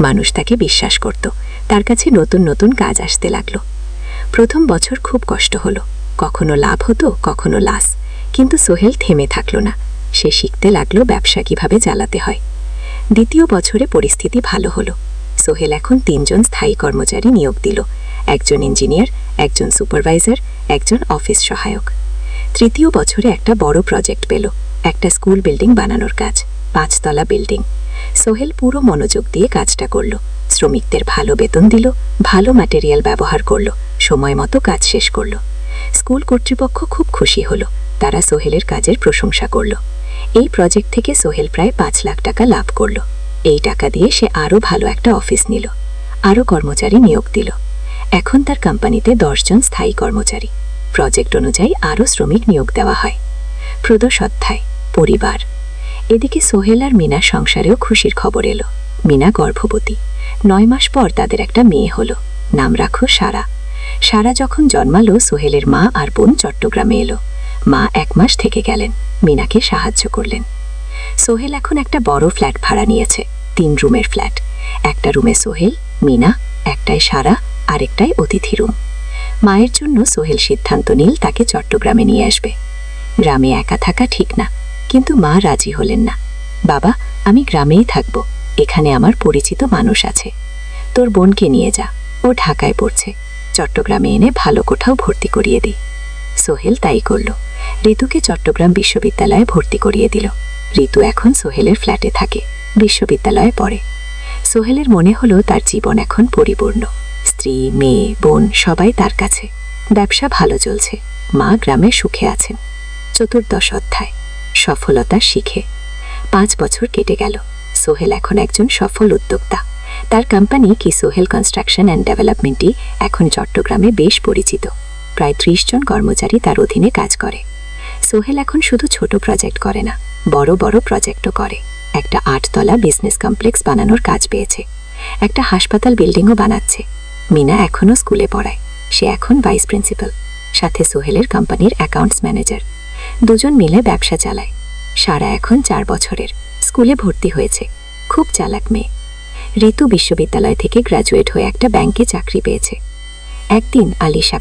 মানুষ তাকে বিশ্বাস করত, তার কাছে নতুন নতুন কাজ আসতে লাগল। প্রথম বছর খুব কষ্ট হলো, কখনো লাভ হতো, কখনো লস। কিন্তু সোহেল থেমে থাকল না। সে শিখতে লাগলো ব্যবসা কিভাবে চালাতে হয়। দ্বিতীয় বছরে পরিস্থিতি ভালো হলো। সোহেল এখন ৩ জন স্থায়ী কর্মচারী নিয়োগ দিল, একজন ইঞ্জিনিয়ার, একজন সুপারভাইজার, একজন অফিস সহায়ক। তৃতীয় বছরে একটা বড় প্রজেক্ট পেল, একটা স্কুল বিল্ডিং বানানোর কাজ, ৫ তলা বিল্ডিং। সোহেল পুরো মনোযোগ দিয়ে কাজটা করল। শ্রমিকদের ভালো বেতন দিল, ভালো ম্যাটেরিয়াল ব্যবহার করল, সময় মতো কাজ শেষ করল। স্কুল কর্তৃপক্ষ খুব খুশি হলো, তারা সোহেলের কাজের প্রশংসা করল। এই প্রজেক্ট থেকে সোহেল প্রায় ৫ লাখ টাকা লাভ করল। এই টাকা দিয়ে সে আরও ভালো একটা অফিস নিল, আরও কর্মচারী নিয়োগ দিল। এখন তার কোম্পানিতে ১০ জন স্থায়ী কর্মচারী। প্রজেক্ট অনুযায়ী আরও শ্রমিক নিয়োগ দেওয়া হয়। ১৪ অধ্যায়, পরিবার। এদিকে সোহেল আর মিনার সংসারেও খুশির খবর এলো। মিনা গর্ভবতী। ৯ মাস পর তাদের একটা মেয়ে হলো, নাম রাখো সারা। সারা যখন জন্মালো, সোহেলের মা আর বোন চট্টগ্রামে এলো। মা ১ মাস থেকে গেলেন, মিনাকে সাহায্য করলেন। সোহেল এখন একটা বড় ফ্ল্যাট ভাড়া নিয়েছে, ৩ রুমের ফ্ল্যাট। একটা রুমে সোহেল, মিনা, একটাই সারা, আরেকটাই অতিথি রুম। মায়ের জন্য সোহেল সিদ্ধান্ত নিল তাকে চট্টগ্রামে নিয়ে আসবে। গ্রামে একা থাকা ঠিক না, কিন্তু মা রাজি হলেন না। বাবা, আমি গ্রামেই থাকব, এখানে আমার পরিচিত মানুষ আছে। তোর বোনকে নিয়ে যা, ও ঢাকায় পড়ছে, চট্টগ্রামে এনে ভালো কোথাও ভর্তি করিয়ে দিই। সোহেল তাই করল। ঋতুকে চট্টগ্রাম বিশ্ববিদ্যালয়ে ভর্তি করিয়ে দিল। ঋতু এখন সোহেলের ফ্ল্যাটে থাকে, বিশ্ববিদ্যালয়ে পড়ে। সোহেলের মনে হলো তার জীবন এখন পরিপূর্ণ। স্ত্রী, মেয়ে, বোন সবাই তার কাছে। ব্যবসা ভালো চলছে, মা গ্রামে সুখে আছেন। 14 অধ্যায়, সফলতা শিখে। 5 বছর কেটে গেল। সোহেল এখন একজন সফল উদ্যোক্তা। তার কোম্পানি কি সোহেল কনস্ট্রাকশন অ্যান্ড ডেভেলপমেন্টই এখন চট্টগ্রামে বেশ পরিচিত। প্রায় 30 জন কর্মচারী তার অধীনে কাজ করে। সোহেল এখন শুধু ছোট প্রজেক্ট করে না, বড় বড় প্রজেক্টও করে। একটা 8 তলা বিজনেস কমপ্লেক্স বানানোর কাজ পেয়েছে। একটা হাসপাতাল বিল্ডিংও বানাচ্ছে। মিনা এখনও স্কুলে পড়ায়, সে এখন ভাইস প্রিন্সিপাল। সাথে সোহেলের কোম্পানির অ্যাকাউন্টস ম্যানেজার। দুজন মিলে ব্যবসা চালায়। সারা এখন 4 বছরের, স্কুলে ভর্তি হয়েছে। খুব চালাক মেয়ে। ঋতু বিশ্ববিদ্যালয় থেকে গ্র্যাজুয়েট হয়ে একটা ব্যাংকে চাকরি পেয়েছে। একদিন আলিশা